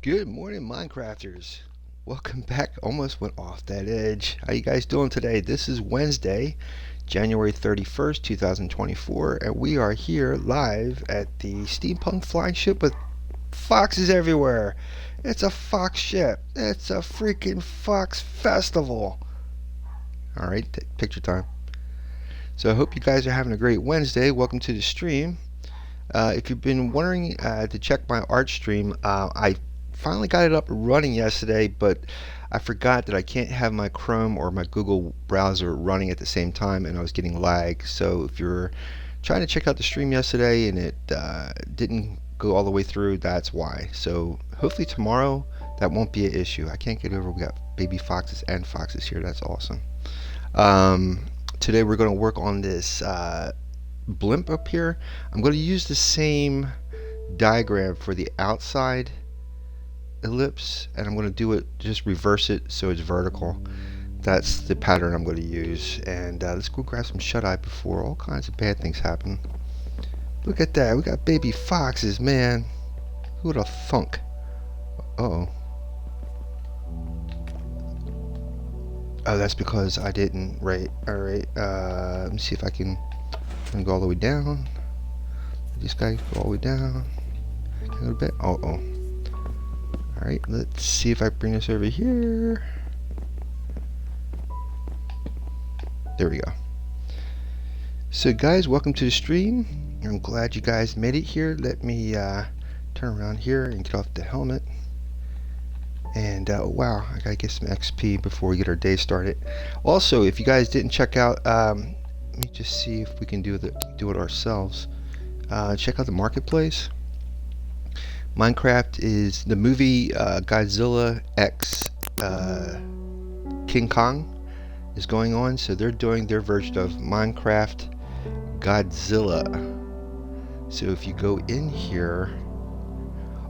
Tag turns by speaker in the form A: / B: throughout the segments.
A: Good morning, Minecrafters. Welcome back. Almost went off that edge. How you guys doing today? This is Wednesday, January 31st, 2024, and we are here live at the steampunk flying ship with foxes everywhere. It's a fox ship. It's a freaking fox festival. All right, picture time. So I hope you guys are having a great Wednesday. Welcome to the stream. If you've been wondering to check my art stream, I finally got it up and running yesterday, but I forgot that I can't have my Chrome or my Google browser running at the same time, and I was getting lag. So if you're trying to check out the stream yesterday and it didn't go all the way through, that's why. So hopefully tomorrow that won't be an issue. I can't get over. We got baby foxes and foxes here. That's awesome. Um, Today we're going to work on this blimp up here. I'm going to use the same diagram for the outside ellipse, and I'm going to do it, just reverse it so it's vertical. That's the pattern I'm going to use. And let's go grab some shut-eye before all kinds of bad things happen. Look at that. We got baby foxes, man. Who would have thunk? Uh-oh. Oh, that's because I didn't rate. Alright, let me see if I can go all the way down. This guy go all the way down. A little bit. Oh. Alright, let's see if I bring this over here. There we go. So guys, welcome to the stream. I'm glad you guys made it here. Let me turn around here and get off the helmet. And wow, I gotta get some XP before we get our day started. Also, if you guys didn't check out, let me just see if we can do it ourselves. Check out the marketplace. Minecraft is the movie Godzilla X King Kong is going on, so they're doing their version of Minecraft Godzilla. So if you go in here,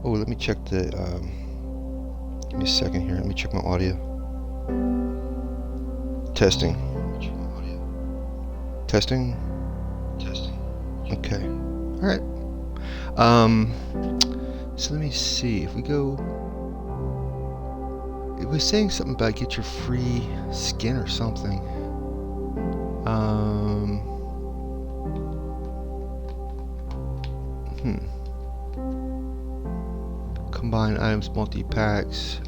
A: oh, let me check the. Give me a second here. Let me check my audio. Testing. Testing. Okay. All right. So let me see if we go. It was saying something about get your free skin or something. Combine items, multi-packs.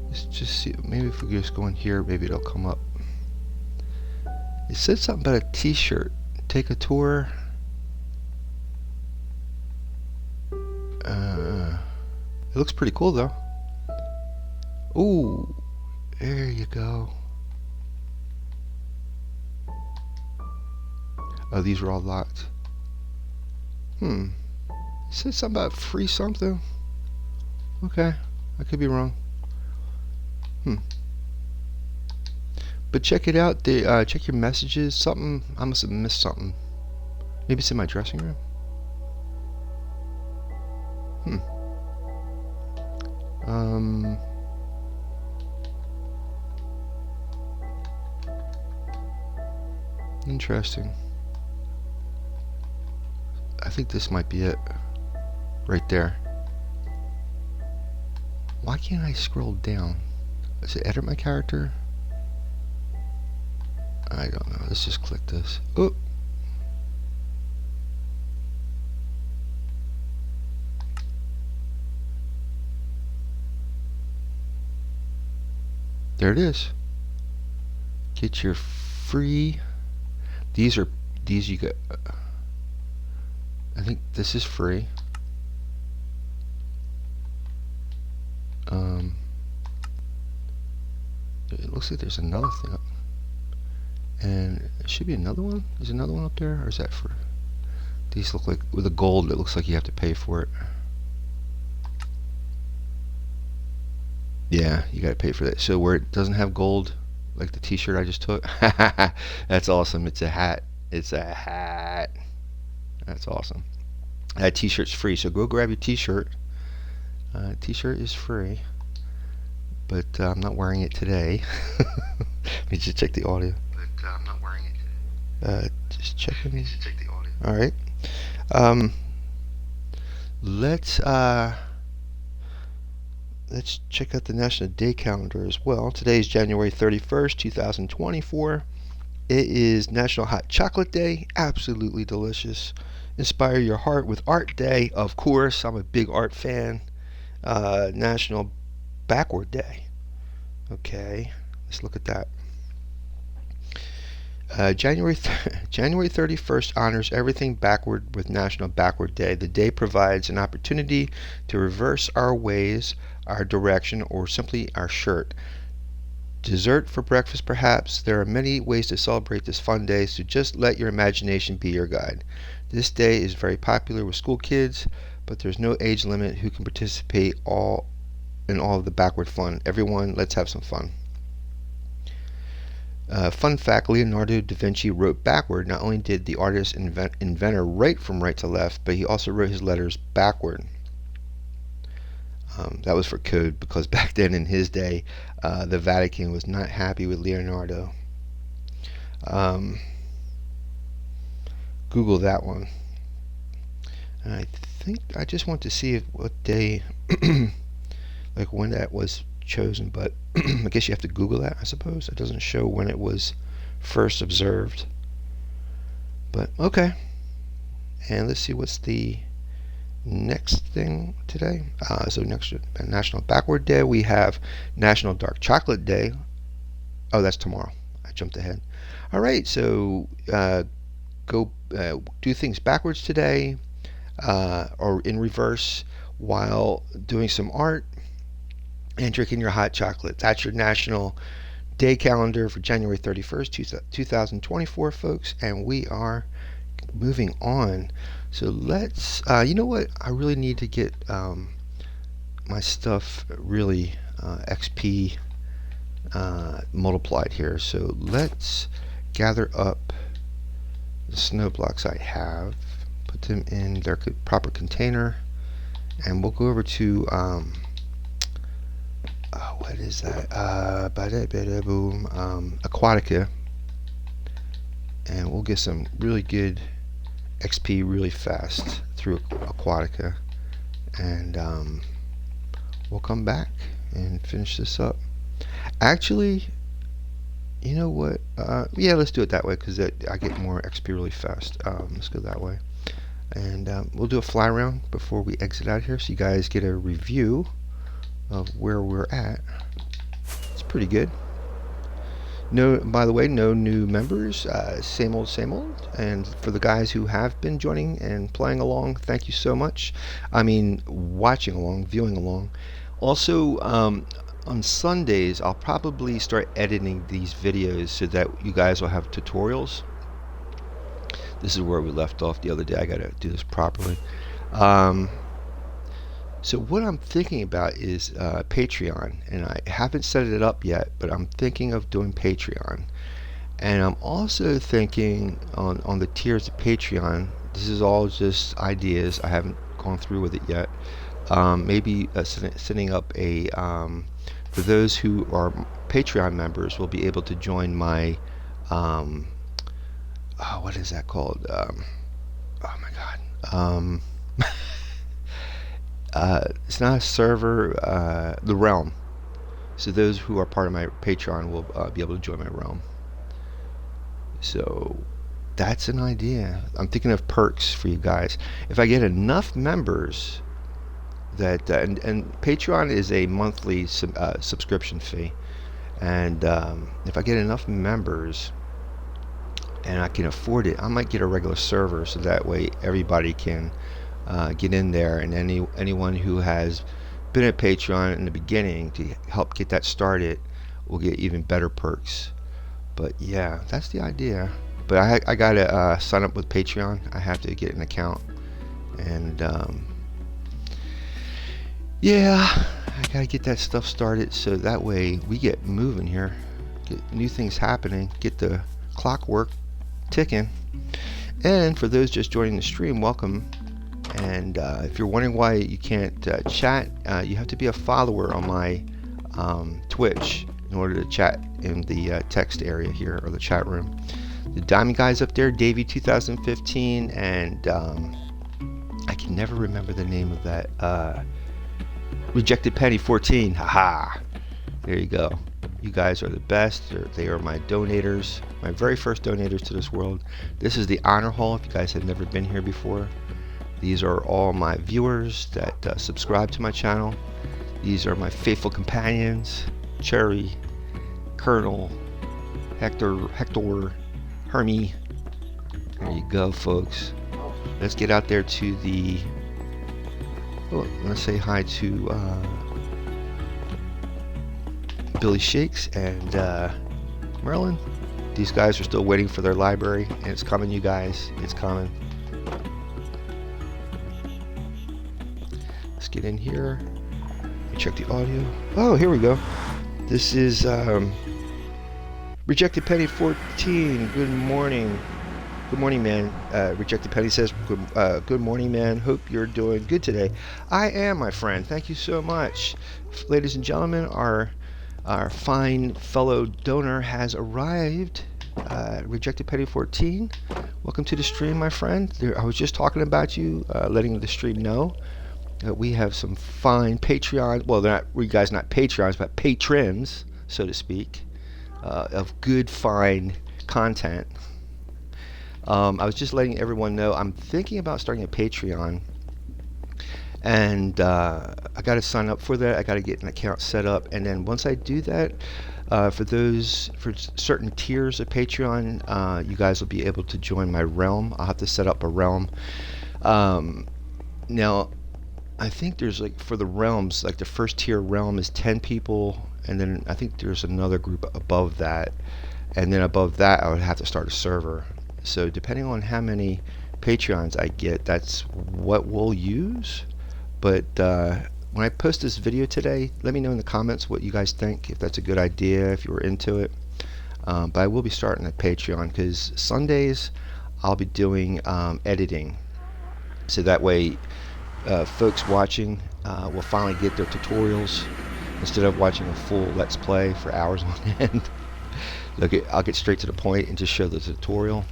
A: Let's just see. Maybe if we just go in here, maybe it'll come up. It said something about a t-shirt. Take a tour. It looks pretty cool though. Ooh, there you go. Oh, these are all locked. It said something about free something. Okay, I could be wrong. But check it out. Check your messages. Something, I must have missed something. Maybe it's in my dressing room. Interesting. I think this might be it. Right there. Why can't I scroll down? Does it edit my character? I don't know. Let's just click this. Oh. There it is. Get your free. These you get. I think this is free. It looks like there's another thing up. And there should be another one. Is another one up there? Or is that for... These look like... With the gold, it looks like you have to pay for it. Yeah, you gotta pay for that. So where it doesn't have gold, like the t-shirt I just took. That's awesome. It's a hat. It's a hat. That's awesome. That t-shirt's free, so go grab your t-shirt. T-shirt is free. But I'm not wearing it today. Let me just check the audio. But I'm not wearing it today. Just checking. Let me just check the audio. Alright. let's check out the National Day Calendar as well. Today is January 31st, 2024. It is National Hot Chocolate Day. Absolutely delicious. Inspire Your Heart with Art Day. Of course, I'm a big art fan. National Backward Day. Okay, let's look at that. January 31st honors everything backward with National Backward Day. The day provides an opportunity to reverse our ways, our direction, or simply our shirt. Dessert for breakfast, perhaps. There are many ways to celebrate this fun day, so just let your imagination be your guide. This day is very popular with school kids, but there's no age limit who can participate in all of the backward fun. Everyone, let's have some fun. Fun fact, Leonardo da Vinci wrote backward. Not only did the artist inventor write from right to left, but he also wrote his letters backward. That was for code, because back then in his day, the Vatican was not happy with Leonardo. Google that one. And I think I just want to see what day, like when that was chosen, but I guess you have to Google that, I suppose. It doesn't show when it was first observed. But okay. And let's see what's the next thing today. So next, National Backward Day. We have National Dark Chocolate Day. Oh, that's tomorrow. I jumped ahead. All right, so go do things backwards today, or in reverse, while doing some art and drinking your hot chocolate. That's your National Day Calendar for January 31st, 2024, folks. And we are moving on. So let's, you know what? I really need to get my stuff really XP multiplied here. So let's gather up the snow blocks I have, put them in their proper container, and we'll go over to what is that? Aquatica, and we'll get some really good XP really fast through Aquatica, and we'll come back and finish this up. Actually, you know what? Yeah, let's do it that way, because I get more XP really fast. Let's go that way, and we'll do a fly round before we exit out here, so you guys get a review of where we're at. It's pretty good. No, by the way, no new members. Same old, same old. And for the guys who have been joining and playing along, thank you so much. I mean, watching along, viewing along. Also, on Sundays, I'll probably start editing these videos so that you guys will have tutorials. This is where we left off the other day. I gotta do this properly. So what I'm thinking about is Patreon, and I haven't set it up yet, but I'm thinking of doing Patreon. And I'm also thinking on the tiers of Patreon. This is all just ideas. I haven't gone through with it yet. Maybe setting up a for those who are Patreon members will be able to join my what is that called? Oh my God. It's not a server, the realm. So those who are part of my Patreon will be able to join my realm. So that's an idea. I'm thinking of perks for you guys. If I get enough members that, and Patreon is a monthly subscription fee, and if I get enough members and I can afford it, I might get a regular server, so that way everybody can get in there, and anyone who has been at Patreon in the beginning to help get that started will get even better perks. But yeah, that's the idea. But I gotta sign up with Patreon. I have to get an account, and yeah, I gotta get that stuff started, so that way we get moving here, get new things happening, get the clockwork ticking. And for those just joining the stream, welcome. And if you're wondering why you can't chat, you have to be a follower on my Twitch in order to chat in the text area here, or the chat room. The Diamond guys up there, Davey 2015, and I can never remember the name of that. Rejected Penny 14. Haha. There you go. You guys are the best. They are my donators, my very first donators to this world. This is the honor hall if you guys have never been here before. These are all my viewers that subscribe to my channel. These are my faithful companions, Cherry, Colonel, Hector, Hermie. There you go, folks. Let's get out there to the... Oh, let's say hi to Billy Shakes and Merlin. These guys are still waiting for their library, and it's coming, you guys. It's coming. Let's get in here. Check the audio. Oh, here we go. This is Rejected Penny 14. Good morning. Good morning, man. Rejected Penny says, good morning, man. Hope you're doing good today. I am, my friend. Thank you so much. Ladies and gentlemen, our fine fellow donor has arrived. Rejected Penny 14. Welcome to the stream, my friend. I was just talking about you, letting the stream know. We have some fine Patreons. Well, they're not, you guys not Patreons, but patrons, so to speak, of good, fine content. I was just letting everyone know I'm thinking about starting a Patreon, and I got to sign up for that. I got to get an account set up, and then once I do that, for certain tiers of Patreon, you guys will be able to join my realm. I'll have to set up a realm. Now, I think there's like for the realms, like the first tier realm is 10 people, and then I think there's another group above that, and then above that I would have to start a server. So depending on how many Patreons I get, that's what we'll use. But when I post this video today, let me know in the comments what you guys think, if that's a good idea, if you were into it. But I will be starting a Patreon because Sundays I'll be doing editing, so that way folks watching will finally get their tutorials instead of watching a full Let's Play for hours on end. I'll get straight to the point and just show the tutorial.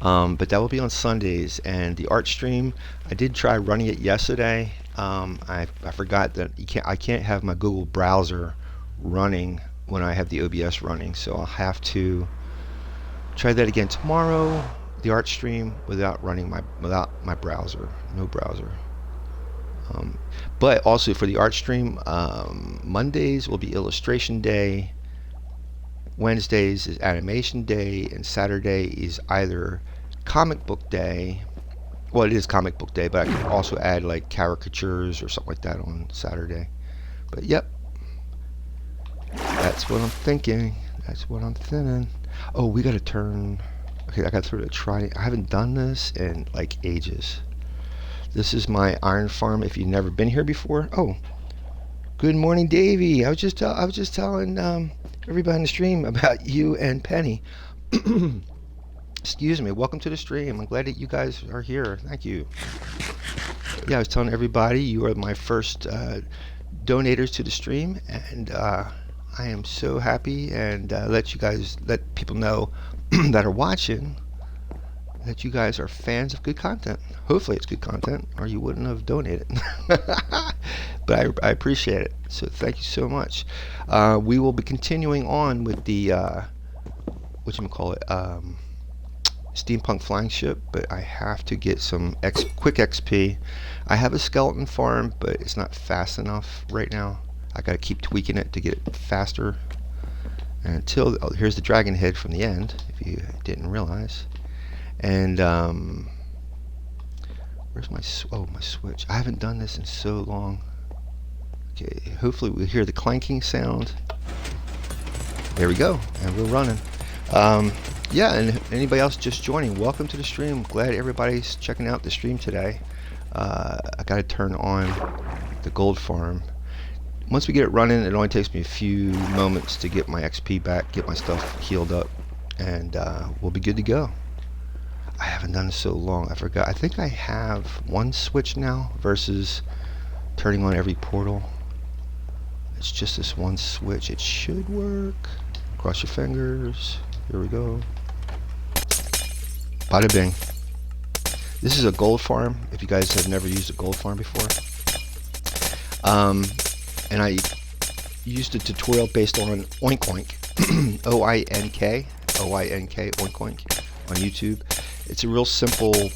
A: But that will be on Sundays, and the art stream, I did try running it yesterday. I forgot that I can't have my Google browser running when I have the OBS running, so I'll have to try that again tomorrow. The art stream without my browser, no browser. But also for the art stream, Mondays will be illustration day, Wednesdays is animation day, and Saturday is either comic book day. Well, it is comic book day, but I can also add like caricatures or something like that on Saturday. But yep, that's what I'm thinking. That's what I'm thinking. Oh, we gotta turn. Okay, I got to try. I haven't done this in like ages. This is my iron farm. If you've never been here before. Oh, good morning, Davey. I was just telling everybody in the stream about you and Penny. Excuse me. Welcome to the stream. I'm glad that you guys are here. Thank you. Yeah, I was telling everybody you are my first donators to the stream, and I am so happy, and let people know that are watching that you guys are fans of good content. Hopefully it's good content, or you wouldn't have donated. But I appreciate it, so thank you so much. We will be continuing on with the steampunk flying ship, but I have to get some quick XP. I have a skeleton farm, but it's not fast enough right now. I gotta keep tweaking it to get it faster. And here's the dragon head from the end, if you didn't realize. And where's my switch? I haven't done this in so long. Okay, hopefully we'll hear the clanking sound. There we go, and we're running. Yeah, and anybody else just joining, welcome to the stream. Glad everybody's checking out the stream today. I gotta turn on the gold farm. Once we get it running, it only takes me a few moments to get my XP back, get my stuff healed up, and we'll be good to go. I haven't done this so long, I forgot. I think I have one switch now versus turning on every portal. It's just this one switch. It should work. Cross your fingers. Here we go. Bada bing. This is a gold farm, if you guys have never used a gold farm before. And I used a tutorial based on Oink Oink, O-I-N-K, O-I-N-K, Oink Oink, on YouTube. It's a real simple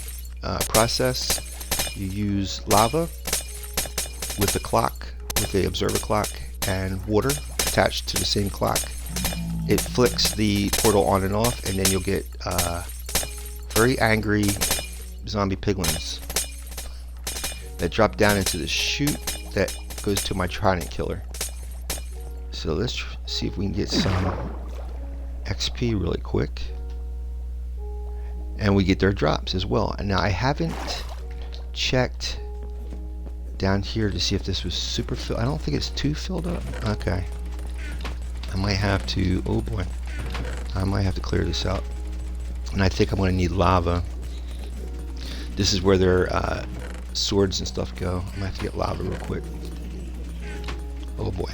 A: process. You use lava with a clock, with the observer clock, and water attached to the same clock. It flicks the portal on and off, and then you'll get very angry zombie piglins that drop down into the chute that goes to my trident killer. So let's see if we can get some XP really quick. And we get their drops as well. And now I haven't checked down here to see if this was super filled. I don't think it's too filled up. Okay. I might have to, oh boy, I might have to clear this out. And I think I'm going to need lava. This is where their swords and stuff go. I might have to get lava real quick. Oh boy.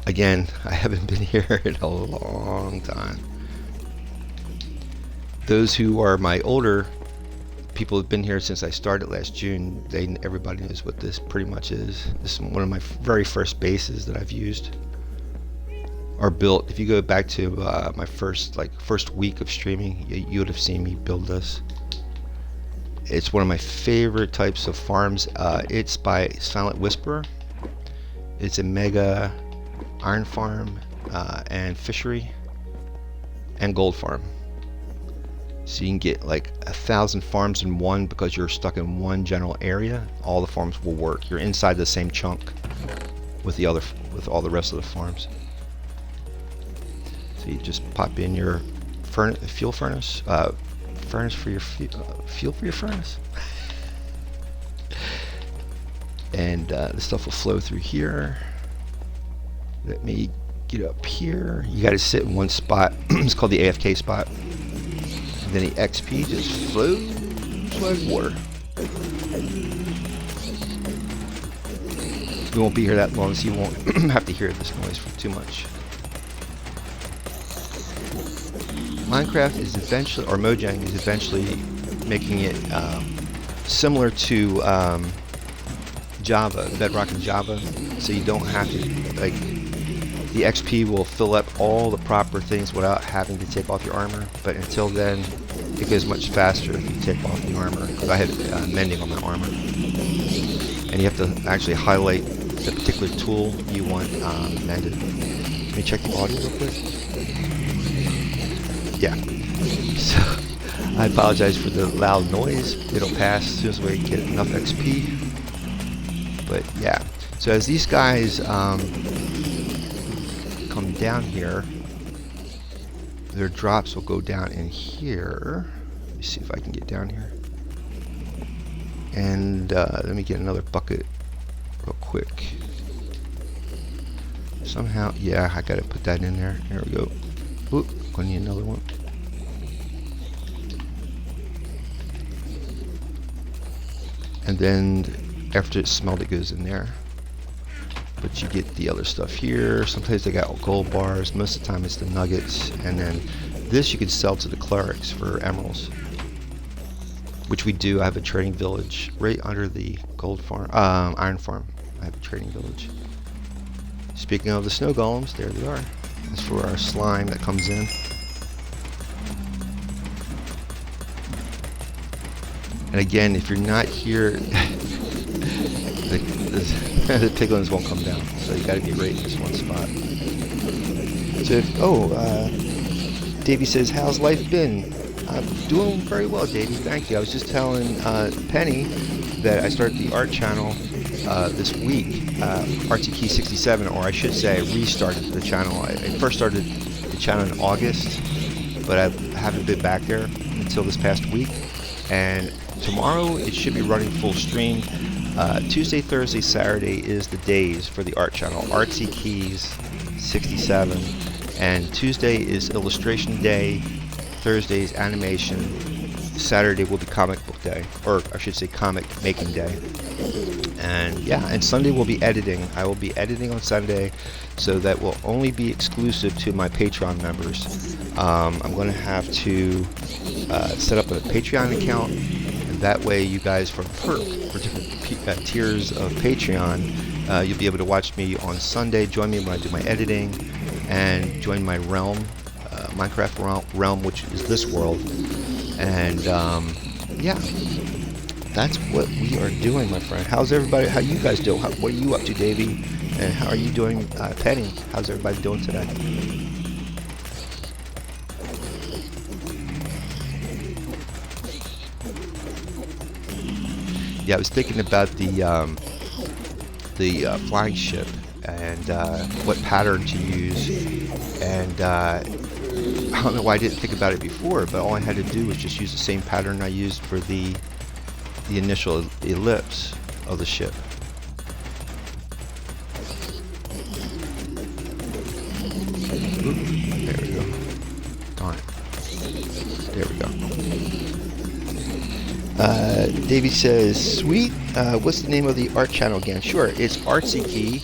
A: Again, I haven't been here in a long time. Those who are my older people who've been here since I started last June, everybody knows what this pretty much is. This is one of my very first bases that I've used or built. If you go back to my first week of streaming, you would have seen me build this. It's one of my favorite types of farms. It's by Silent Whisperer. It's a mega iron farm and fishery and gold farm. So you can get like 1,000 farms in one because you're stuck in one general area. All the farms will work. You're inside the same chunk with all the rest of the farms. So you just pop in your fuel furnace, for your fuel for your furnace, and the stuff will flow through here. Let me get up here. You got to sit in one spot. It's called the AFK spot. And then the XP just flows like water. We won't be here that long, so you won't have to hear this noise for too much. Minecraft is eventually, or Mojang is eventually making it similar to Java, Bedrock and Java, so you don't have to, like, the XP will fill up all the proper things without having to take off your armor, but until then it goes much faster if you take off the armor, because I had mending on my armor. And you have to actually highlight the particular tool you want mended. Let me check the audio real quick. Yeah. So I apologize for the loud noise. It'll pass as soon as we get enough XP. But yeah. So as these guys come down here, their drops will go down in here. Let me see if I can get down here. And let me get another bucket real quick. Somehow, yeah, I gotta put that in there. There we go. Oop, gonna need another one. And then after it's smelled, it goes in there. But you get the other stuff here. Sometimes they got gold bars. Most of the time it's the nuggets. And then this you can sell to the clerics for emeralds, which we do. I have a trading village right under the gold farm, iron farm. I have a trading village. Speaking of the snow golems, there they are. That's for our slime that comes in. And again, if you're not here, the piglins won't come down, so you gotta be right in this one spot. So, Davey says, how's life been? I'm doing very well, Davey, thank you. I was just telling Penny that I started the art channel this week, RTKey67, or I should say I restarted the channel. I first started the channel in August, but I haven't been back there until this past week. And tomorrow it should be running full stream. Tuesday, Thursday, Saturday is the days for the art channel, RTKeys67, and Tuesday is illustration day, Thursday is animation, Saturday will be comic book day, or I should say comic making day, and yeah, and Sunday will be editing. I will be editing on Sunday, so that will only be exclusive to my Patreon members. I'm going to have to set up a Patreon account That way, you guys, for different tiers of Patreon, you'll be able to watch me on Sunday, join me when I do my editing, and join my realm, Minecraft realm, which is this world. And yeah, that's what we are doing, my friend. How's everybody? How you guys doing? What are you up to, Davey? And how are you doing, Penny? How's everybody doing today? Yeah, I was thinking about the flying ship and what pattern to use, and I don't know why I didn't think about it before, but all I had to do was just use the same pattern I used for the initial ellipse of the ship. Ooh, there we go. Darn it. There we go. Davey says, sweet. What's the name of the art channel again? Sure, it's Artsy Key.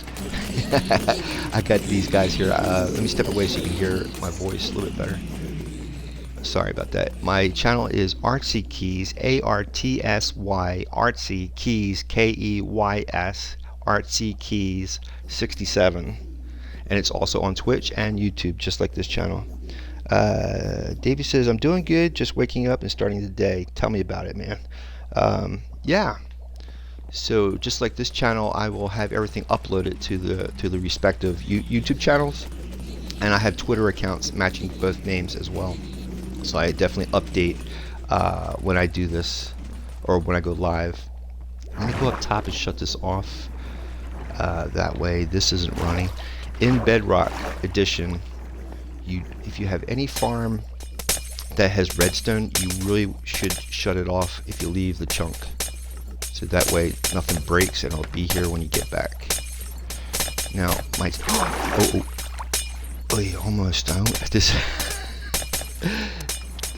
A: I got these guys here. Let me step away so you can hear my voice a little bit better. Sorry about that. My channel is Artsy Keys, A-R-T-S-Y, Artsy Keys, K-E-Y-S, Artsy Keys 67. And it's also on Twitch and YouTube, just like this channel. Davey says, I'm doing good, just waking up and starting the day. Tell me about it, man. Yeah. So just like this channel, I will have everything uploaded to the respective YouTube channels, and I have Twitter accounts matching both names as well. So I definitely update when I do this or when I go live. Let me go up top and shut this off. That way this isn't running. In Bedrock Edition, if you have any farm that has redstone, you really should shut it off if you leave the chunk. So that way nothing breaks and it'll be here when you get back. Now, almost.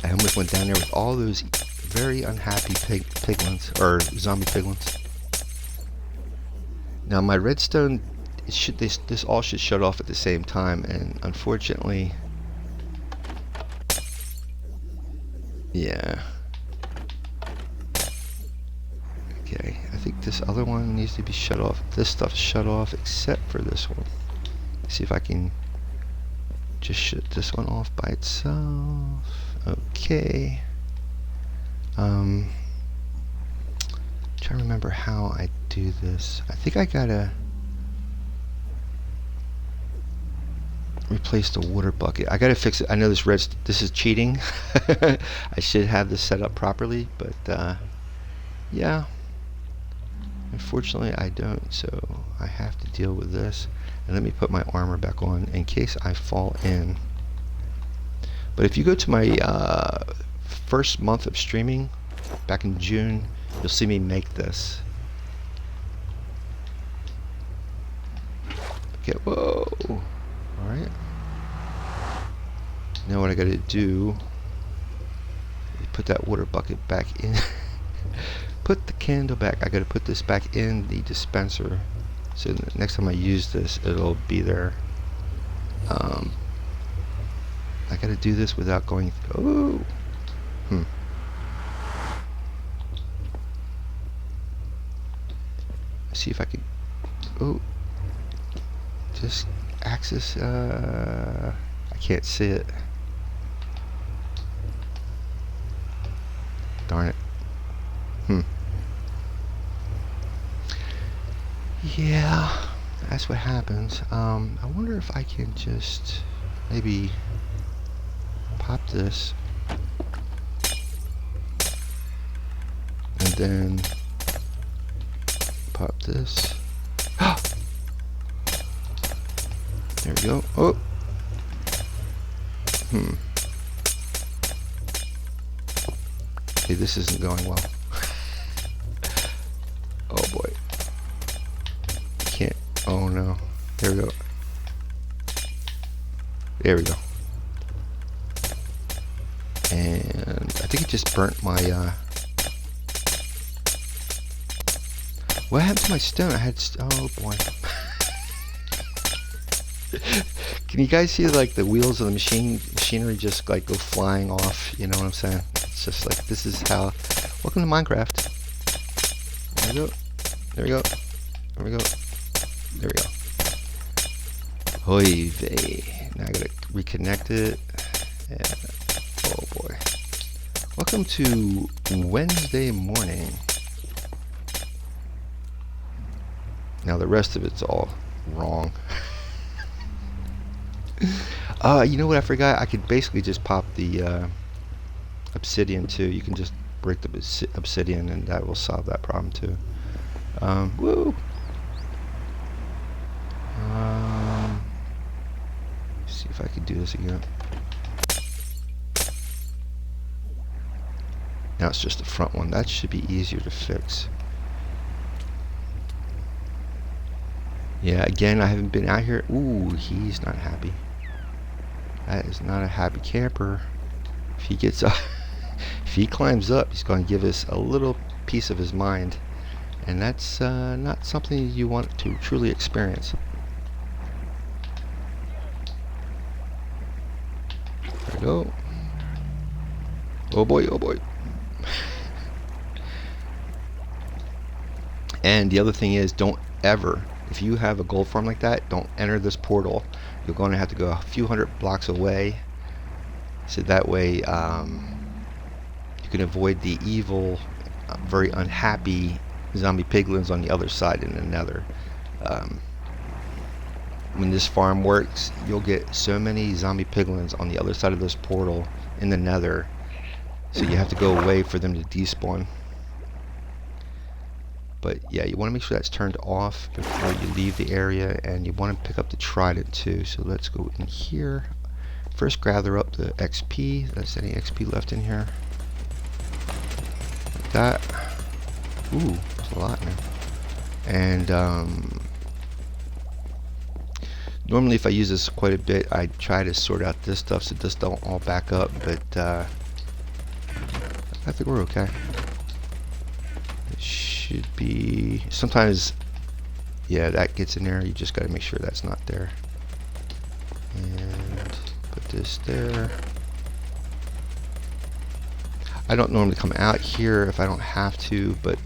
A: I almost went down there with all those very unhappy piglins, or zombie piglins. Now my redstone, this all should shut off at the same time, and unfortunately, yeah. Okay, I think this other one needs to be shut off. This stuff is shut off except for this one. Let's see if I can just shut this one off by itself. Okay. Trying to remember how I do this. I think I gotta replace the water bucket. I gotta fix it. I know this is cheating. I should have this set up properly, but yeah. Unfortunately, I don't, so I have to deal with this. And let me put my armor back on in case I fall in. But if you go to my first month of streaming, back in June, you'll see me make this. Okay, whoa. Alright. Now what I gotta do is put that water bucket back in. Put the candle back. I gotta put this back in the dispenser, so the next time I use this, it'll be there. I gotta do this without going. Oh, see if I can. Oh, just access. I can't see it. Darn it. Yeah, that's what happens. I wonder if I can just maybe pop this and then pop this. There we go. Oh. Okay, this isn't going well. Oh boy. Can't. Oh no. There we go. There we go. And I think it just burnt my what happened to my stone? I had oh boy. Can you guys see like the wheels of the machinery just like go flying off? You know what I'm saying? It's just like this is how Welcome to Minecraft. There we go. There we go. There we go. There we go. Hoy vey. Now I gotta reconnect it. And, oh boy. Welcome to Wednesday morning. Now the rest of it's all wrong. You know what I forgot? I could basically just pop the obsidian too. You can just break the obsidian and that will solve that problem too. Woo! See if I can do this again. Now it's just the front one. That should be easier to fix. Yeah, again, I haven't been out here. Ooh, he's not happy. That is not a happy camper. If he gets up, if he climbs up, he's going to give us a little piece of his mind. And that's not something you want to truly experience. There we go. Oh boy, oh boy. And the other thing is, don't ever, if you have a gold farm like that, don't enter this portal. You're going to have to go a few hundred blocks away. So that way you can avoid the evil, very unhappy zombie piglins on the other side in the nether. When this farm works, you'll get so many zombie piglins on the other side of this portal in the nether. So you have to go away for them to despawn. But yeah, you want to make sure that's turned off before you leave the area, and you want to pick up the trident too. So let's go in here. First gather up the XP. That's any XP left in here. Like that. Ooh, there's a lot now. And normally if I use this quite a bit, I try to sort out this stuff so this don't all back up, but I think we're okay. Should be sometimes, yeah, that gets in there. You just got to make sure that's not there, and put this there. I don't normally come out here if I don't have to, but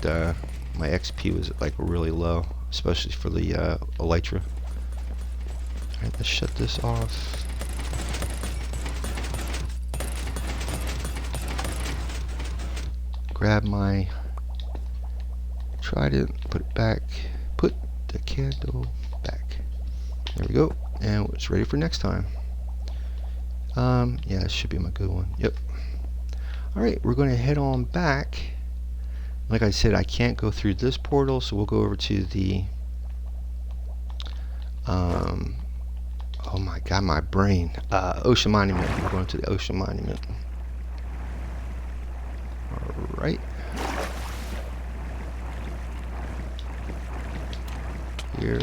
A: my XP was like really low, especially for the elytra. Alright, let's shut this off. Grab my trident, put it back, put the candle back. There we go, and it's ready for next time. Yeah, this should be my good one. Yep. Alright, we're going to head on back. Like I said, I can't go through this portal, so we'll go over to the oh my god, my brain. Ocean Monument. We're going to the Ocean Monument. Alright. Here,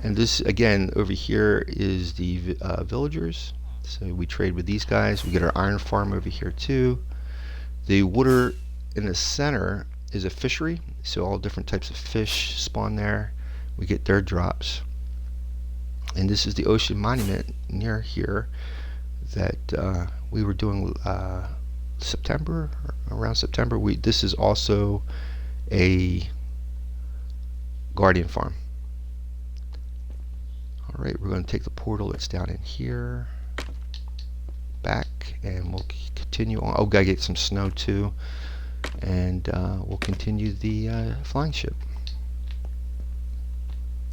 A: and this again over here is the villagers. So we trade with these guys. We get our iron farm over here too. The water in the center is a fishery, so all different types of fish spawn there. We get their drops. And this is the Ocean Monument near here that we were doing September, around September. This is also a guardian farm. Alright, we're going to take the portal that's down in here back, and we'll continue on. Oh, gotta get some snow too, and we'll continue the flying ship.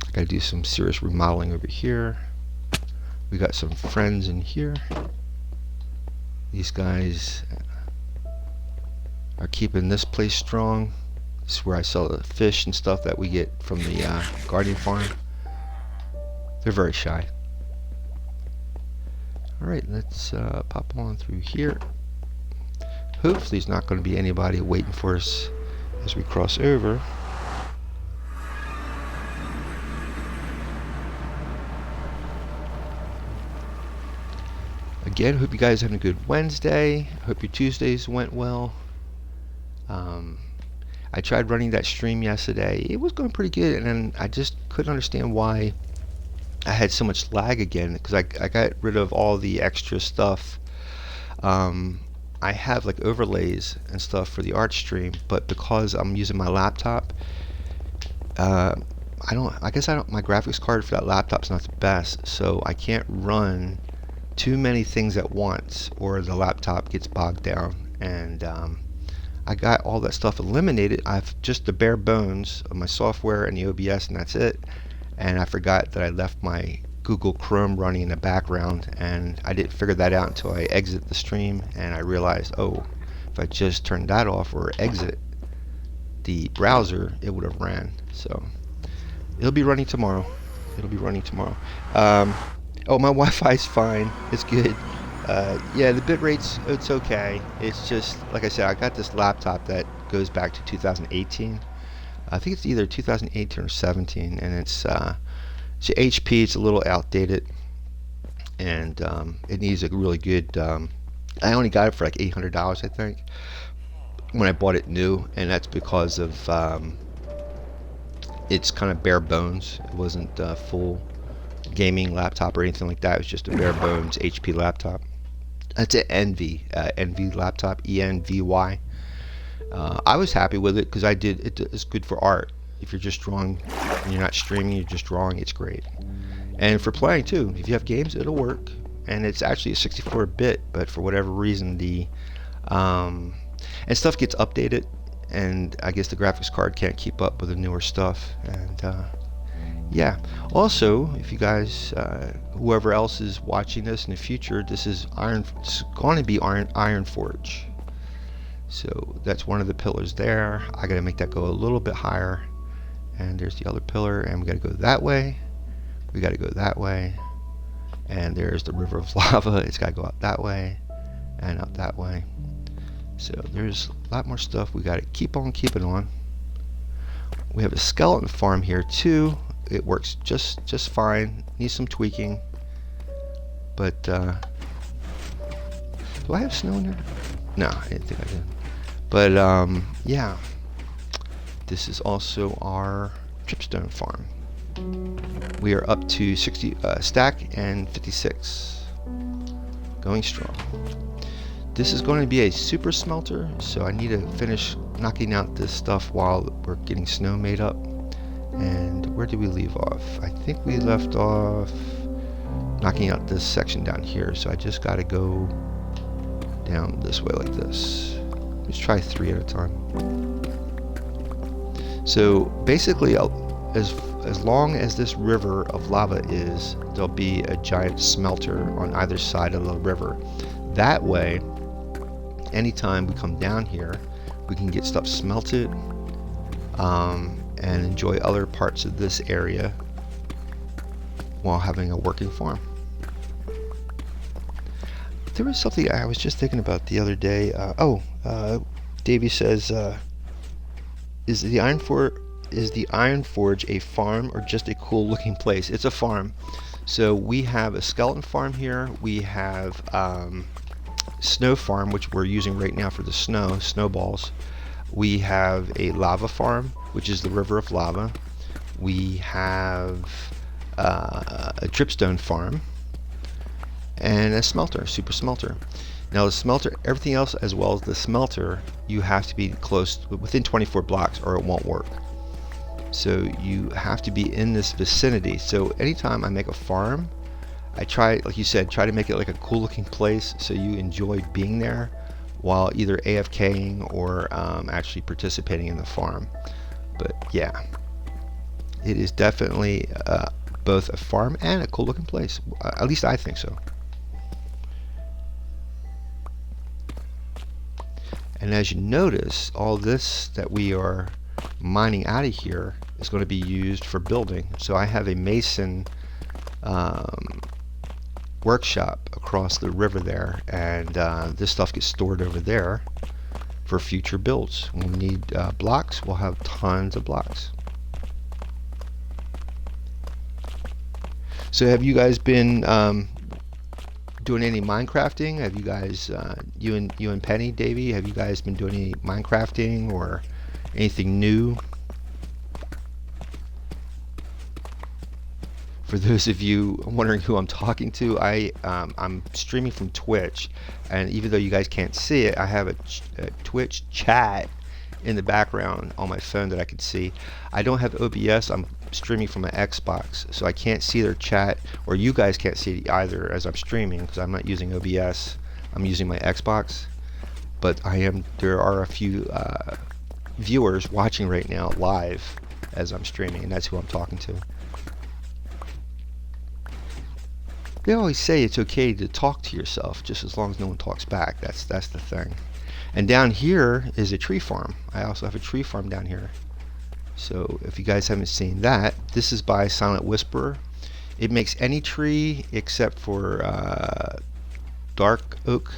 A: I gotta do some serious remodeling over here. We got some friends in here. These guys are keeping this place strong. This is where I sell the fish and stuff that we get from the guardian farm. They're very shy. Alright, let's pop on through here. Hopefully there's not going to be anybody waiting for us as we cross over. Again, hope you guys are having a good Wednesday. Hope your Tuesdays went well. I tried running that stream yesterday. It was going pretty good, and then I just couldn't understand why I had so much lag again, because I got rid of all the extra stuff I have like overlays and stuff for the art stream, but because I'm using my laptop, uh, I guess I don't, my graphics card for that laptop's not the best, so I can't run too many things at once or the laptop gets bogged down. And I got all that stuff eliminated. I've just the bare bones of my software and the OBS, and that's it. And I forgot that I left my Google Chrome running in the background, and I didn't figure that out until I exit the stream, and I realized, oh, if I just turned that off or exit the browser, it would have ran. So it'll be running tomorrow. It'll be running tomorrow. Oh, my Wi-Fi's fine. It's good. Yeah, the bit rate's it's okay. It's just like I said, I got this laptop that goes back to 2018. I think it's either 2018 or 17, and it's HP. It's a little outdated, and it needs a really good. I only got it for like $800, I think, when I bought it new, and that's because of it's kind of bare bones. It wasn't a full gaming laptop or anything like that. It was just a bare bones HP laptop. It's an Envy laptop, ENVY. I was happy with it because it's good for art. If you're just drawing and you're not streaming, you're just drawing, it's great. And for playing too, if you have games, it'll work. And it's actually a 64-bit, but for whatever reason and stuff gets updated, and I guess the graphics card can't keep up with the newer stuff. And yeah. Also, if you guys, whoever else is watching this in the future, this is it's going to be Iron Forge. So that's one of the pillars there. I got to make that go a little bit higher. And there's the other pillar, and we got to go that way. We got to go that way. And there's the river of lava. It's got to go out that way and out that way. So there's a lot more stuff we got to keep on keeping on. We have a skeleton farm here too. It works just fine. Needs some tweaking. But do I have snow in here? No, I didn't think I did. But yeah, this is also our dripstone farm. We are up to 60 stack and 56, going strong. This is going to be a super smelter, so I need to finish knocking out this stuff while we're getting snow made up. And where did we leave off? I think we left off knocking out this section down here, so I just got to go down this way like this. Let's try 3 at a time. So basically, as long as this river of lava is, there'll be a giant smelter on either side of the river. That way, anytime we come down here, we can get stuff smelted and enjoy other parts of this area while having a working farm. There was something I was just thinking about the other day. Davey says, is the Iron Forge a farm or just a cool looking place? It's a farm. So we have a skeleton farm here. We have snow farm, which we're using right now for the snowballs. We have a lava farm, which is the river of lava. We have a dripstone farm and a smelter, super smelter. Now the smelter, everything else as well as the smelter, you have to be close, within 24 blocks or it won't work. So you have to be in this vicinity. So anytime I make a farm, I try, like you said, try to make it like a cool looking place so you enjoy being there while either AFKing or actually participating in the farm. But yeah, it is definitely both a farm and a cool looking place. At least I think so. And as you notice, all this that we are mining out of here is going to be used for building. So I have a mason workshop across the river there, and this stuff gets stored over there for future builds. When we need blocks, we'll have tons of blocks. So have you guys been doing any Minecrafting? Have you guys, you and Penny, Davey, have you guys been doing any Minecrafting or anything new For those of you wondering who I'm talking to, I'm streaming from Twitch, and even though you guys can't see it, I have a Twitch chat in the background on my phone that I can see. I don't have OBS. I'm streaming from my Xbox, so I can't see their chat, or you guys can't see it either as I'm streaming because I'm not using OBS. I'm using my Xbox, but there are a few viewers watching right now live as I'm streaming, and that's who I'm talking to. They always say it's okay to talk to yourself just as long as no one talks back. That's the thing. And down here is a tree farm. I also have a tree farm down here. So if you guys haven't seen that, this is by Silent Whisperer. It makes any tree except for dark oak.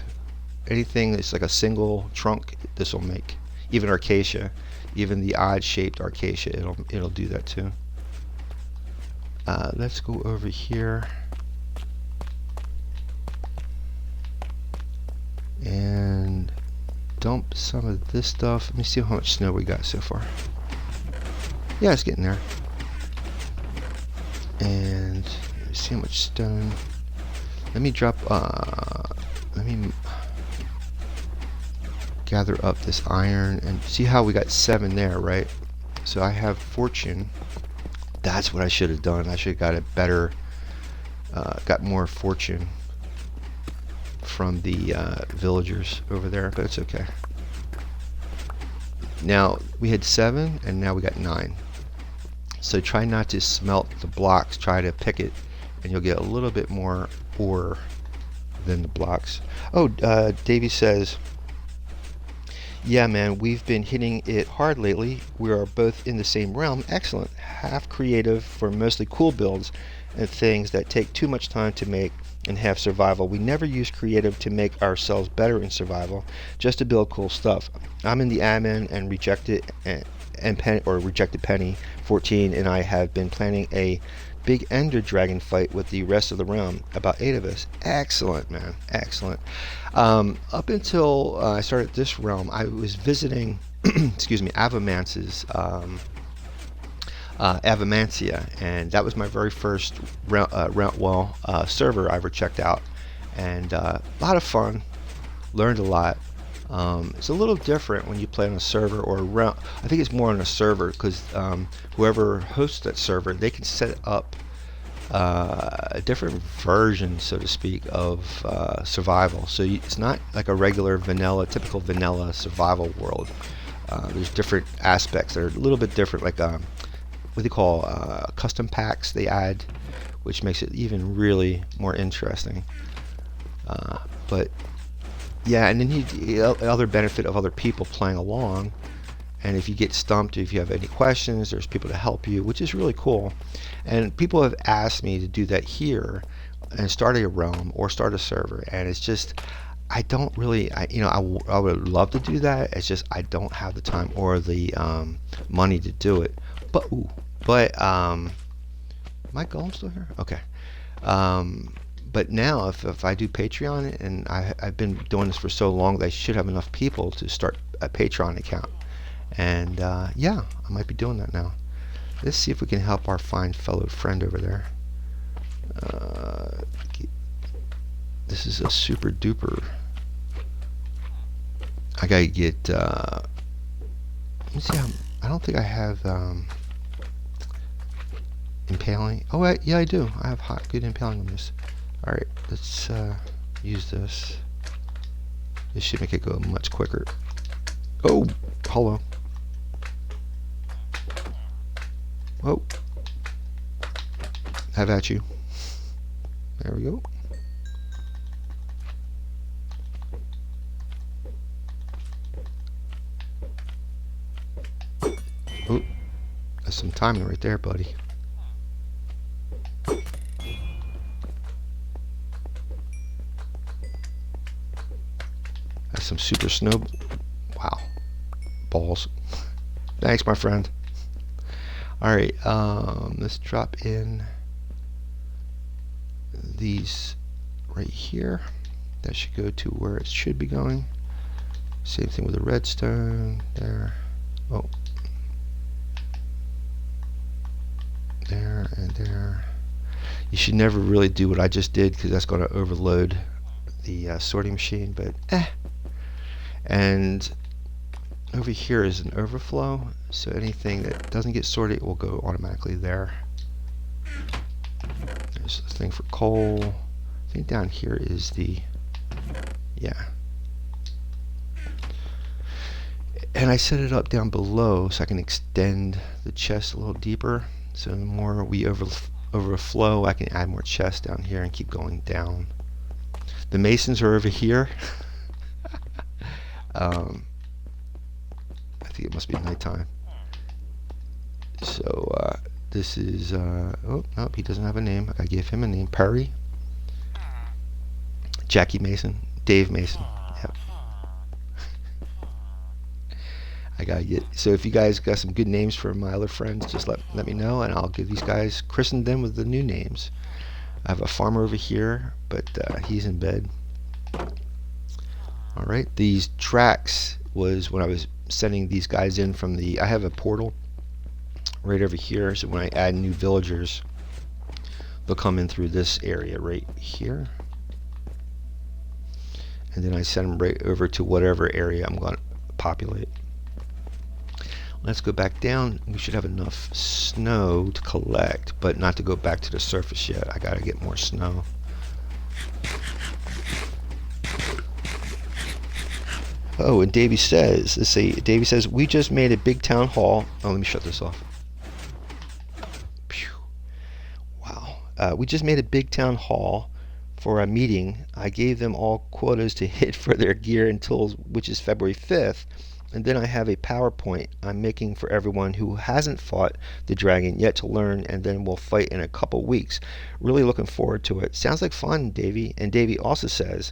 A: Anything that's like a single trunk, this will make. Even acacia, even the odd shaped acacia, it'll do that too. Let's go over here and dump some of this stuff. Let me see how much snow we got so far. Yeah, it's getting there. And let's see how much stone. Let me drop, let me gather up this iron and see how we got 7 there, right? So I have fortune. That's what I should have done. I should have got a better, got more fortune from the villagers over there, but it's okay. Now we had 7 and now we got 9. So try not to smelt the blocks, try to pick it, and you'll get a little bit more ore than the blocks. Oh, Davey says, yeah man, we've been hitting it hard lately. We are both in the same realm. Excellent. Half creative for mostly cool builds and things that take too much time to make, and half survival. We never use creative to make ourselves better in survival, just to build cool stuff. I'm in the admin and rejected Penny 14, and I have been planning a big ender dragon fight with the rest of the realm, about 8 of us. Excellent, man, excellent. Up until I started this realm, I was visiting excuse me, Avamance's Avamancia, and that was my very first server I ever checked out, and a lot of fun, learned a lot. It's a little different when you play on a server or a realm. I think it's more on a server because whoever hosts that server, they can set up a different version, so to speak, of survival. So it's not like a regular typical vanilla survival world. There's different aspects that are a little bit different, like what they call custom packs they add, which makes it even really more interesting. But yeah, and then the other benefit of other people playing along, and if you get stumped, if you have any questions, there's people to help you, which is really cool. And people have asked me to do that here and start a realm or start a server, and it's just, I don't really, I would love to do that. It's just I don't have the time or the money to do it. But am I going still here? Okay. But now if I do Patreon, and I've been doing this for so long that I should have enough people to start a Patreon account. And yeah, I might be doing that now. Let's see if we can help our fine fellow friend over there. This is a super duper. I gotta get. Let me see how. I don't think I have impaling. Oh wait, yeah I do. I have good impaling on this. All right, let's use this. This should make it go much quicker. Oh, hello. Whoa. Have at you. There we go. Oh, that's some timing right there, buddy. That's some super snow. Wow. Balls. Thanks, my friend. Alright, let's drop in these right here. That should go to where it should be going. Same thing with the redstone there. Oh. There and there. You should never really do what I just did because that's going to overload the sorting machine, but And over here is an overflow, so anything that doesn't get sorted will go automatically there. There's a thing for coal. I think down here is the, yeah. And I set it up down below so I can extend the chest a little deeper. So the more we overflow, I can add more chests down here and keep going down. The masons are over here. I think it must be nighttime. So this is, oh, nope, he doesn't have a name. I gave him a name, Perry. Jackie Mason, Dave Mason. Yep. I gotta get, so if you guys got some good names for my other friends, just let me know, and I'll give these guys, christen them with the new names. I have a farmer over here, but he's in bed. All right, these tracks was when I was sending these guys in from the, I have a portal right over here, so when I add new villagers, they'll come in through this area right here, and then I send them right over to whatever area I'm going to populate. Let's go back down. We should have enough snow to collect, but not to go back to the surface yet. I got to get more snow. Oh, and Davey says, let's see, Davey says, we just made a big town hall. Oh, let me shut this off. Phew. Wow. We just made a big town hall for a meeting. I gave them all quotas to hit for their gear until, which is February 5th. And then I have a PowerPoint I'm making for everyone who hasn't fought the dragon yet to learn, and then we'll fight in a couple weeks. Really looking forward to it. Sounds like fun, Davey. And Davey also says,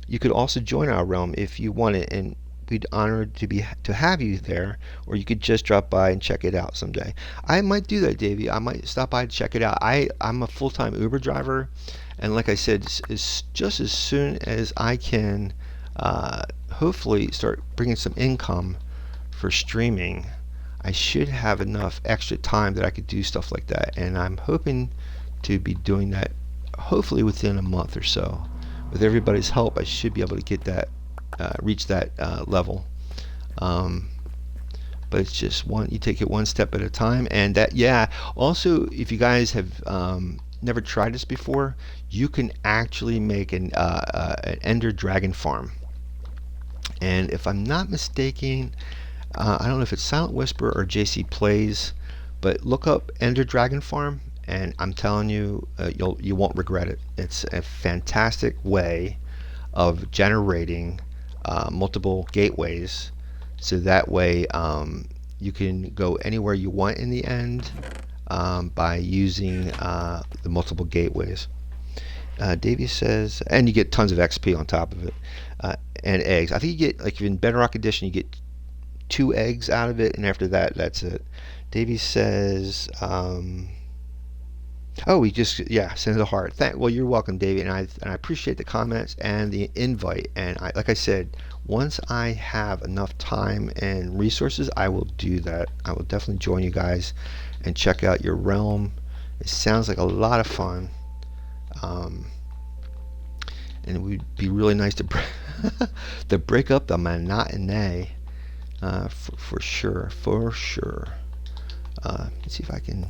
A: you could also join our realm if you want it, and we'd honored to have you there, or you could just drop by and check it out someday. I might do that, Davey. I might stop by to check it out. I'm a full-time Uber driver, and like I said, it's just as soon as I can hopefully start bringing some income for streaming, I should have enough extra time that I could do stuff like that, and I'm hoping to be doing that hopefully within a month or so. With everybody's help, I should be able to get that, reach that level. But it's just you take it one step at a time. And that, yeah, also, if you guys have never tried this before, you can actually make an Ender Dragon farm. And if I'm not mistaken, I don't know if it's Silent Whisper or JC Plays, but look up Ender Dragon Farm, and I'm telling you, you won't regret it. It's a fantastic way of generating multiple gateways, so that way you can go anywhere you want in the end by using the multiple gateways. Davey says, and you get tons of XP on top of it, and eggs. I think you get, like in Bedrock Edition, you get 2 eggs out of it, and after that, that's it. Davey says, oh, he just, yeah, sends a heart. Well, you're welcome, Davey, and I appreciate the comments and the invite. And like I said, once I have enough time and resources, I will do that. I will definitely join you guys and check out your realm. It sounds like a lot of fun. And it would be really nice to to break up the monotony, for sure. Let's see if I can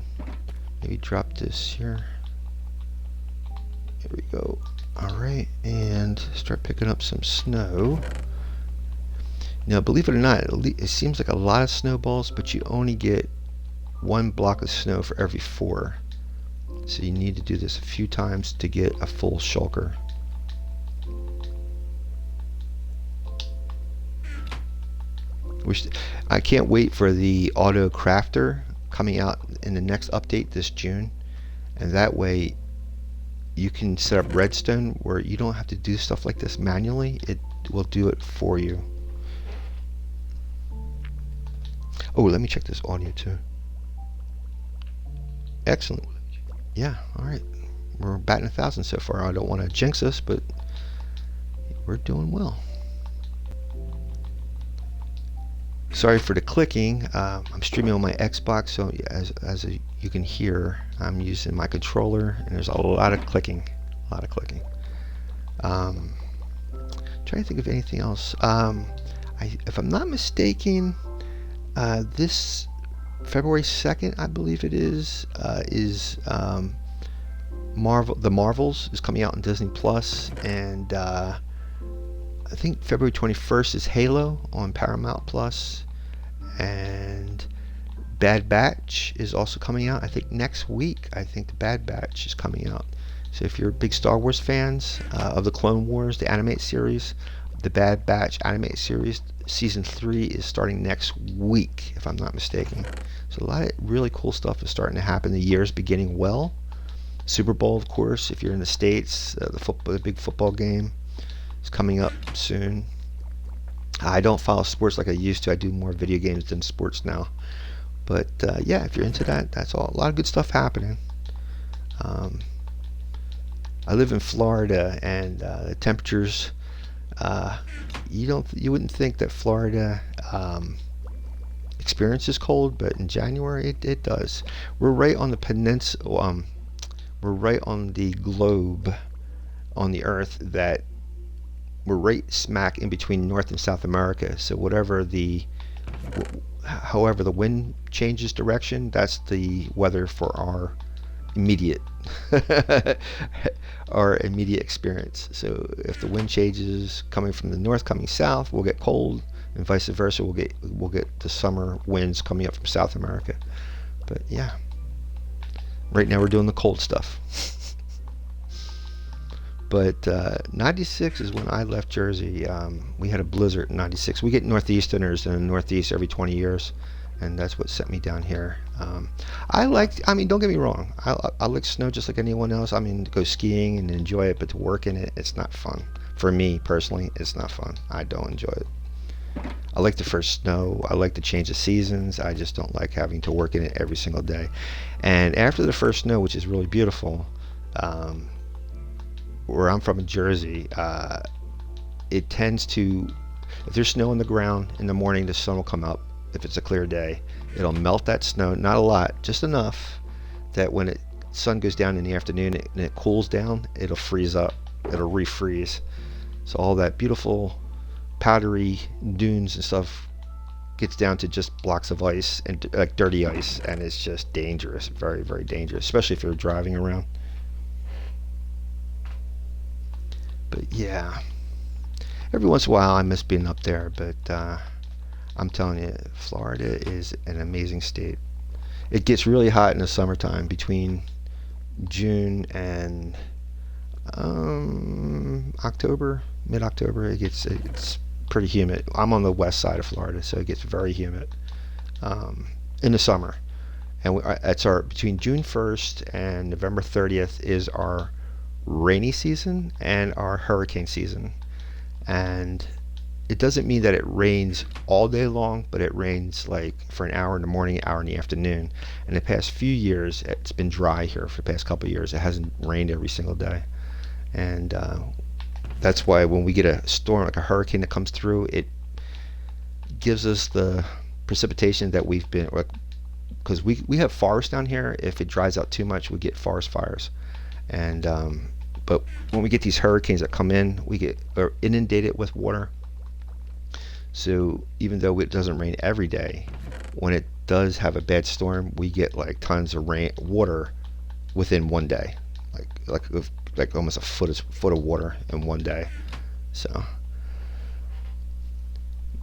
A: maybe drop this here. Here we go. All right, and start picking up some snow. Now, believe it or not, it seems like a lot of snowballs, but you only get 1 block of snow for every 4. So you need to do this a few times to get a full shulker. I can't wait for the auto crafter coming out in the next update this June, and that way you can set up redstone where you don't have to do stuff like this manually. It will do it for you. Oh, let me check this audio too. Excellent. Yeah, alright. We're batting 1,000 so far. I don't want to jinx us, but we're doing well. Sorry for the clicking. I'm streaming on my Xbox, so as you can hear, I'm using my controller, and there's a lot of clicking, a lot of clicking. Trying to think of anything else. If I'm not mistaken, this February 2nd, I believe it is The Marvels is coming out on Disney Plus, and I think February 21st is Halo on Paramount Plus, and Bad Batch is also coming out. I think next week. I think the Bad Batch is coming out. So if you're big Star Wars fans of the Clone Wars, the animated series, the Bad Batch animated series, season 3 is starting next week, if I'm not mistaken. So a lot of really cool stuff is starting to happen. The year's beginning well. Super Bowl, of course, if you're in the States, the big football game is coming up soon. I don't follow sports like I used to. I do more video games than sports now. But yeah, if you're into that, that's all. A lot of good stuff happening. I live in Florida, and the temperatures. You wouldn't think that Florida experiences cold, but in January it does. We're right on the peninsula. We're right on the globe, on the Earth, that we're right smack in between North and South America. So however the wind changes direction, that's the weather for our immediate our immediate experience. So if the wind changes coming from the north coming south, we'll get cold, and vice versa. We'll get the summer winds coming up from South America. But yeah, right now we're doing the cold stuff. But 96 is when I left Jersey. We had a blizzard in 96. We get northeasterners in the northeast every 20 years, and that's what sent me down here. Don't get me wrong, I like snow just like anyone else. To go skiing and enjoy it, but to work in it, it's not fun. For me personally, it's not fun. I don't enjoy it. I like the first snow. I like the change of seasons. I just don't like having to work in it every single day. And after the first snow, which is really beautiful, where I'm from in Jersey, it tends to, if there's snow on the ground in the morning, the sun will come up. If it's a clear day, it'll melt that snow, not a lot, just enough that when the sun goes down in the afternoon and it cools down, it'll freeze up, it'll refreeze. So all that beautiful powdery dunes and stuff gets down to just blocks of ice and like dirty ice, and it's just dangerous, very, very dangerous, especially if you're driving around. But yeah, every once in a while I miss being up there, but I'm telling you, Florida is an amazing state. It gets really hot in the summertime between June and October, mid-October. It's pretty humid. I'm on the west side of Florida, so it gets very humid in the summer. And it's our between June 1st and November 30th is our rainy season and our hurricane season. And it doesn't mean that it rains all day long, but it rains like for an hour in the morning, an hour in the afternoon. And the past few years, it's been dry here for the past couple of years. It hasn't rained every single day. And that's why when we get a storm, like a hurricane that comes through, it gives us the precipitation that we've been, because we have forest down here. If it dries out too much, we get forest fires. And but when we get these hurricanes that come in, are inundated with water. So even though it doesn't rain every day, when it does have a bad storm, we get like tons of water within one day, like almost a foot of water in one day. So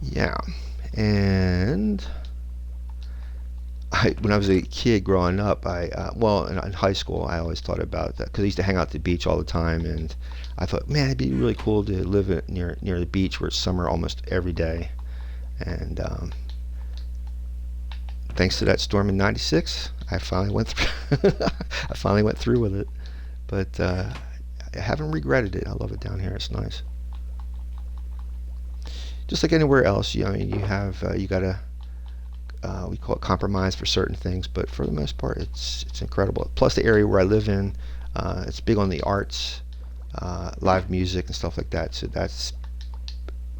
A: yeah, and when I was a kid growing up, in high school, I always thought about that because I used to hang out at the beach all the time, and I thought, man, it'd be really cool to live near the beach where it's summer almost every day. And thanks to that storm in '96, I finally went through with it. But I haven't regretted it. I love it down here. It's nice. Just like anywhere else, you gotta. We call it compromise for certain things, but for the most part, it's incredible. Plus, the area where I live in, it's big on the arts, live music and stuff like that. So that's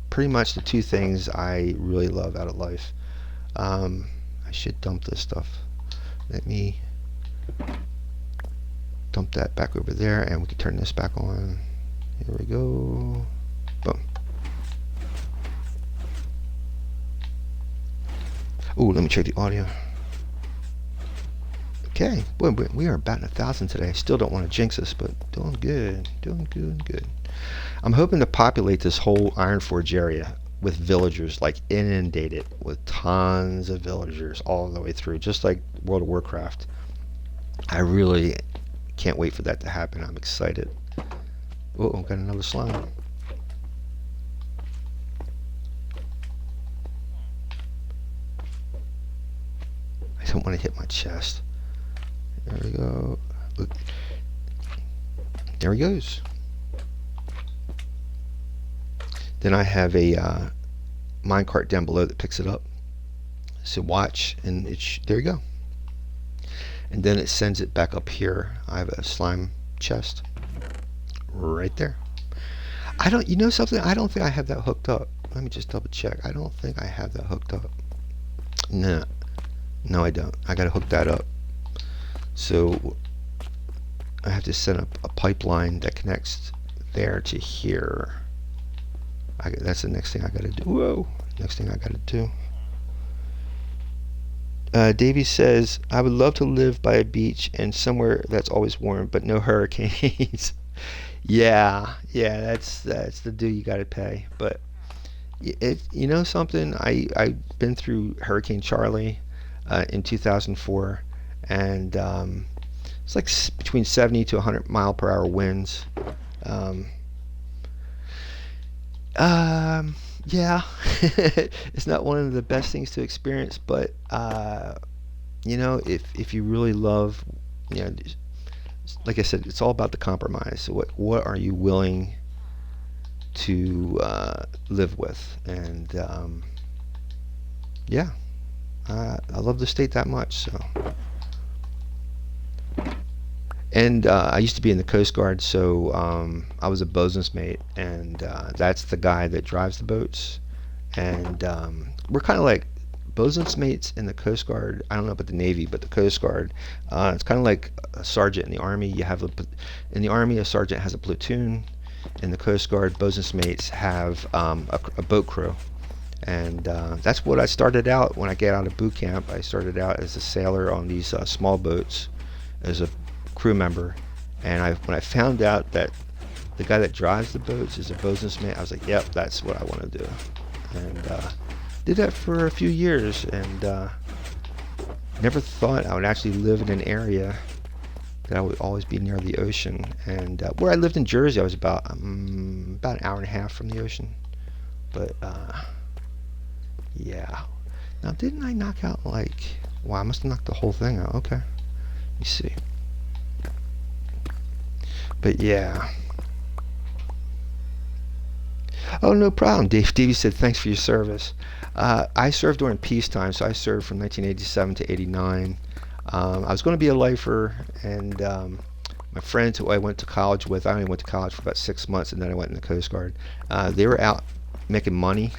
A: pretty much the two things I really love out of life. I should dump this stuff. Let me dump that back over there, and we can turn this back on. Here we go. Boom. Ooh, let me check the audio. Okay, boy, we are batting 1,000 today. Still don't want to jinx us, but doing good, doing good. I'm hoping to populate this whole Iron Forge area with villagers, like inundate it with tons of villagers all the way through, just like World of Warcraft. I really can't wait for that to happen. I'm excited. Oh, got another slime. I don't want to hit my chest. There we go. Look. There he goes. Then I have a minecart down below that picks it up. So watch, and there you go. And then it sends it back up here. I have a slime chest right there. You know something? I don't think I have that hooked up. Let me just double check. I don't think I have that hooked up. No, I don't. I gotta hook that up. So I have to set up a pipeline that connects there to here. That's the next thing I gotta do. Whoa! Next thing I gotta do. Davey says, I would love to live by a beach and somewhere that's always warm, but no hurricanes. Yeah, that's the due you gotta pay. But you know something? I've been through Hurricane Charlie in 2004, and it's like between 70 to 100 mile per hour winds. Yeah, it's not one of the best things to experience, but you know, if you really love, you know, like I said, it's all about the compromise. So what are you willing to live with? And yeah, I love the state that much. So. And I used to be in the Coast Guard, so I was a bosun's mate, and that's the guy that drives the boats. And we're kind of like bosun's mates in the Coast Guard. I don't know about the Navy, but the Coast Guard, it's kind of like a sergeant in the Army. In the Army, a sergeant has a platoon. In the Coast Guard, bosun's mates have a boat crew. And that's what I started out when I get out of boot camp. I started out as a sailor on these small boats, as a crew member, and when I found out that the guy that drives the boats is a bosun's mate, I was like, yep, that's what I want to do. And did that for a few years, and never thought I would actually live in an area that I would always be near the ocean. And where I lived in Jersey, I was about an hour and a half from the ocean. But yeah. Now, didn't I knock out wow, I must have knocked the whole thing out. Okay, let me see. But yeah. Oh, no problem. Davey said, thanks for your service. I served during peacetime, so I served from 1987 to 89. I was going to be a lifer, and my friends who I went to college with, I only went to college for about 6 months, and then I went in the Coast Guard. They were out making money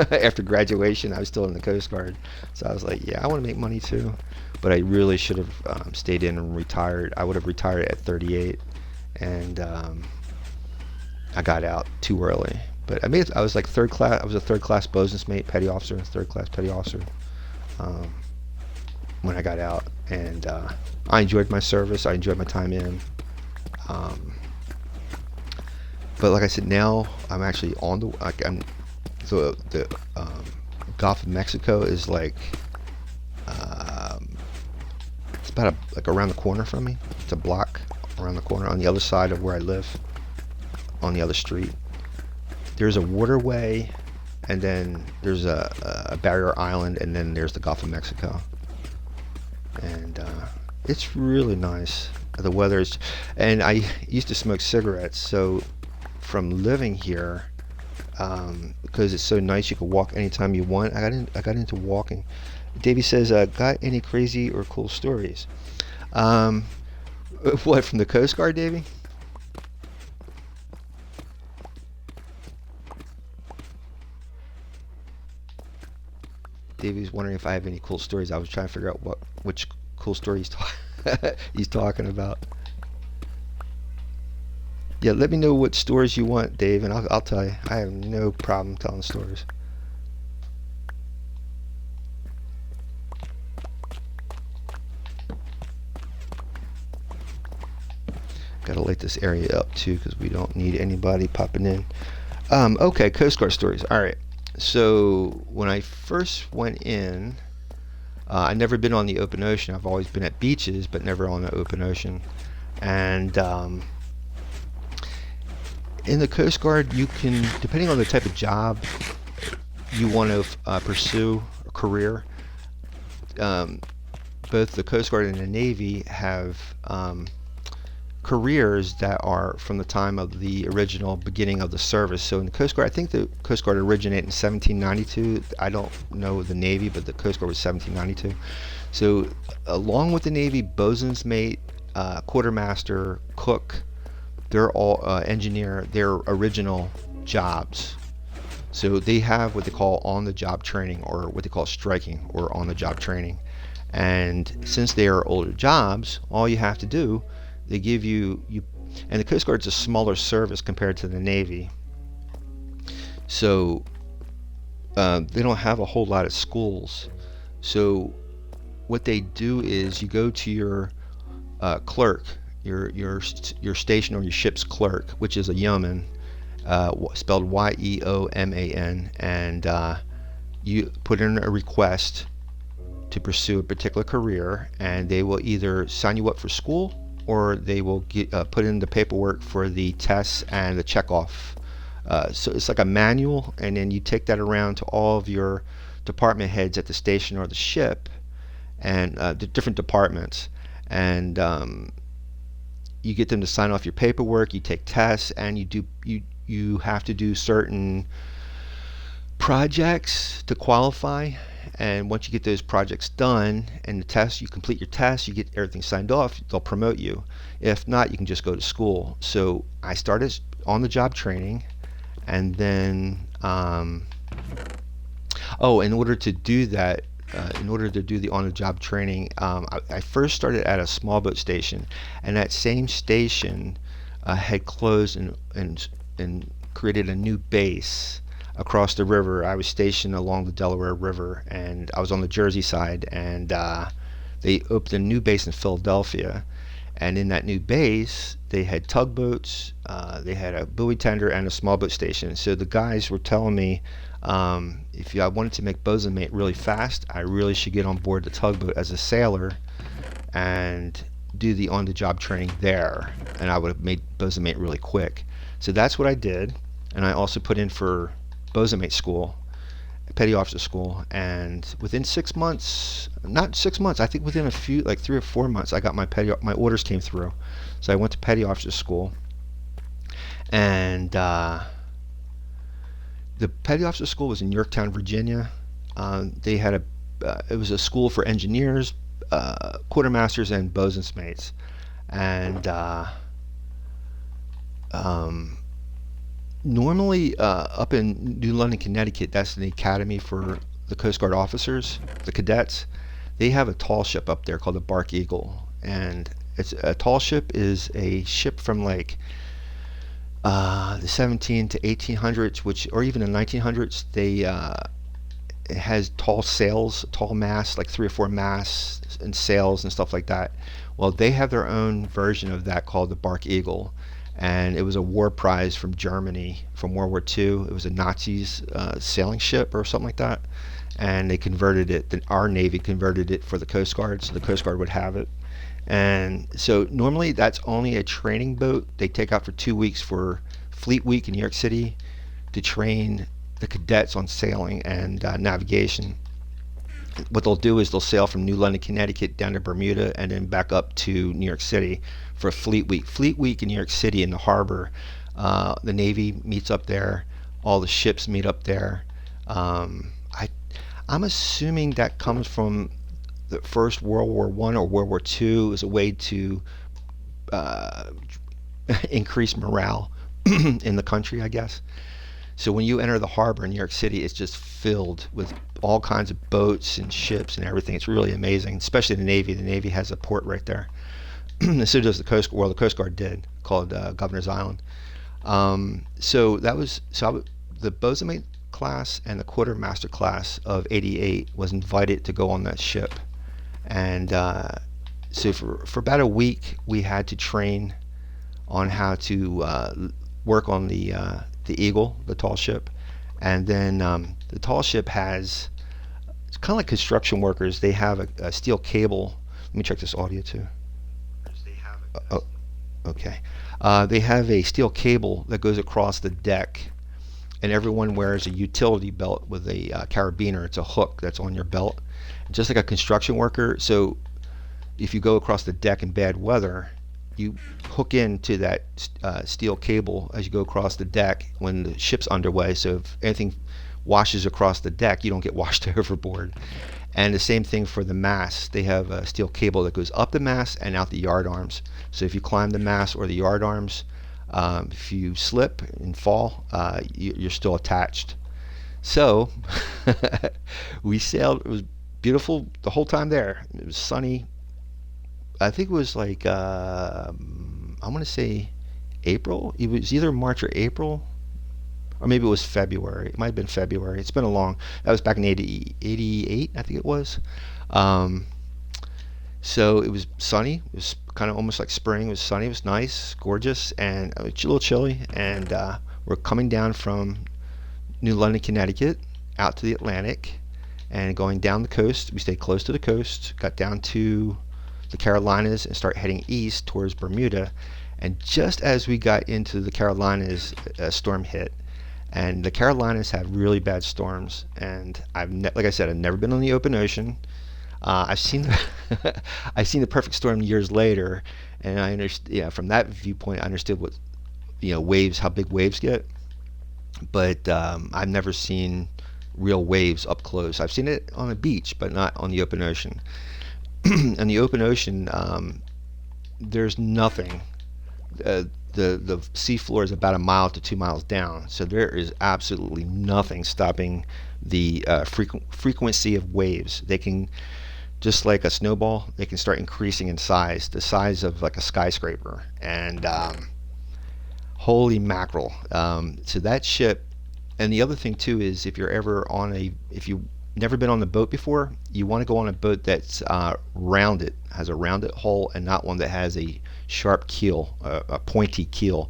A: after graduation. I was still in the Coast Guard. So I was like, yeah, I want to make money too. But I really should have stayed in and retired. I would have retired at 38. And I got out too early. But I was like third class. I was a third class bosun's mate, petty officer, third class petty officer when I got out. And I enjoyed my service. I enjoyed my time in. But like I said, now I'm actually on the Gulf of Mexico is like it's about around the corner from me. It's a block around the corner on the other side of where I live, on the other street. There's a waterway, and then there's a barrier island, and then there's the Gulf of Mexico. And it's really nice. The weather's, and I used to smoke cigarettes, so from living here, because it's so nice, you can walk anytime you want. I got into walking. Davey says, got any crazy or cool stories? What, from the Coast Guard, Davey? Davey's wondering if I have any cool stories. I was trying to figure out which cool story he's talking about. Yeah, let me know what stories you want, Dave, and I'll tell you. I have no problem telling stories. Got to light this area up too because we don't need anybody popping in. Okay, Coast Guard stories. All right. So when I first went in, I'd never been on the open ocean. I've always been at beaches, but never on the open ocean. And in the Coast Guard, you can, depending on the type of job you want to pursue a career, both the Coast Guard and the Navy have careers that are from the time of the original beginning of the service. So in the Coast Guard, I think the Coast Guard originated in 1792. I don't know the Navy, but the Coast Guard was 1792. So along with the Navy, bosun's mate, quartermaster, cook, they're all engineer, their original jobs. So they have what they call on-the-job training, or what they call striking, or on-the-job training. And since they are older jobs, all you have to do, they give you, and the Coast Guard's a smaller service compared to the Navy. So they don't have a whole lot of schools. So what they do is you go to your clerk, your station or your ship's clerk, which is a yeoman, spelled Y-E-O-M-A-N, and you put in a request to pursue a particular career, and they will either sign you up for school, or they will put in the paperwork for the tests and the checkoff. So it's like a manual, and then you take that around to all of your department heads at the station or the ship, and the different departments, and you get them to sign off your paperwork. You take tests, and you have to do certain projects to qualify. And once you get those projects done and the test, you complete your test, you get everything signed off, they'll promote you. If not, you can just go to school. So I started on the job training, and then in order to do that, in order to do the on-the-job training, I first started at a small boat station, and that same station had closed and created a new base across the river. I was stationed along the Delaware River, and I was on the Jersey side, and they opened a new base in Philadelphia. And in that new base, they had tugboats, they had a buoy tender, and a small boat station. So the guys were telling me, if I wanted to make bosun mate really fast, I really should get on board the tugboat as a sailor and do the on-the-job training there, and I would have made bosun mate really quick. So that's what I did, and I also put in for bosun mate school, petty officer school, and within 6 months, not 6 months, I think within a few, like 3 or 4 months, I got my orders came through. So I went to petty officer school, and the petty officer school was in Yorktown, Virginia. They had it was a school for engineers, quartermasters, and bosun's mates, and normally up in New London, Connecticut, that's the academy for the Coast Guard officers, the cadets. They have a tall ship up there called the Bark Eagle, and a tall ship is a ship from like the 17 to 1800s, or even the 1900s. It has tall sails, tall masts, like 3 or 4 masts and sails and stuff like that. Well, they have their own version of that called the Bark Eagle, and it was a war prize from Germany from World War II. It was a Nazis sailing ship or something like that, and they converted it. Our Navy converted it for the Coast Guard, so the Coast Guard would have it. And so normally that's only a training boat. They take out for 2 weeks for Fleet Week in New York City to train the cadets on sailing and navigation. What they'll do is they'll sail from New London, Connecticut down to Bermuda and then back up to New York City for Fleet Week. Fleet Week in New York City in the harbor, the Navy meets up there, all the ships meet up there. I'm assuming that comes from the First World War I or World War II as a way to increase morale in the country, I guess. So when you enter the harbor in New York City, it's just filled with all kinds of boats and ships and everything. It's really amazing, especially the Navy. The Navy has a port right there. So does the Coast. Well, the Coast Guard did, called Governor's Island. The bosunmate class and the quartermaster class of '88 was invited to go on that ship, and so for about a week we had to train on how to work on the Eagle, the tall ship, and then the tall ship has, it's kind of like construction workers. They have a steel cable. Let me check this audio too. Oh, okay. They have a steel cable that goes across the deck, and everyone wears a utility belt with a carabiner. It's a hook that's on your belt, just like a construction worker. So if you go across the deck in bad weather, you hook into that steel cable as you go across the deck when the ship's underway. So if anything washes across the deck, you don't get washed overboard. And the same thing for the mast. They have a steel cable that goes up the mast and out the yard arms. So if you climb the mast or the yard arms, if you slip and fall, you're still attached. So we sailed. It was beautiful the whole time there. It was sunny. I think it was like I want to say April. It was either March or April, or maybe it was February. It might have been February. It's been a long. That was back in '88, I think it was. Um, so it was sunny. It was kind of almost like spring. It was sunny. It was nice, gorgeous, and a little chilly. And we're coming down from New London, Connecticut, out to the Atlantic, and going down the coast. We stayed close to the coast. Got down to the Carolinas and start heading east towards Bermuda. And just as we got into the Carolinas, a storm hit. And the Carolinas have really bad storms. And like I said, I've never been on the open ocean. I've seen I've seen the perfect storm years later, and I understand. Yeah, from that viewpoint, I understood what waves, how big waves get. But I've never seen real waves up close. I've seen it on a beach, but not on the open ocean. In the open ocean, there's nothing. The sea floor is about a mile to 2 miles down, so there is absolutely nothing stopping the frequency of waves. They can, just like a snowball, they can start increasing in size, the size of like a skyscraper. And holy mackerel! So that ship, and the other thing too is if you've never been on the boat before, you want to go on a boat that's rounded, has a rounded hull, and not one that has a sharp keel, a pointy keel.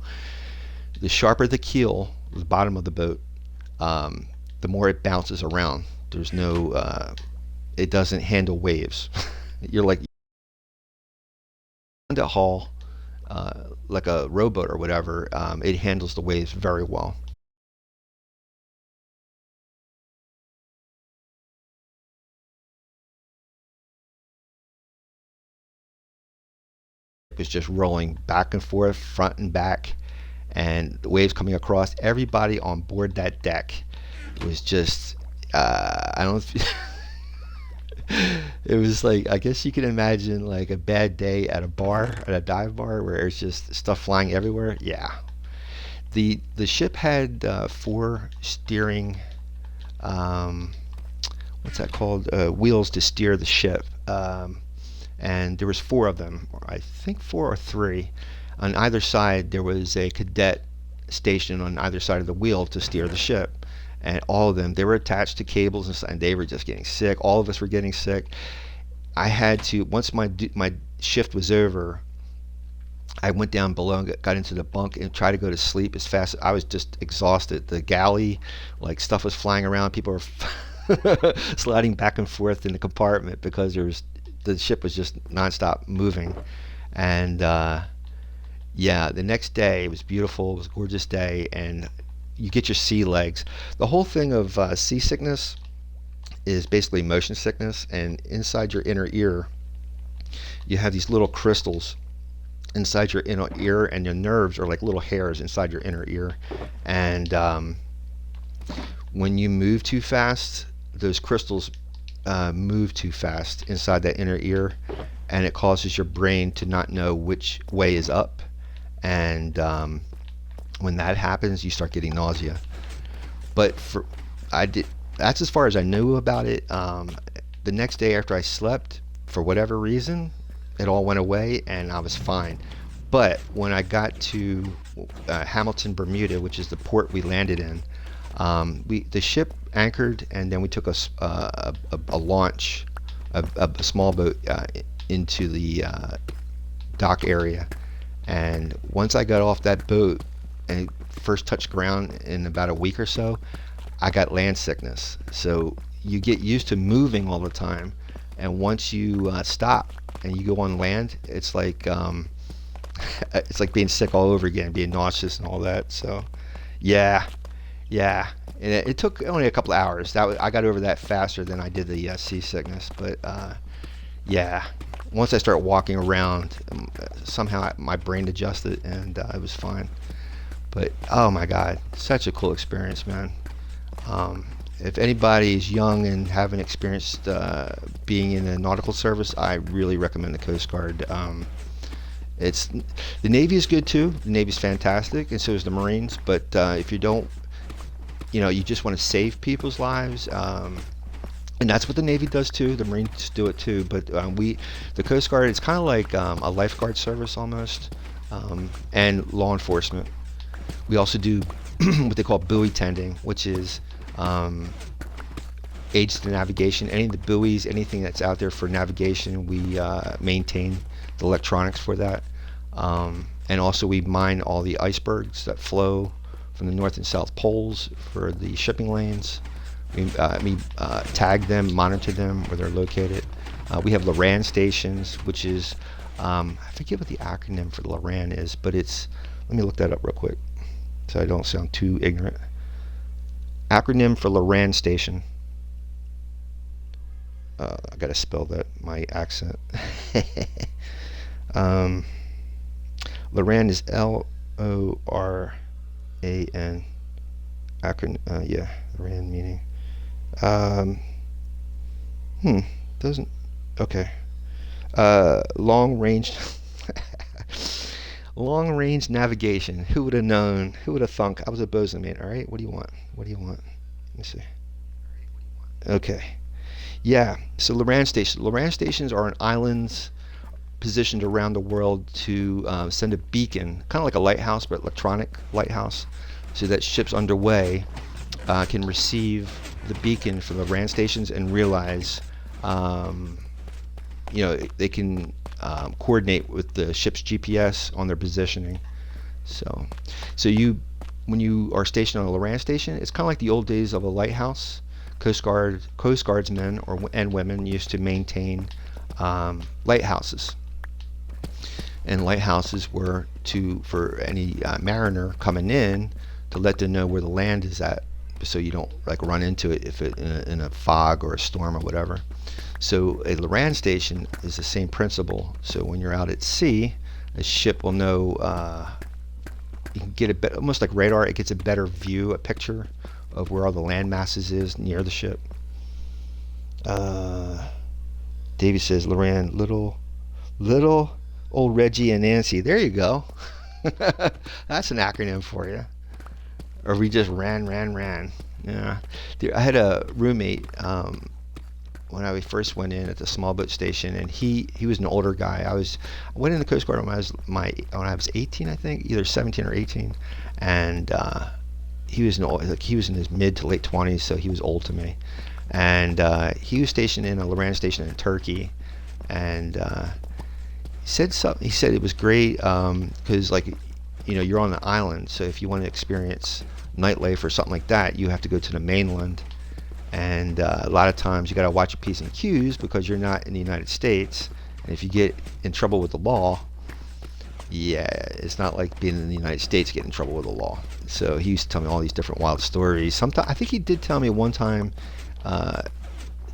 A: The sharper the keel, the bottom of the boat, the more it bounces around. There's no, it doesn't handle waves. You're like a hull, like a rowboat or whatever. It handles the waves very well. It was just rolling back and forth, front and back, and the waves coming across. Everybody on board that deck was just, I don't. It was like, I guess you can imagine like a bad day at a bar, at a dive bar, where it's just stuff flying everywhere. Yeah, the ship had four steering, what's that called? Wheels to steer the ship. And there was four of them, or I think four or three. On either side, there was a cadet stationed on either side of the wheel to steer the ship. And all of them, they were attached to cables, and they were just getting sick. All of us were getting sick. I had to, once my shift was over, I went down below and got into the bunk and tried to go to sleep as fast. I was just exhausted. The galley, like stuff was flying around. People were sliding back and forth in the compartment because the ship was just nonstop moving. And yeah, the next day it was beautiful. It was a gorgeous day, and you get your sea legs. The whole thing of seasickness is basically motion sickness, and inside your inner ear you have these little crystals inside your inner ear, and your nerves are like little hairs inside your inner ear. And when you move too fast, those crystals move too fast inside that inner ear, and it causes your brain to not know which way is up. And when that happens, you start getting nausea. But I did. That's as far as I knew about it. The next day after I slept, for whatever reason, it all went away and I was fine. But when I got to Hamilton, Bermuda, which is the port we landed in, the ship anchored and then we took a launch, a small boat into the dock area. And once I got off that boat and first touched ground in about a week or so, I got land sickness. So you get used to moving all the time, and once you stop and you go on land, it's like it's like being sick all over again, being nauseous and all that. So yeah, yeah. And it took only a couple of hours. I got over that faster than I did the seasickness. But yeah, once I start walking around, somehow my brain adjusted and it was fine. But oh my God, such a cool experience, man. If anybody is young and haven't experienced being in the nautical service, I really recommend the Coast Guard. It's the Navy is good too. The Navy's fantastic, and so is the Marines. But if you don't, you just want to save people's lives. And that's what the Navy does too. The Marines do it too. But the Coast Guard, it's kind of like a lifeguard service almost, and law enforcement. We also do what they call buoy tending, which is aids to navigation. Any of the buoys, anything that's out there for navigation, we maintain the electronics for that. And also we mine all the icebergs that flow from the North and South Poles for the shipping lanes. We tag them, monitor them where they're located. We have Loran stations, which is, I forget what the acronym for Loran is, but let me look that up real quick so I don't sound too ignorant. Acronym for Loran station. I gotta spell that, my accent. Loran is Loran. Acronym, yeah, Loran meaning. Doesn't. Okay. Long range. Long range navigation. Who would have known? Who would have thunk? I was a bosun, all right? What do you want? What do you want? Let me see. Okay. Yeah. So Loran stations. Loran stations are on islands positioned around the world to send a beacon, kind of like a lighthouse, but electronic lighthouse, so that ships underway can receive the beacon from the Loran stations and realize, they can coordinate with the ship's GPS on their positioning. So when you are stationed on a Loran station, it's kind of like the old days of a lighthouse. Coast Guardsmen and women used to maintain lighthouses, and lighthouses were for any mariner coming in to let them know where the land is at, so you don't run into it if in a fog or a storm or whatever. So a Loran station is the same principle. So when you're out at sea, a ship will know. You can get almost like radar. It gets a better view, a picture of where all the land masses is near the ship. Davey says Loran, little old Reggie and Nancy. There you go. That's an acronym for you. Or we just ran. Yeah. I had a roommate when I first went in at the small boat station, and he was an older guy. I went in the Coast Guard when I was 18, I think, either 17 or 18, and he was he was in his mid to late 20s, so he was old to me. And he was stationed in a Loran station in Turkey, and he said it was great because you're on the island, so if you want to experience nightlife or something like that, you have to go to the mainland. And a lot of times you got to watch your P's and Q's because you're not in the United States. And if you get in trouble with the law, yeah, it's not like being in the United States getting in trouble with the law. So he used to tell me all these different wild stories. Sometimes I think he did tell me one time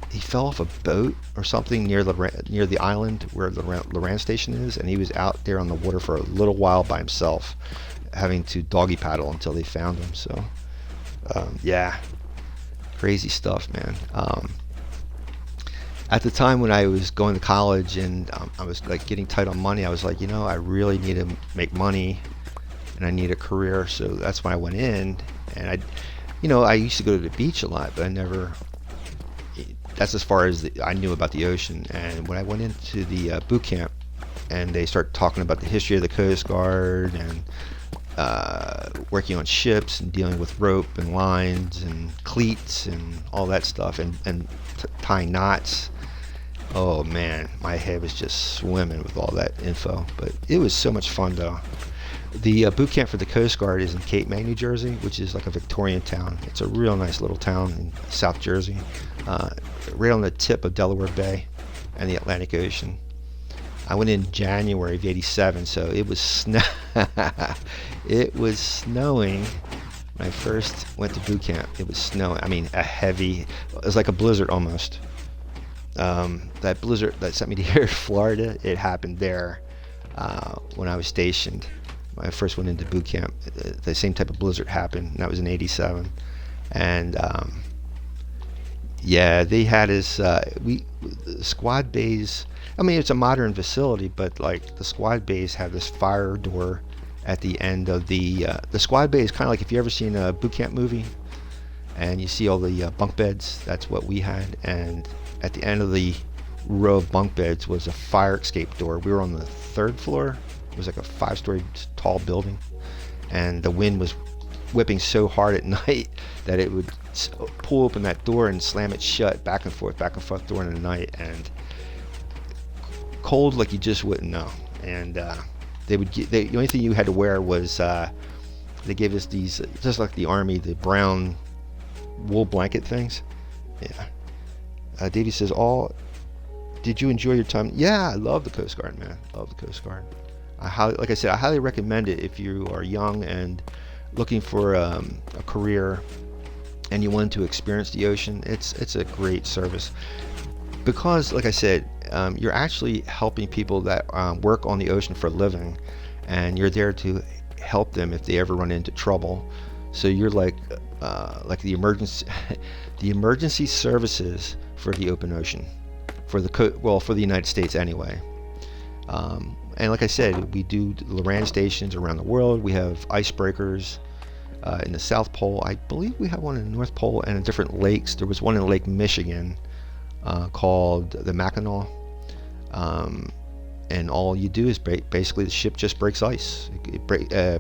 A: he fell off a boat or something near the island where the Loran station is, and he was out there on the water for a little while by himself, having to doggy paddle until they found him. So yeah. Crazy stuff, man. At the time when I was going to college and I was getting tight on money, I was like, I really need to make money and I need a career. So that's when I went in, and I used to go to the beach a lot, but I never. That's as far as I knew about the ocean. And when I went into the boot camp, and they start talking about the history of the Coast Guard and working on ships and dealing with rope and lines and cleats and all that stuff and tying knots. Oh man, my head was just swimming with all that info. But it was so much fun though. The boot camp for the Coast Guard is in Cape May, New Jersey, which is like a Victorian town. It's a real nice little town in South Jersey, right on the tip of Delaware Bay and the Atlantic Ocean. I went in January of '87, so it was it was snowing when I first went to boot camp. It was snowing. I mean, it was like a blizzard almost. That blizzard that sent me to here in Florida, it happened there when I was stationed. When I first went into boot camp, the same type of blizzard happened, and that was in '87. And yeah, they had us. Squad bays. I mean, it's a modern facility, but like the squad bays have this fire door at the end of the squad bay is kind of like if you ever seen a boot camp movie, and you see all the bunk beds. That's what we had, and at the end of the row of bunk beds was a fire escape door. We were on the third floor. It was like a 5-story tall building, and the wind was whipping so hard at night that it would pull open that door and slam it shut back and forth during the night, and cold like you just wouldn't know. And the only thing you had to wear was they gave us these, just like the army, the brown wool blanket things. Yeah. Davey says, did you enjoy your time? Yeah, I love the Coast Guard, man. Love the Coast Guard. Like I said, I highly recommend it if you are young and looking for a career and you want to experience the ocean. It's a great service because, like I said, you're actually helping people that work on the ocean for a living, and you're there to help them if they ever run into trouble. So you're like the emergency services for the open ocean, for the United States anyway. And like I said, we do Loran stations around the world. We have icebreakers in the South Pole. I believe we have one in the North Pole and in different lakes. There was one in Lake Michigan called the Mackinac. And all you do is basically the ship just breaks ice. It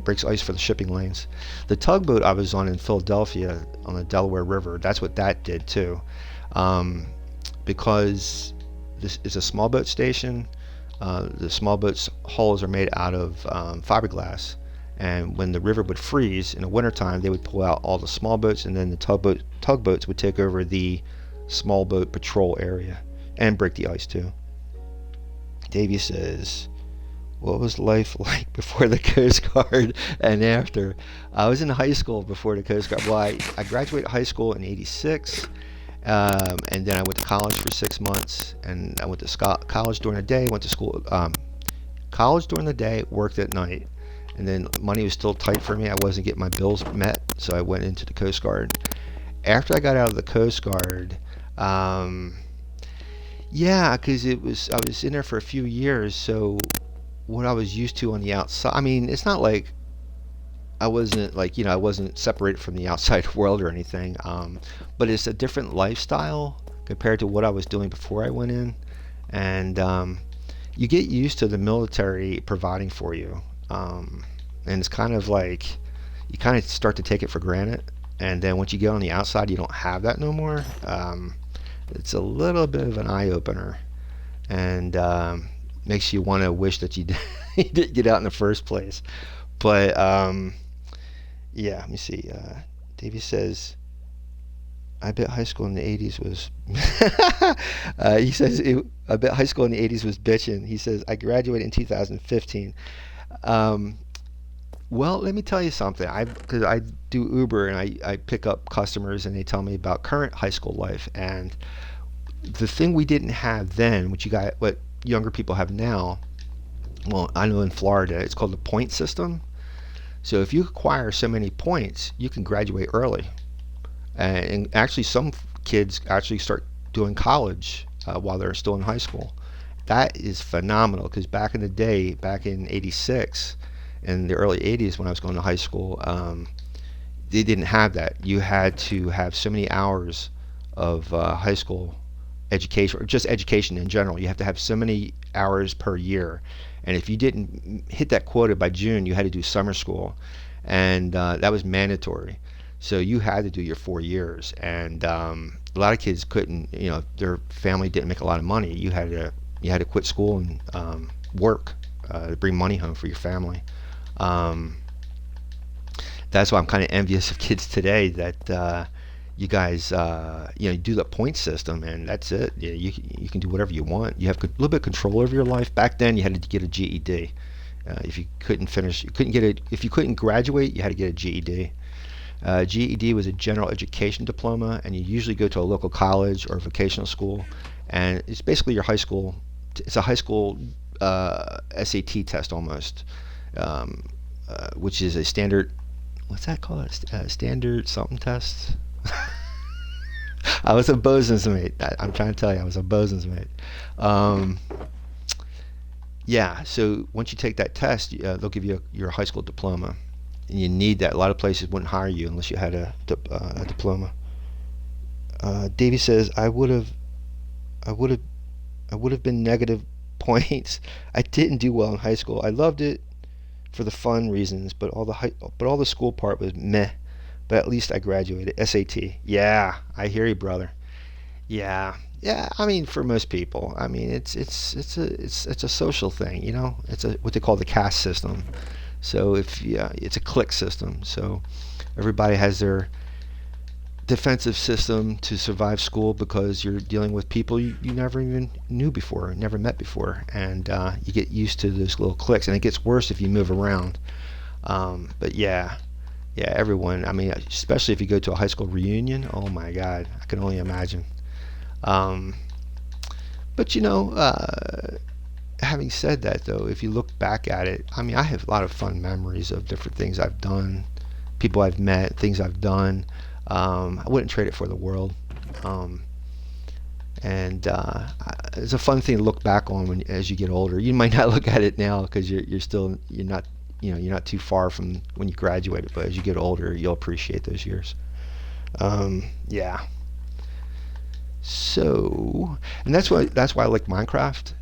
A: breaks ice for the shipping lanes. The tugboat I was on in Philadelphia on the Delaware River, that's what that did too. Because this is a small boat station. The small boats' hulls are made out of fiberglass, and when the river would freeze in the wintertime, they would pull out all the small boats, and then the tugboats would take over the small boat patrol area and break the ice too. Davey says, what was life like before the Coast Guard and after? I was in high school before the Coast Guard. Well, I graduated high school in '86. And then I went to college for 6 months, and I went to college during the day, went to school, college during the day, worked at night, and then money was still tight for me. I wasn't getting my bills met, so I went into the Coast Guard. After I got out of the Coast Guard, yeah, because I was in there for a few years, so what I was used to on the outside, I mean, it's not like I wasn't separated from the outside world or anything, but it's a different lifestyle compared to what I was doing before I went in, and you get used to the military providing for you, and it's kind of like you kind of start to take it for granted, and then once you get on the outside, you don't have that no more. It's a little bit of an eye-opener, and makes you want to wish that you didn't get out in the first place. But yeah, let me see. Davey says, I bet high school in the 80s was... he says, I bet high school in the 80s was bitching. He says, I graduated in 2015. Well, let me tell you something. Because I do Uber, and I pick up customers, and they tell me about current high school life. And the thing we didn't have then, what younger people have now, well, I know in Florida, it's called the point system. So if you acquire so many points, you can graduate early. And actually, some kids actually start doing college while they're still in high school. That is phenomenal, because back in the day, back in '86, in the early '80s when I was going to high school, they didn't have that. You had to have so many hours of high school education, or just education in general. You have to have so many hours per year, and if you didn't hit that quota by June, you had to do summer school, and that was mandatory. So you had to do your 4 years, and a lot of kids couldn't. Their family didn't make a lot of money. You had to quit school and work to bring money home for your family. Um, that's why I'm kind of envious of kids today that you guys you do the point system, and that's it. You can do whatever you want. You have a little bit of control over your life. Back then, you had to get a GED. If you couldn't finish, you couldn't get it. If you couldn't graduate, you had to get a GED. GED was a general education diploma, and you usually go to a local college or vocational school, and it's basically your high school. It's a high school SAT test almost, which is a standard. What's that called? Standard something test. I was a bosun's mate. I'm trying to tell you, I was a bosun's mate. Um, yeah. So once you take that test, they'll give you your high school diploma, and you need that. A lot of places wouldn't hire you unless you had a diploma. Davey says, I would have, I would have been negative points. I didn't do well in high school. I loved it for the fun reasons, but all the school part was meh. But at least I graduated. SAT. Yeah, I hear you, brother. Yeah, yeah. I mean, for most people, I mean, it's a social thing. It's what they call the caste system. So it's a clique system. So everybody has their defensive system to survive school, because you're dealing with people you never even knew before, never met before, and you get used to those little cliques, and it gets worse if you move around. But yeah, yeah, everyone. I mean, especially if you go to a high school reunion. Oh my God, I can only imagine. Um, but having said that, though, if you look back at it, I mean, I have a lot of fun memories of different things I've done, people I've met, things I've done. I wouldn't trade it for the world. Um, and it's a fun thing to look back on as you get older. You might not look at it now because you're not too far from when you graduated, but as you get older, you'll appreciate those years. Yeah. So, and that's why I like Minecraft.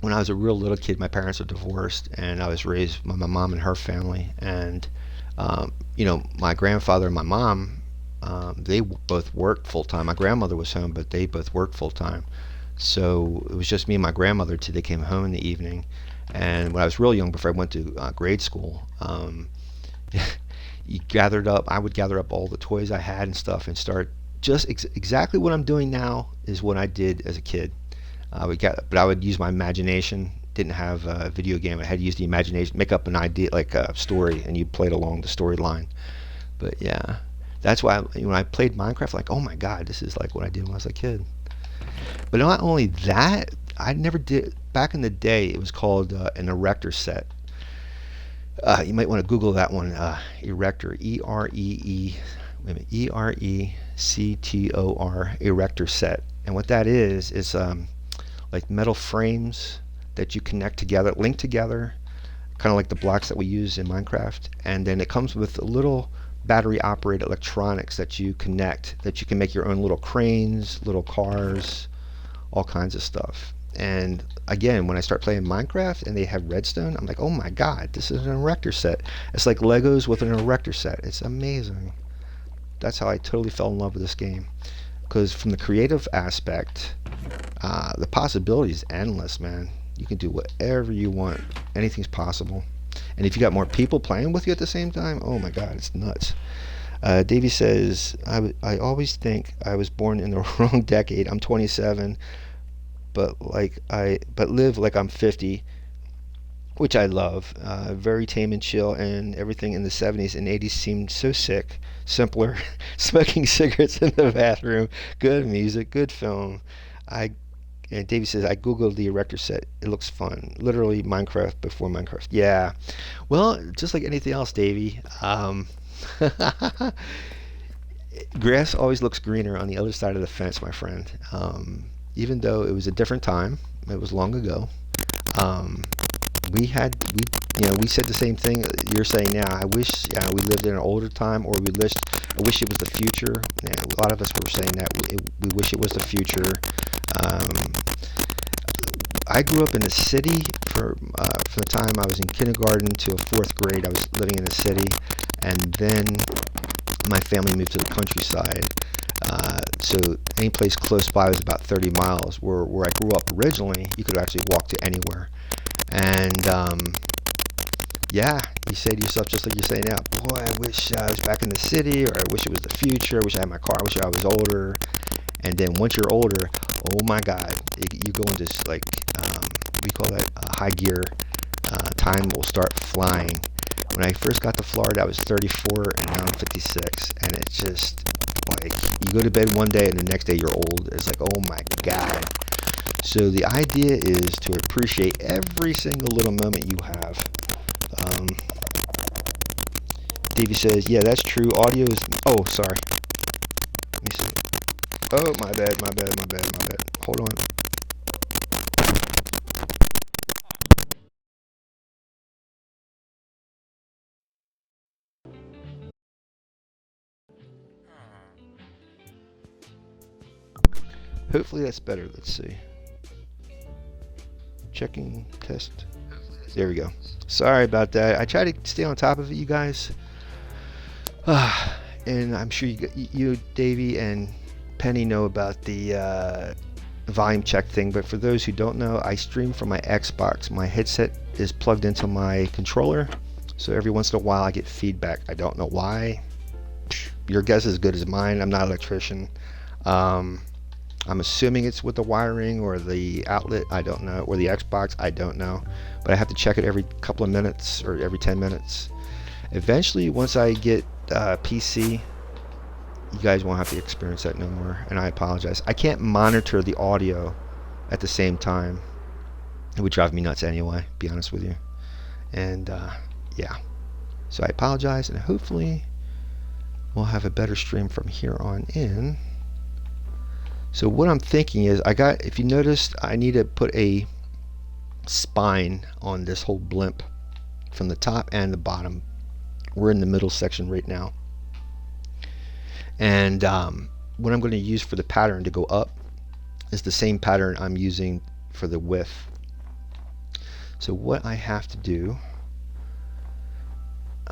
A: When I was a real little kid, my parents were divorced, and I was raised by my mom and her family. And my grandfather and my mom, they both worked full time. My grandmother was home, but they both worked full time. So it was just me and my grandmother till they came home in the evening. And when I was real young, before I went to grade school, I would gather up all the toys I had and stuff, and start just exactly what I'm doing now is what I did as a kid. But I would use my imagination. Didn't have a video game. I had to use the imagination, make up an idea, like a story, and you played along the storyline. But yeah, that's why when I played Minecraft, like, oh my God, this is like what I did when I was a kid. But not only that, I never did. Back in the day, it was called an erector set. You might want to Google that one. Erector, wait a minute, Erector, erector set. And what that is like metal frames that you connect together, link together, kind of like the blocks that we use in Minecraft. And then it comes with a little battery-operated electronics that you connect, that you can make your own little cranes, little cars, all kinds of stuff. And again, when I start playing Minecraft and they have redstone, I'm like, oh my God, this is an erector set. It's like Legos with an erector set. It's amazing. That's how I totally fell in love with this game. Because from the creative aspect, the possibility is endless, man. You can do whatever you want. Anything's possible. And if you got more people playing with you at the same time, oh my God, it's nuts. Davey says, I always think I was born in the wrong decade. I'm 27, but live like I'm 50, which I love. Very tame and chill, and everything in the 70s and 80s seemed so sick, simpler. Smoking cigarettes in the bathroom, good music, good film. And Davey says, I googled the erector set. It looks fun. Literally Minecraft before Minecraft. Yeah. Well, just like anything else, Davey. Grass always looks greener on the other side of the fence, my friend. Even though it was a different time, it was long ago. Um, we we said the same thing you're saying now. I wish we lived in an older time, or I wish it was the future. Yeah, a lot of us were saying that we wish it was the future. Um, I grew up in the city from the time I was in kindergarten to fourth grade. I was living in the city, and then my family moved to the countryside. So any place close by was about 30 miles. Where I grew up originally, you could actually walk to anywhere. And yeah, you say to yourself, just like you say now, boy, I wish I was back in the city, or I wish it was the future. I wish I had my car. I wish I was older. And then once you're older, oh my God, you go into like we call that high gear. Time will start flying. When I first got to Florida, I was 34, and now I'm 56, and it's just like you go to bed one day and the next day you're old. It's like, oh my God. So the idea is to appreciate every single little moment you have. Davey says, yeah, that's true. Audio is, oh, sorry. Let me see. Oh, my bad. Hold on. Hopefully that's better. Let's see. Checking test. There we go. Sorry about that. I try to stay on top of it, you guys. And I'm sure you, Davey, and Penny know about the volume check thing. But for those who don't know, I stream from my Xbox. My headset is plugged into my controller. So every once in a while I get feedback. I don't know why. Your guess is as good as mine. I'm not an electrician. I'm assuming it's with the wiring or the outlet, I don't know, or the Xbox, I don't know. But I have to check it every couple of minutes or every 10 minutes. Eventually, once I get PC, you guys won't have to experience that no more, and I apologize. I can't monitor the audio at the same time. It would drive me nuts anyway, be honest with you. And yeah, so I apologize, and hopefully we'll have a better stream from here on in. So what I'm thinking is, if you noticed, I need to put a spine on this whole blimp from the top and the bottom. We're in the middle section right now. And what I'm going to use for the pattern to go up is the same pattern I'm using for the width. So what I have to do,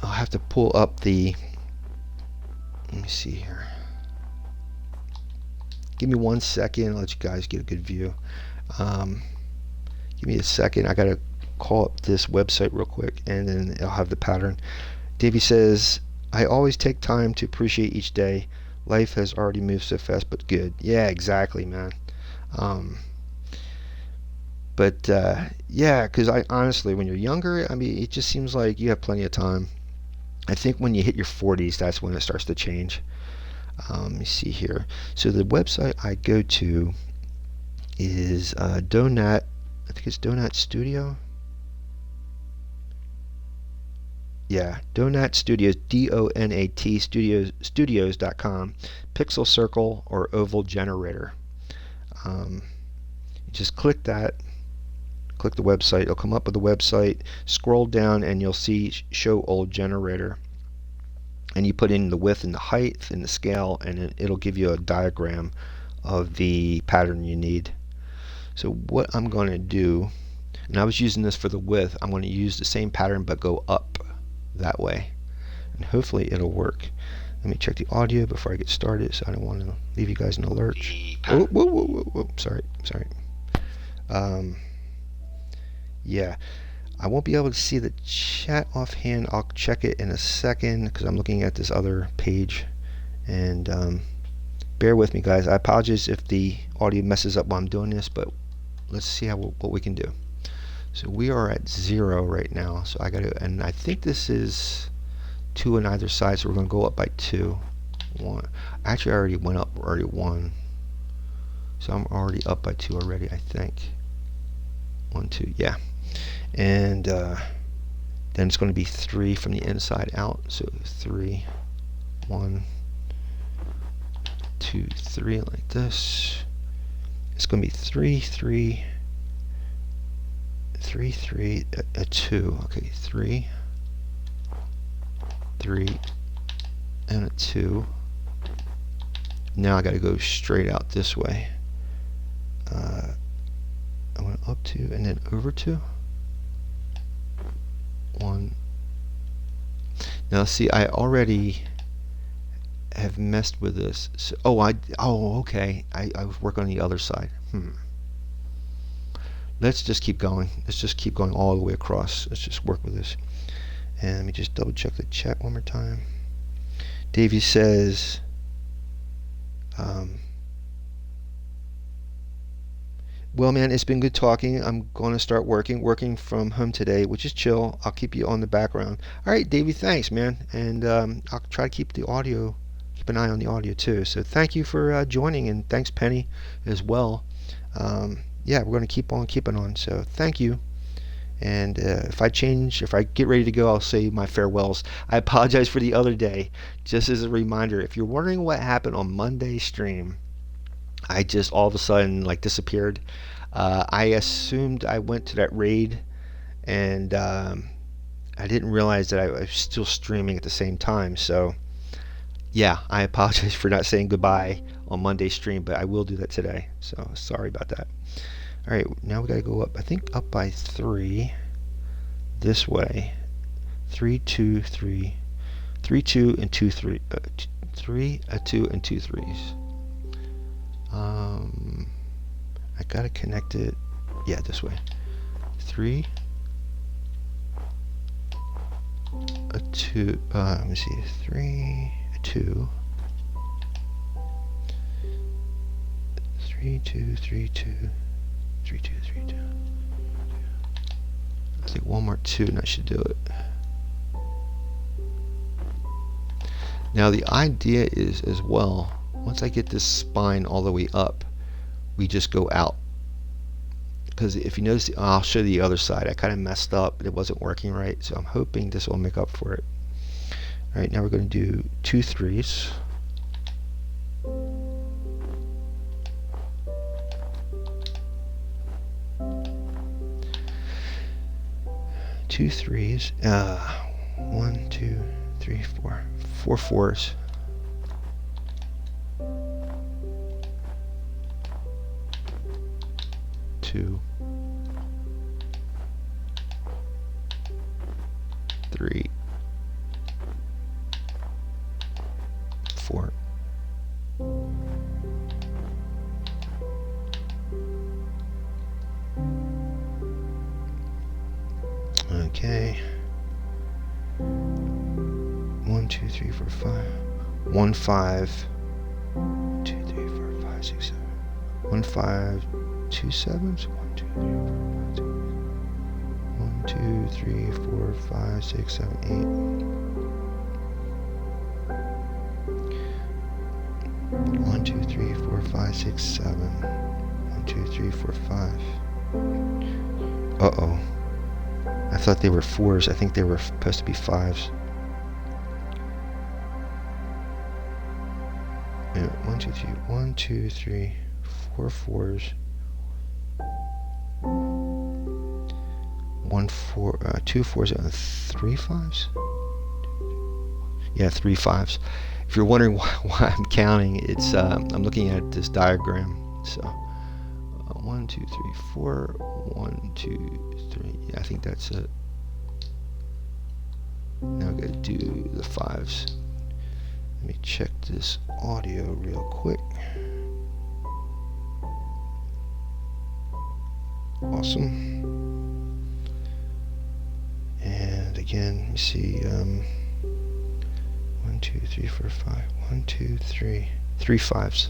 A: I'll have to pull up the, let me see here. Give me 1 second. I'll let you guys get a good view. Give me a second. I gotta call up this website real quick, and then I'll have the pattern. Davey says, I always take time to appreciate each day. Life has already moved so fast, but good. Yeah, exactly, man. Yeah, because I honestly, when you're younger, I mean, it just seems like you have plenty of time. I think when you hit your 40s, that's when it starts to change. Let me see here. So the website I go to is Donat. I think it's Donat Studio. Yeah, Donat Studios, DONAT Studios.com. Pixel circle or oval generator. You just click that. Click the website. It'll come up with the website. Scroll down and you'll see show old generator. And you put in the width and the height and the scale, and it'll give you a diagram of the pattern you need. So what I'm going to do, and I was using this for the width, I'm going to use the same pattern but go up that way, and hopefully it'll work. Let me check the audio before I get started, so I don't want to leave you guys in a lurch. Oh, whoa. Sorry. Yeah. I won't be able to see the chat offhand. I'll check it in a second because I'm looking at this other page. And bear with me, guys. I apologize if the audio messes up while I'm doing this, but let's see what we can do. So we are at 0 right now. So I got to, and I think this is 2 on either side. So we're going to go up by 2. 1. Actually, I already went up already 1. So I'm already up by 2 already, I think. 1, 2, yeah. And then it's going to be 3 from the inside out. So 3, 1, 2, 3, like this. It's going to be 3, 3, 3, 3, a 2. Okay, 3, 3, and a 2. Now I got to go straight out this way. I went up 2 and then over 2. 1. Now see, I already have messed with this. So, okay. I was working on the other side. Let's just keep going. Let's just keep going all the way across. Let's just work with this. And let me just double check the chat one more time. Davey says, well, man, it's been good talking. I'm going to start working from home today, which is chill. I'll keep you on the background. All right, Davey, thanks, man. And I'll try to keep an eye on the audio too. So thank you for joining, and thanks, Penny, as well. Yeah, we're going to keep on keeping on. So thank you. And if I get ready to go, I'll say my farewells. I apologize for the other day. Just as a reminder, if you're wondering what happened on Monday's stream, I just all of a sudden disappeared. I assumed I went to that raid, and I didn't realize that I was still streaming at the same time. So yeah, I apologize for not saying goodbye on Monday's stream, but I will do that today. So sorry about that. All right, now we got to go up. I think up by 3 this way. 3, 2, 3, 3, 2, and 2, 3. 3, a 2, and 2 3s. I gotta connect it. Yeah, this way. 3, a 2. Let me see. 3, a 2. 3, 2, 3, 2. 3, 2, 3, 2. I think one more 2 and I should do it. Now the idea is as well, once I get this spine all the way up, we just go out. Because if you notice, I'll show you the other side. I kind of messed up. It wasn't working right. So I'm hoping this will make up for it. All right, now we're going to do 2 3s. Two 3s. 1, 2, 3, 4. 4 4s. 2, 3, 4. Okay. 1, 2, 3, 4, 5. 1 5. 2, 3, 4, 5, 6, 7. 1 5. 2 7s. 1, 2, 3, 4, 5, 6. 1, 2, 3, 4, 5, 6, 7, 8. 1, 2, 3, 4, 5, 6, 7. 1, 2, 3, 4, 5. Uh-oh. I thought they were 4s. I think they were supposed to be 5s. Yeah, 1, 2, 3. 1, 2, 3, 4 4s. 1 4, 2 4s, and 3 5s. Yeah, 3 5s. If you're wondering why I'm counting, it's I'm looking at this diagram. So 1, 2, 3, 4. 1, 2, 3. Yeah, I think that's it. Now I gotta do the 5s. Let me check this audio real quick. Awesome. And again, let me see. 1, 2, 3, 4, 5. 1, 2, 3. 3 5s.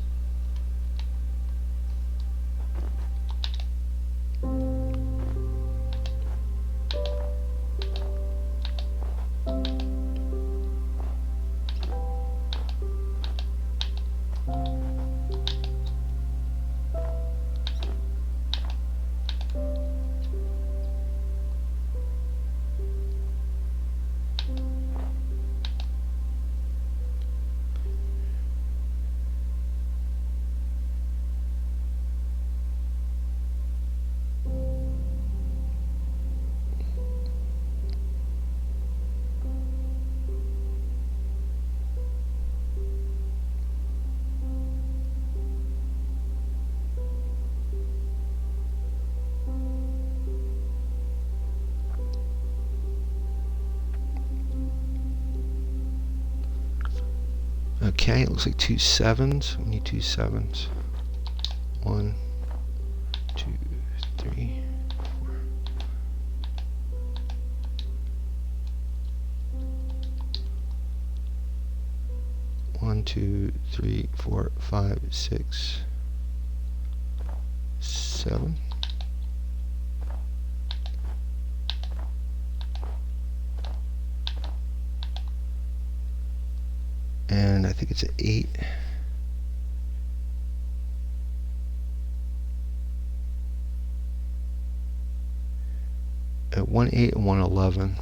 A: Okay, it looks like 2 7s. We need 2 7s. 1, 2, 3, 4. 1, 2, 3, 4, 5, 6, 7. And I think it's an 8. At 1 8 and 1 11.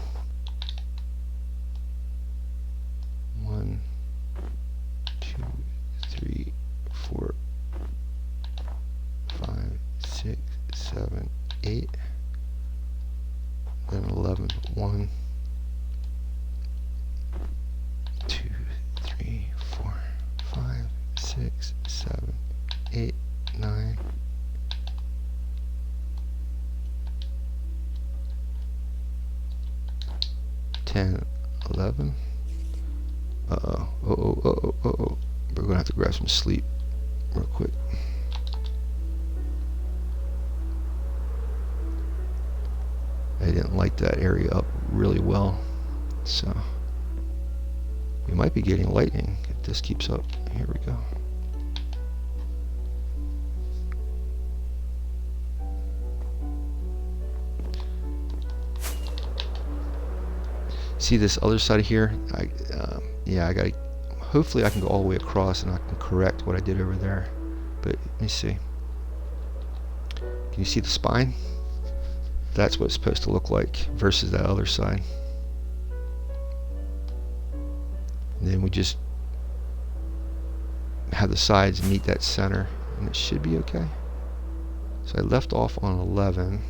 A: 1, 2, 3, 4, 5, 6, 7, 8. Then 11. 1, 2, 3, 4, 5, 6, 7, 8, 9. 10, 11. Uh-oh. Uh-oh. We're going to have to grab some sleep real quick. I didn't light that area up really well, so we might be getting lightning if this keeps up. Here we go. See this other side here? I gotta. Hopefully, I can go all the way across and I can correct what I did over there. But let me see. Can you see the spine? That's what it's supposed to look like versus that other side. And then we just have the sides meet that center, and it should be okay. So I left off on 11.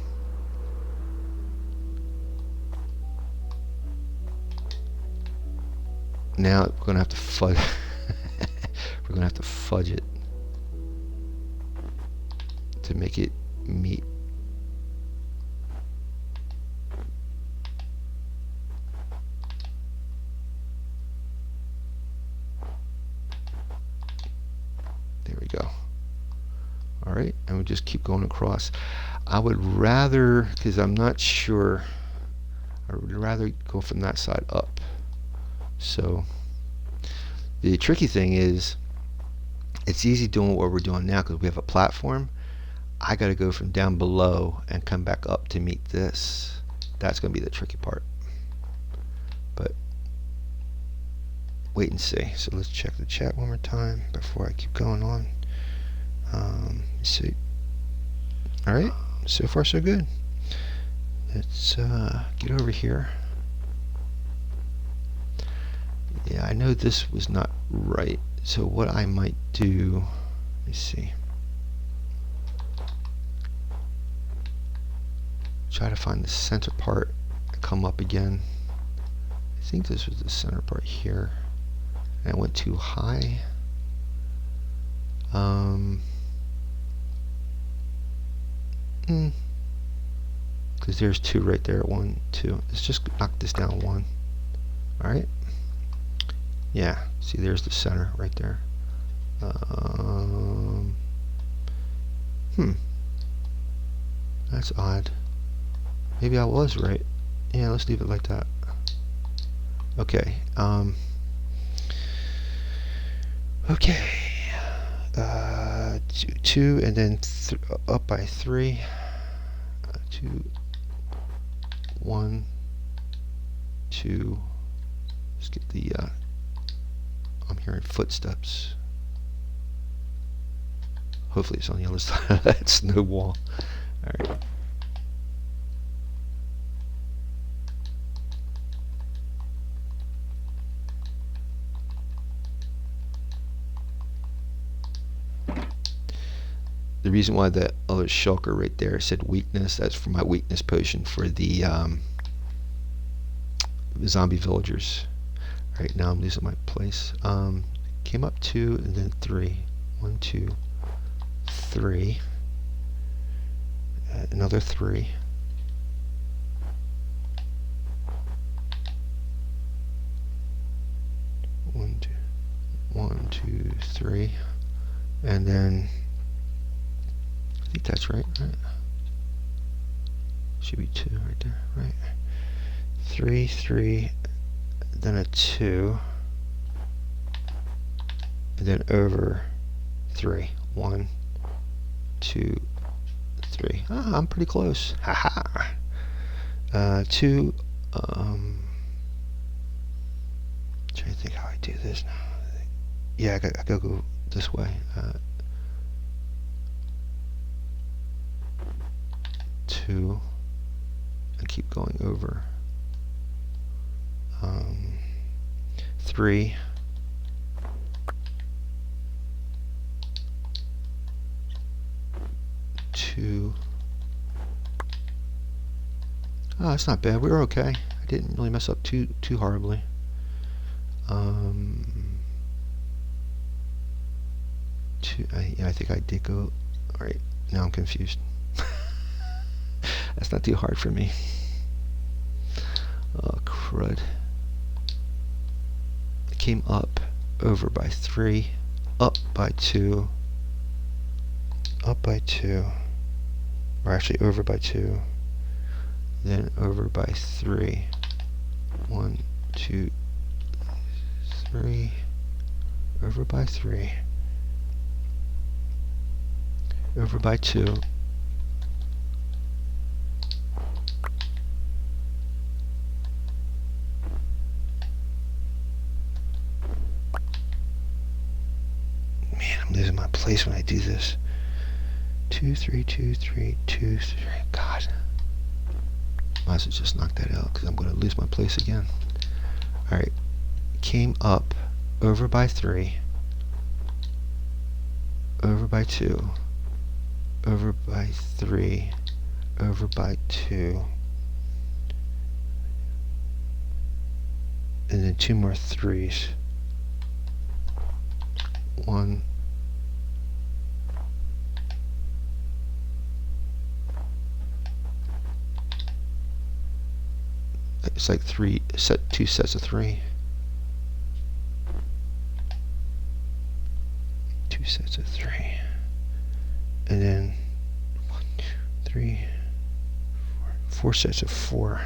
A: Now we're gonna have to fudge. We're gonna have to fudge it to make it meet. There we go. All right, and we just keep going across. I would rather, because I'm not sure, I would rather go from that side up. So the tricky thing is, it's easy doing what we're doing now because we have a platform. I got to go from down below and come back up to meet this. That's going to be the tricky part. But wait and see. So let's check the chat one more time before I keep going on. Let's see. All right, so far so good. Let's get over here. Yeah, I know this was not right. So what I might do, let me see. Try to find the center part and come up again. I think this was the center part here. And I went too high. Because there's 2 right there. 1, 2. Let's just knock this down 1. All right. Yeah, see there's the center right there. That's odd. Maybe I was right. Yeah, let's leave it like that. Okay. Okay. 2 and then up by 3. 2, 1, 2. Let's get the I'm hearing footsteps. Hopefully it's on the other side of that snow wall. Alright. The reason why that other shulker right there said weakness, that's for my weakness potion for the zombie villagers. Right now I'm losing my place. Came up 2 and then 3. 1, 2, 3. Another 3. One, 2, 1, 1, 2, 3, and then I think that's right? Should be 2 right there, right? 3, 3, then a 2, and then over 3. 1, 2, 3. Ah, I'm pretty close. Haha. 2. Trying to think how I do this now. Yeah, I gotta go this way. 2, and keep going over. 3. 2. Oh, that's not bad. We were okay. I didn't really mess up too horribly. 2. I think I did go. All right. Now I'm confused. That's not too hard for me. Oh, crud. It came up, over by 3, up by 2, up by 2, or actually over by 2, then over by 3. 1, 2, 3, over by 3, over by 2, man, I'm losing my place when I do this. 2, 3, 2, 3, 2, 3. God. Might as well just knock that out because I'm going to lose my place again. Alright. Came up, over by 3, over by 2, over by 3, over by 2, and then 2 more 3s. 1, it's like 2 sets of 3. 2 sets of 3. And then 1, 2, 3, 4 sets of 4.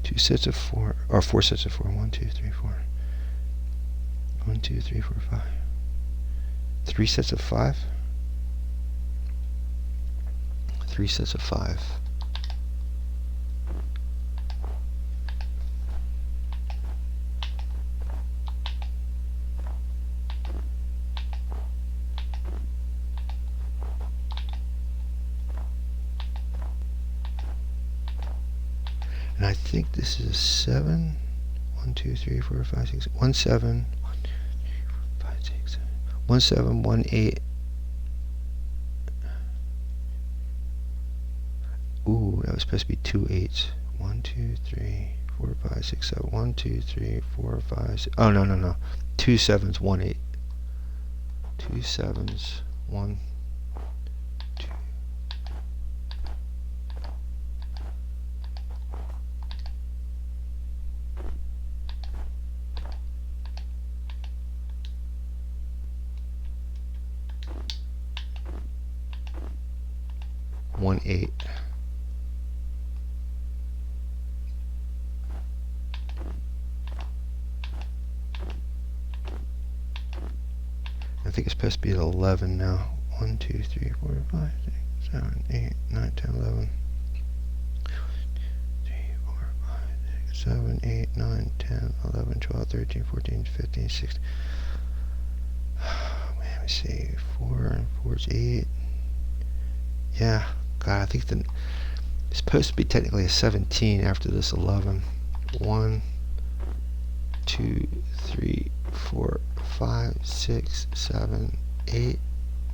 A: Two sets of 4, or 4 sets of 4. 1, 2, 3, 4. 1, 2, 3, 4, 5. 3 sets of 5. 3 sets of 5. And I think this is 7. 1, 2, 3, 4, 5, 6. 1, 7. 1, 2, 3, 4, 5, 6, 7. 1, 7, 1, 8. Ooh, that was supposed to be 2 8s. 1, 2, 3, 4, 5, 6, 7. 1, 2, 3, 4, 5, 6. Oh, no. 2 7s, 1 8. 2 7s, 1, 2. One 8. I think it's supposed to be at 11 now. 1, 2, 3, 4, 5, 6, 7, 8, 9, 10, 11. 3, 4, 5, 6, 7, 8, 9, 10, 11, 12, 13, 14, 15, 16. Oh, man, let me see. 4 and 4 is 8. Yeah, God, I think it's supposed to be technically a 17 after this 11. 1, 2, 3, 4, 5, 6, 7, 8,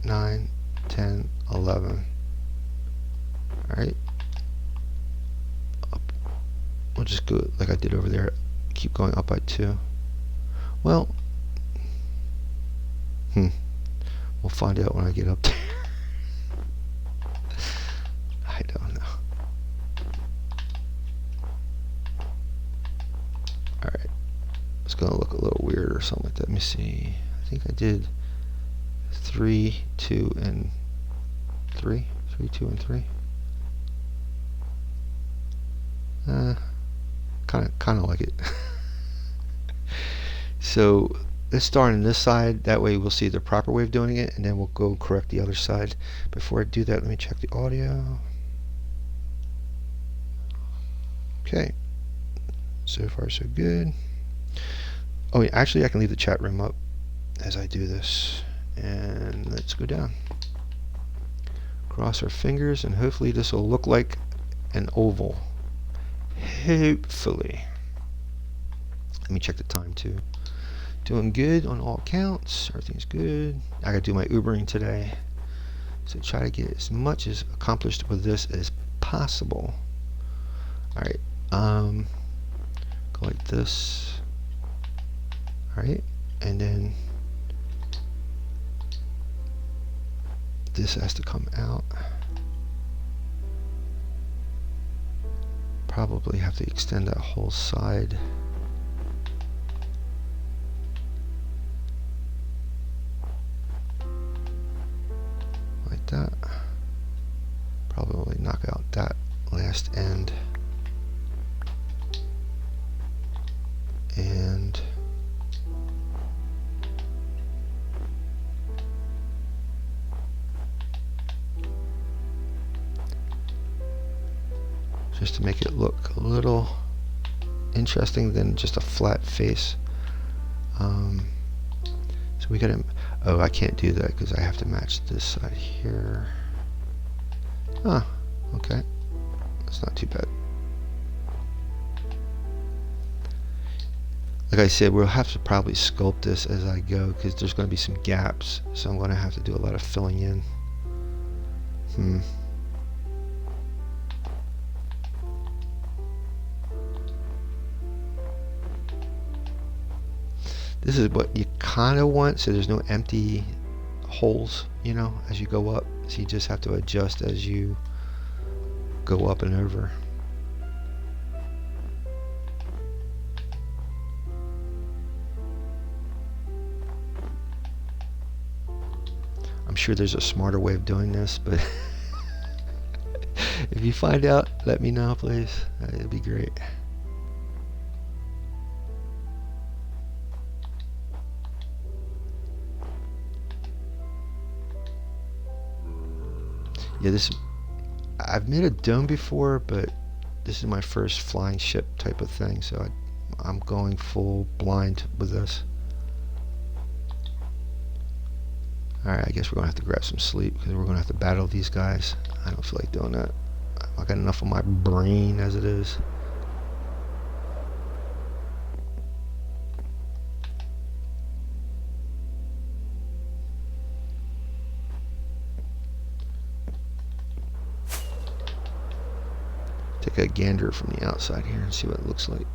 A: 9, 10, 11. Alright. just go like I did over there. Keep going up by 2. Well, we'll find out when I get up there. I don't know. Alright. It's going to look a little weird or something like that. Let me see. I think I did 3, 2, and 3. 3, 2, and 3. Kind of like it. So let's start on this side. That way we'll see the proper way of doing it, and then we'll go correct the other side. Before I do that, let me check the audio. Okay. So far, so good. Oh, yeah, actually, I can leave the chat room up as I do this. And let's go down. Cross our fingers, and hopefully this will look like an oval. Hopefully. Let me check the time too. Doing good on all counts. Everything's good. I gotta do my Ubering today. So try to get as much as accomplished with this as possible. Alright. Go like this. Alright. And then this has to come out. Probably have to extend that whole side. Like that. Probably knock out that last end. And just to make it look a little interesting than just a flat face. So we gotta, oh, I can't do that because I have to match this side here. Ah, okay, that's not too bad. Like I said, we'll have to probably sculpt this as I go because there's going to be some gaps, so I'm going to have to do a lot of filling in. This is what you kind of want, so there's no empty holes, you know, as you go up. So you just have to adjust as you go up and over. I'm sure there's a smarter way of doing this, but if you find out, let me know, please. It'd be great. Yeah, this, I've made a dome before, but this is my first flying ship type of thing, so I'm going full blind with this. Alright, I guess we're going to have to grab some sleep because we're going to have to battle these guys. I don't feel like doing that. I got enough of my brain as it is. Take a gander from the outside here and see what it looks like.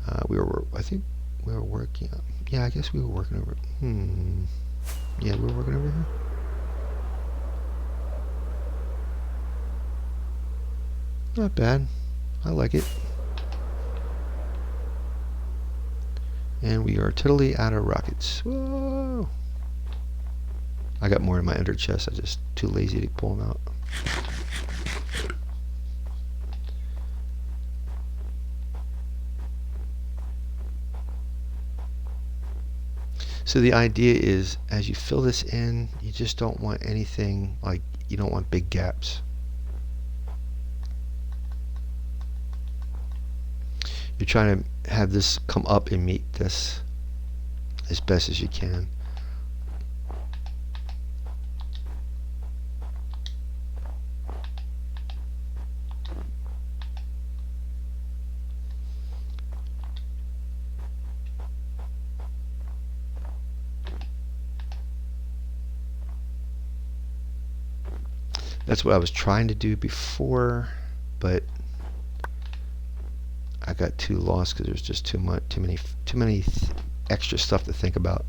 A: I think we were working. Yeah, I guess we were working over. Yeah, we were working over here. Not bad. I like it. And we are totally out of rockets. Whoa! I got more in my under chest. I'm just too lazy to pull them out. So the idea is, as you fill this in, you just don't want anything, like, you don't want big gaps. You're trying to have this come up and meet this as best as you can. That's what I was trying to do before, but I got too lost because there's just too many extra stuff to think about.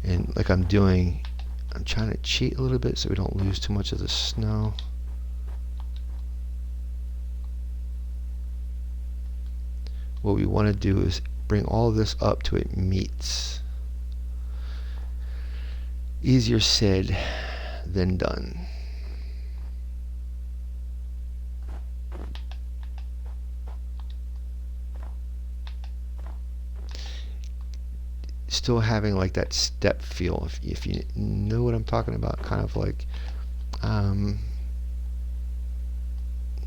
A: And like I'm trying to cheat a little bit so we don't lose too much of the snow. What we want to do is bring all this up to it meets. Easier said than done. Still having like that step feel, if you know what I'm talking about, kind of like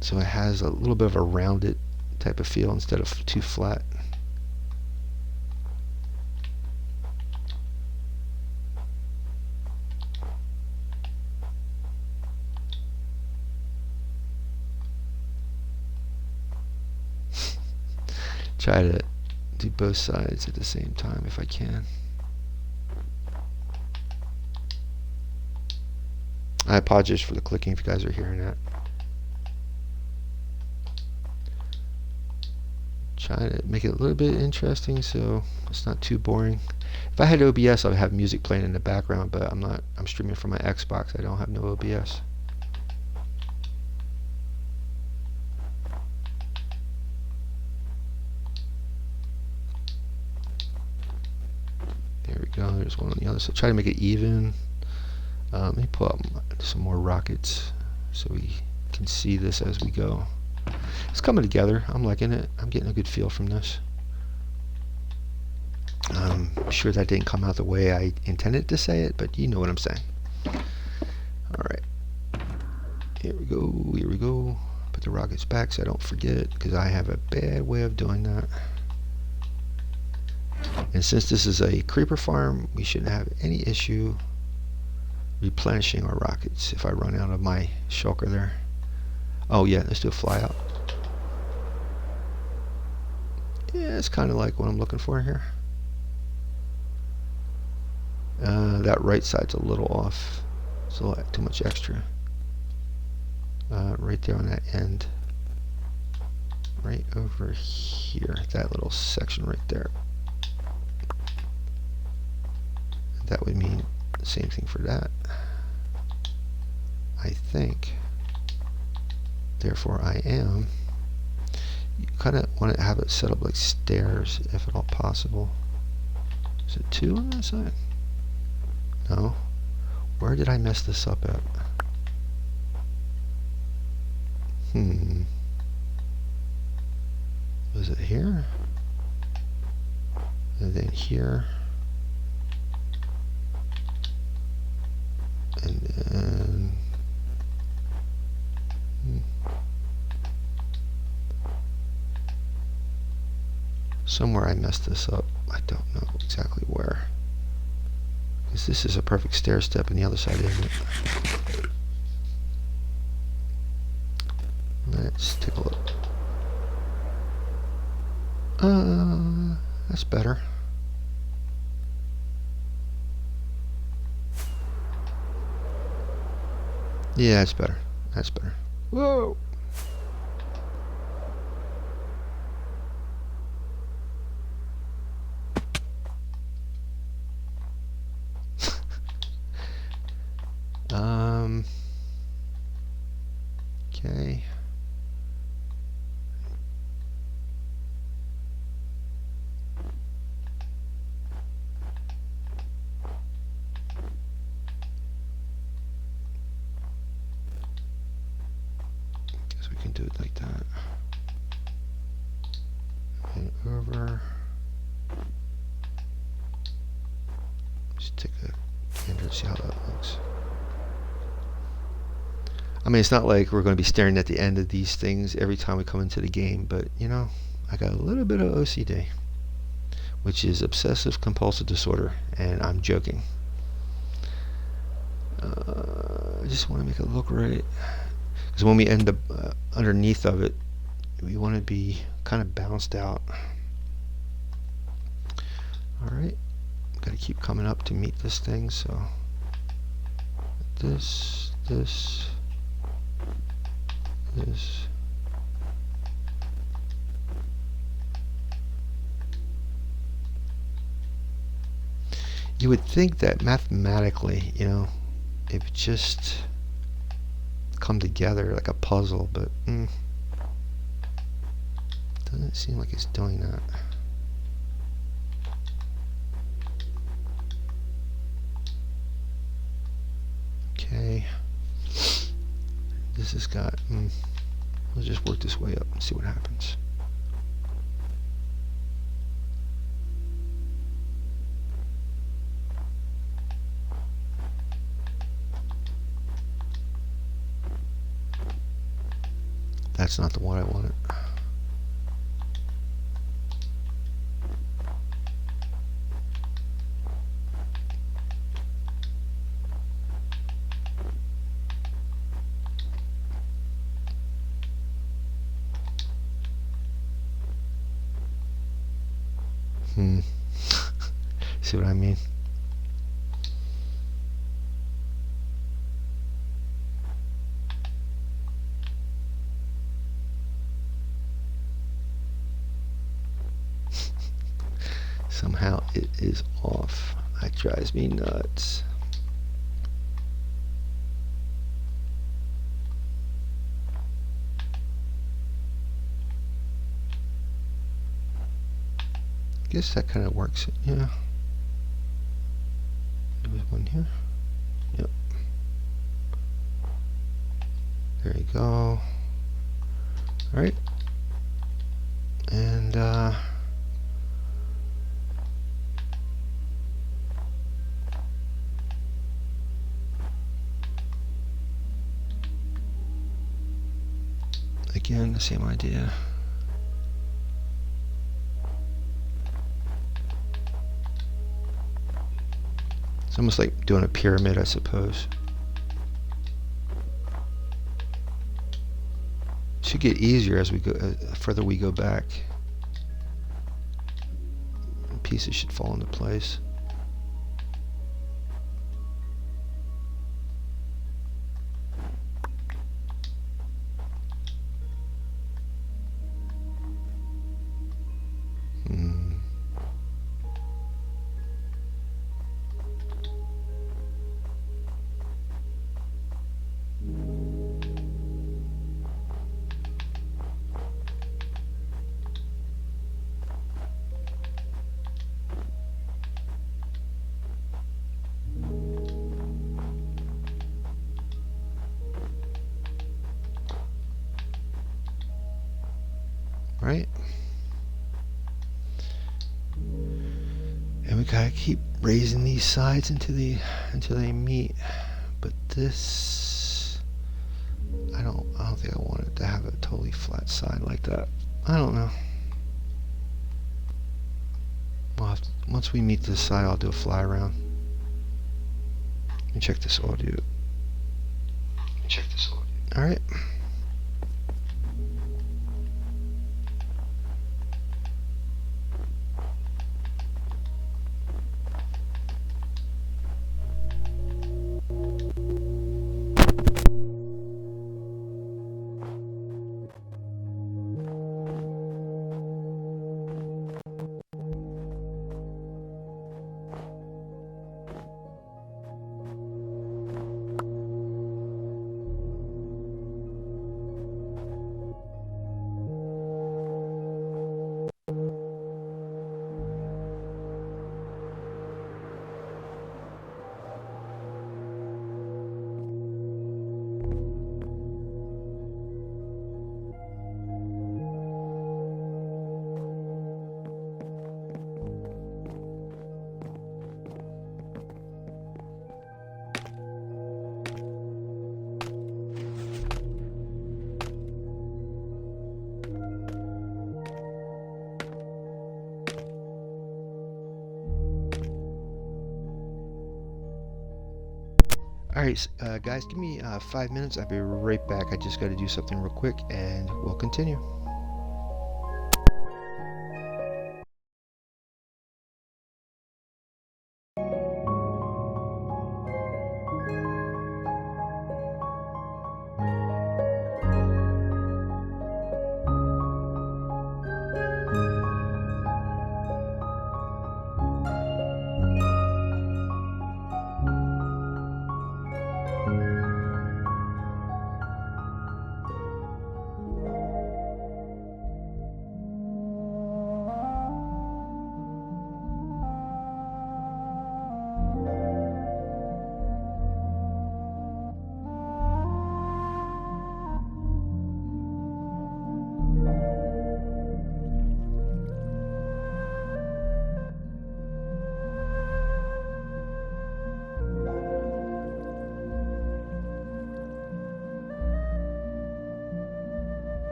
A: so it has a little bit of a rounded type of feel instead of too flat. Try to do both sides at the same time if I can. I apologize for the clicking if you guys are hearing that. Try to make it a little bit interesting so it's not too boring. If I had OBS, I would have music playing in the background, but I'm streaming from my Xbox. I don't have no OBS. There we go. There's one on the other side. Try to make it even. Let me pull up some more rockets so we can see this as we go. It's coming together. I'm liking it. I'm getting a good feel from this. I'm sure that didn't come out the way I intended to say it, but you know what I'm saying. Alright. Here we go. Here we go. Put the rockets back so I don't forget, because I have a bad way of doing that. And since this is a creeper farm, we shouldn't have any issue replenishing our rockets if I run out of my shulker there. Oh yeah, let's do a fly out. Yeah, it's kind of like what I'm looking for here. That right side's a little off. It's a little too much extra. Right there on that end. Right over here, that little section right there. That would mean the same thing for that, I think. Therefore I am. You kind of want to have it set up like stairs if at all possible. Is it 2 on that side? No. Where did I mess this up at? Was it here? And then here? And then somewhere I messed this up. I don't know exactly where, because this is a perfect stair step and the other side isn't. Let's take a look. That's better. Yeah, that's better. That's better. Whoa! Okay. Guess we can do it like that. And over. Just take a gander and see how that looks. I mean, it's not like we're going to be staring at the end of these things every time we come into the game, but, you know, I got a little bit of OCD, which is obsessive compulsive disorder, and I'm joking. I just want to make it look right, because when we end up underneath of it, we want to be kind of balanced out. Alright, got to keep coming up to meet this thing, so this. You would think that mathematically, it would just come together like a puzzle, but doesn't seem like it's doing that. Okay, this has got, we'll just work this way up and see what happens. That's not the one I wanted. See what I mean? Somehow it is off. That drives me nuts. I guess that kind of works. Yeah. There was one here. Yep. There you go. Alright. And again, the same idea. It's almost like doing a pyramid, I suppose. Should get easier as we go further we go back. Pieces should fall into place. Right? And we gotta keep raising these sides until they meet. But this, I don't think I want it to have a totally flat side like that. I don't know. Well, once we meet this side, I'll do a fly around. Let me check this audio. All right. Alright, guys, give me 5 minutes. I'll be right back. I just got to do something real quick, and we'll continue.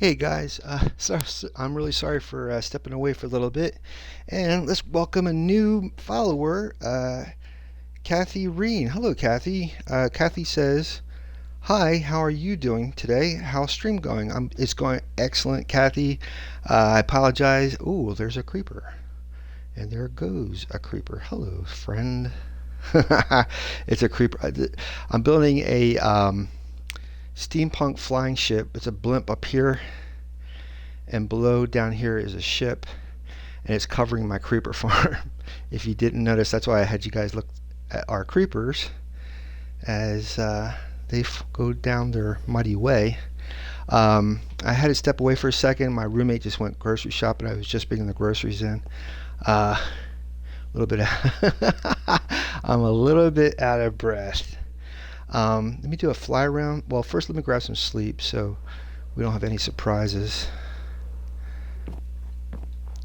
A: Hey guys, I'm really sorry for stepping away for a little bit, and let's welcome a new follower, Kathy Reen. Hello, Kathy. Kathy says, "Hi, how are you doing today? How's stream going?" It's going excellent, Kathy. I apologize. Ooh, there's a creeper, and there goes a creeper. Hello, friend. It's a creeper. I'm building a steampunk flying ship. It's a blimp up here, and below down here is a ship, and it's covering my creeper farm. If you didn't notice, that's why I had you guys look at our creepers as they go down their muddy way. I had to step away for a second. My roommate just went grocery shopping. I was just bringing the groceries in. A little bit. I'm a little bit out of breath. Let me do a fly around. Well, first let me grab some sleep so we don't have any surprises.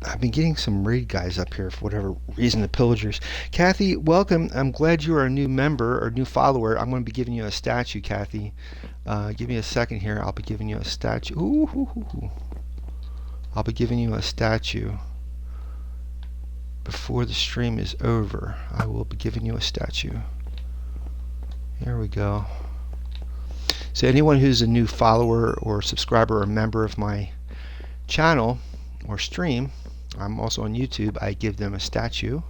A: I've been getting some raid guys up here for whatever reason, the pillagers. Kathy, welcome. I'm glad you are a new member or new follower. I'm going to be giving you a statue, Kathy. Give me a second here. I'll be giving you a statue. Ooh. I'll be giving you a statue. Before the stream is over, I will be giving you a statue. Here we go. So anyone who's a new follower or subscriber or member of my channel or stream, I'm also on YouTube, I give them a statue.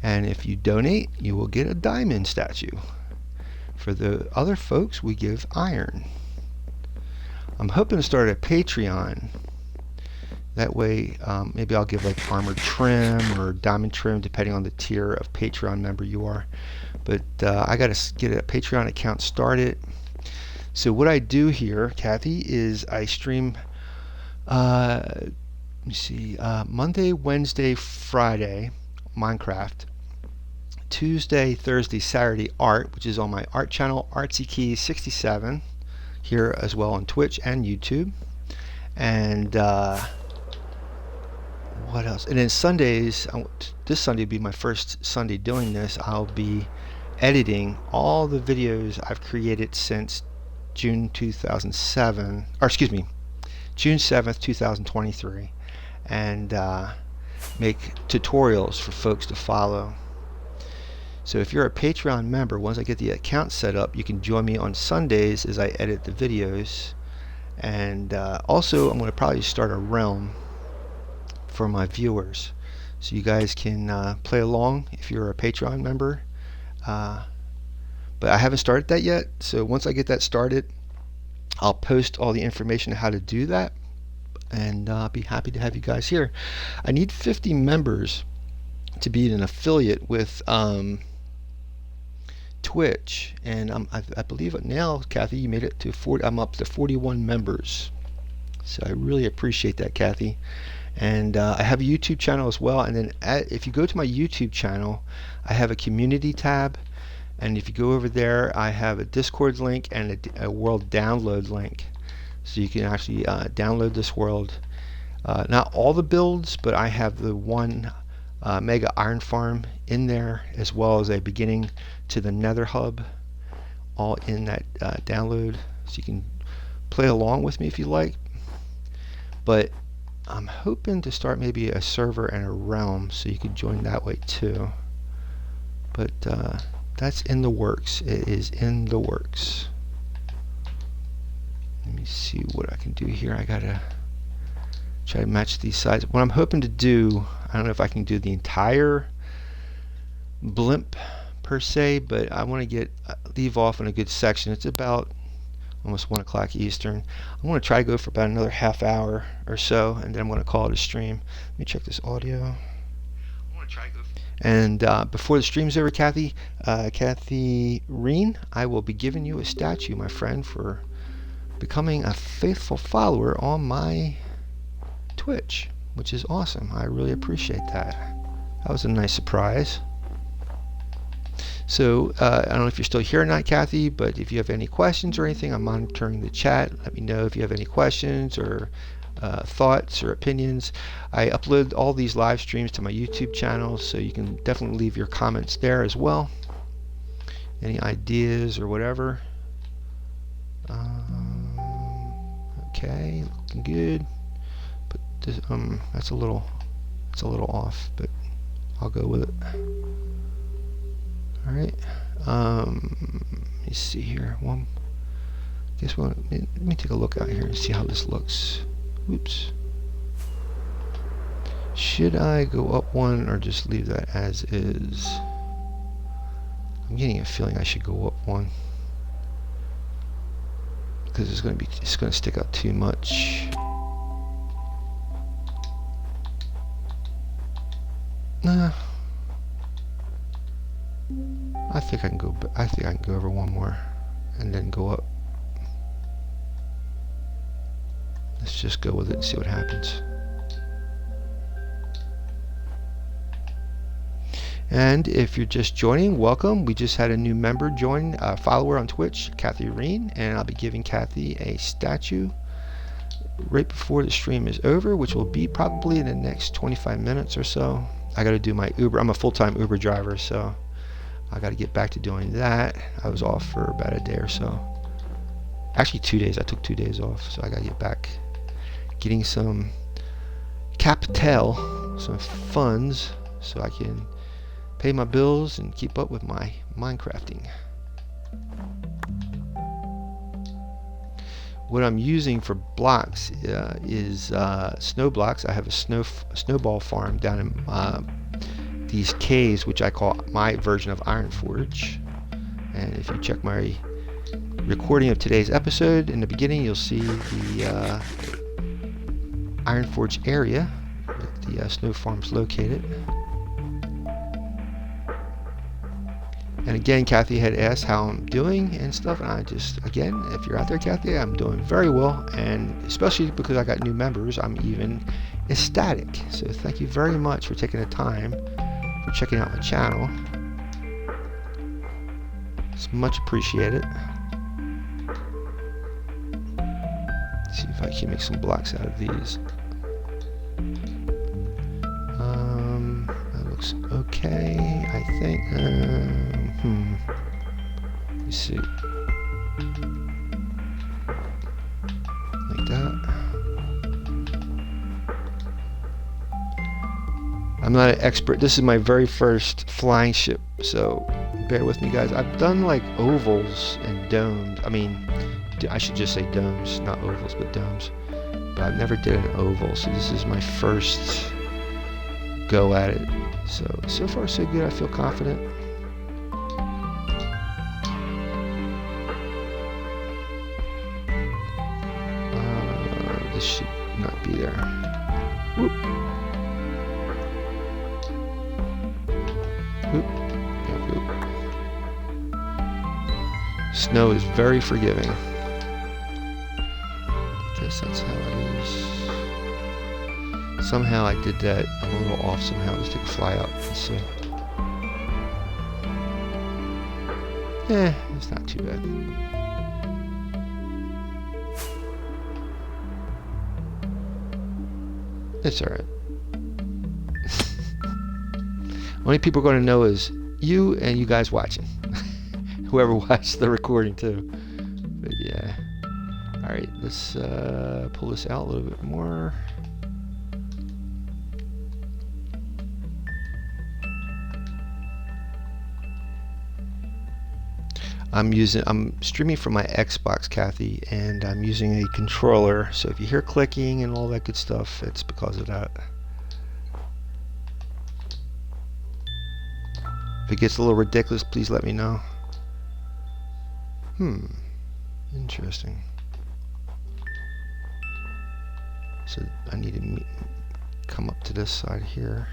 A: And if you donate, you will get a diamond statue. For the other folks, we give iron. I'm hoping to start a Patreon. That way, maybe I'll give like armored trim or diamond trim, depending on the tier of Patreon member you are. But I got to get a Patreon account started. So what I do here, Kathy, is I stream, let me see, Monday, Wednesday, Friday, Minecraft. Tuesday, Thursday, Saturday, art, which is on my art channel, ArtsyKey67, here as well on Twitch and YouTube. And what else? And then Sundays, this Sunday will be my first Sunday doing this. I'll be editing all the videos I've created since June 2007, or excuse me, June 7th, 2023, and make tutorials for folks to follow. So if you're a Patreon member, once I get the account set up, you can join me on Sundays as I edit the videos. And also, I'm going to probably start a realm for my viewers, so you guys can play along if you're a Patreon member. But I haven't started that yet, so once I get that started, I'll post all the information on how to do that, and I'll be happy to have you guys here. I need 50 members to be an affiliate with Twitch, and I believe now, Kathy, you made it to 40. I'm up to 41 members, so I really appreciate that, Kathy. And I have a YouTube channel as well, and then if you go to my YouTube channel, I have a community tab, and if you go over there, I have a Discord link and a world download link, so you can actually download this world Not all the builds, but I have the one mega iron farm in there, as well as a beginning to the nether hub, all in that download, so you can play along with me if you like. But I'm hoping to start maybe a server and a realm, so you can join that way too. But that's in the works. It is in the works. Let me see what I can do here. I gotta try to match these sides. What I'm hoping to do, I don't know if I can do the entire blimp per se, but I want to leave off in a good section. It's about almost 1 o'clock Eastern. I want to try to go for about another half hour or so, and then I'm going to call it a stream. Let me check this audio. And before the stream's over, Kathy Reen, I will be giving you a statue, my friend, for becoming a faithful follower on my Twitch, which is awesome. I really appreciate that. That was a nice surprise. So I don't know if you're still here or not, Kathy, but if you have any questions or anything, I'm monitoring the chat. Let me know if you have any questions or thoughts or opinions. I upload all these live streams to my YouTube channel, so you can definitely leave your comments there as well. Any ideas or whatever. Okay, looking good. But this, that's a little off, but I'll go with it. All right. Let me see here. Let me take a look out here and see how this looks. Oops. Should I go up one or just leave that as is? I'm getting a feeling I should go up one, because it's going to stick out too much. Nah. I think I can go over one more and then go up. Let's just go with it and see what happens. And if you're just joining, welcome. We just had a new member join, a follower on Twitch, Kathy Reen, and I'll be giving Kathy a statue right before the stream is over, which will be probably in the next 25 minutes or so. I got to do my Uber. I'm a full-time Uber driver, so I got to get back to doing that. I was off for about a day or so. Actually 2 days. I took 2 days off, so I got to get back getting some capital, some funds, so I can pay my bills and keep up with my Minecrafting. What I'm using for blocks is snow blocks. I have a snowball farm down in these caves, which I call my version of Ironforge. And if you check my recording of today's episode, in the beginning you'll see the Ironforge area with the snow farms located. And again, Kathy had asked how I'm doing and stuff, and I just, again, if you're out there, Kathy, I'm doing very well, and especially because I got new members, I'm even ecstatic. So thank you very much for taking the time for checking out my channel. It's much appreciated. Let's see if I can make some blocks out of these. That looks okay, I think. Let me see. Like that. I'm not an expert. This is my very first flying ship, so bear with me, guys. I've done like ovals and domes. I mean, I should just say domes, not ovals, but domes. But I've never did an oval, so this is my first go at it. So far so good. I feel confident. This should not be there. Whoop. Whoop. Yeah, whoop. Snow is very forgiving. I guess that's how it is. Somehow I did that. I'm a little off somehow. Let's take a fly out. Let's see. It's not too bad. It's alright. Only people are going to know is you and you guys watching. Whoever watched the recording too. But yeah. Alright, let's pull this out a little bit more. I'm streaming from my Xbox, Kathy, and I'm using a controller. So if you hear clicking and all that good stuff, it's because of that. If it gets a little ridiculous, please let me know. Interesting. So I need to come up to this side here.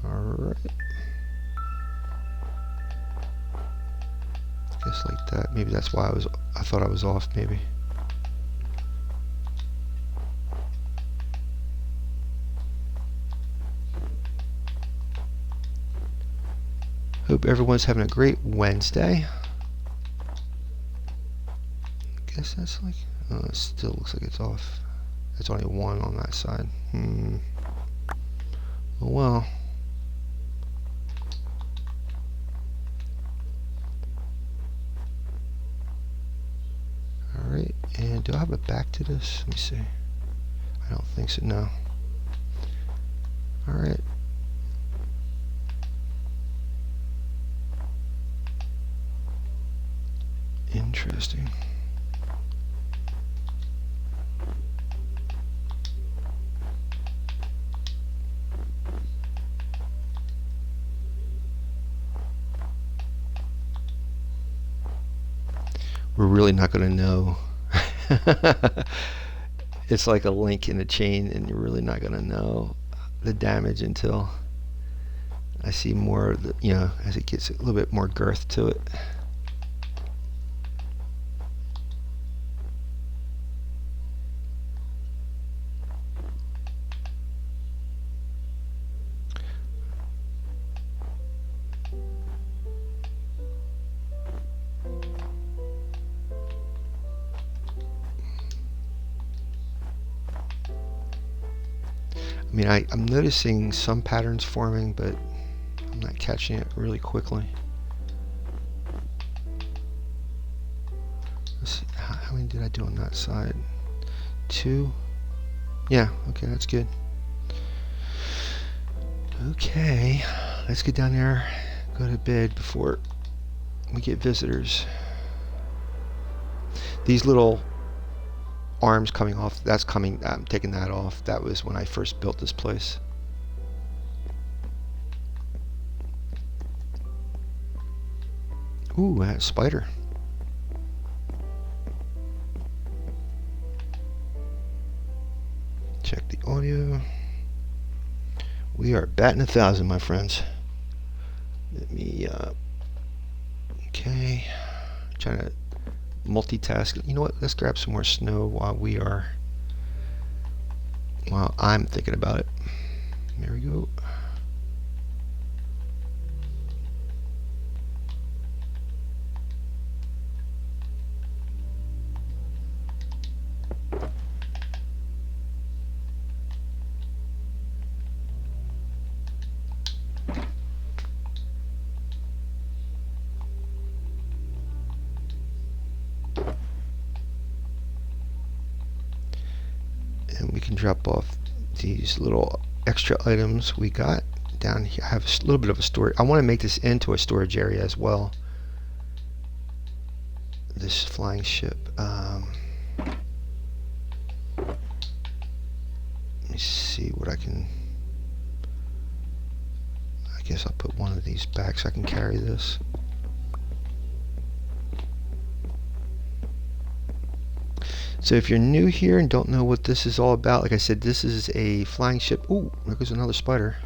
A: Alright. Just like that. Maybe that's why I thought I was off, maybe. Hope everyone's having a great Wednesday. I guess that's like, oh, it still looks like it's off. There's only one on that side. Oh well. Alright, and do I have a back to this? Let me see. I don't think so, no. Alright. Interesting. We're really not going to know. It's like a link in a chain, and you're really not going to know the damage until I see more of the, as it gets a little bit more girth to it. I mean, I'm noticing some patterns forming, but I'm not catching it really quickly. Let's see, how many did I do on that side? 2? Yeah, okay, that's good. Okay, let's get down there, go to bed before we get visitors. These little arms coming off, that's coming, I'm taking that off. That was when I first built this place. Ooh, that spider. Check the audio. We are batting 1,000, my friends. Let me okay, trying to multitask. You know what? Let's grab some more snow while I'm thinking about it. There we go. And we can drop off these little extra items we got down here. I have a little bit of a storage. I want to make this into a storage area as well. This flying ship. Let me see what I can. I guess I'll put one of these back so I can carry this. So if you're new here and don't know what this is all about, like I said, this is a flying ship. Ooh, there goes another spider.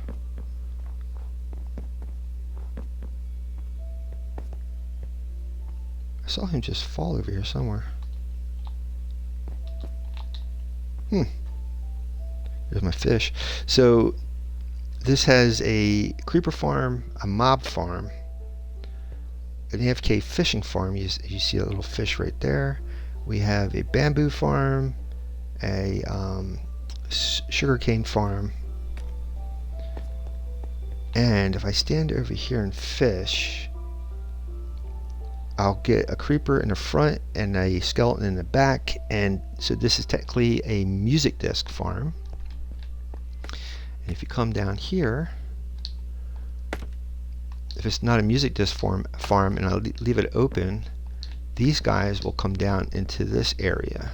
A: I saw him just fall over here somewhere. There's my fish. So this has a creeper farm, a mob farm, an AFK fishing farm. You see a little fish right there. We have a bamboo farm, a sugarcane farm. And if I stand over here and fish, I'll get a creeper in the front and a skeleton in the back. And so this is technically a music disc farm. And if you come down here, if it's not a music disc farm and I leave it open, these guys will come down into this area.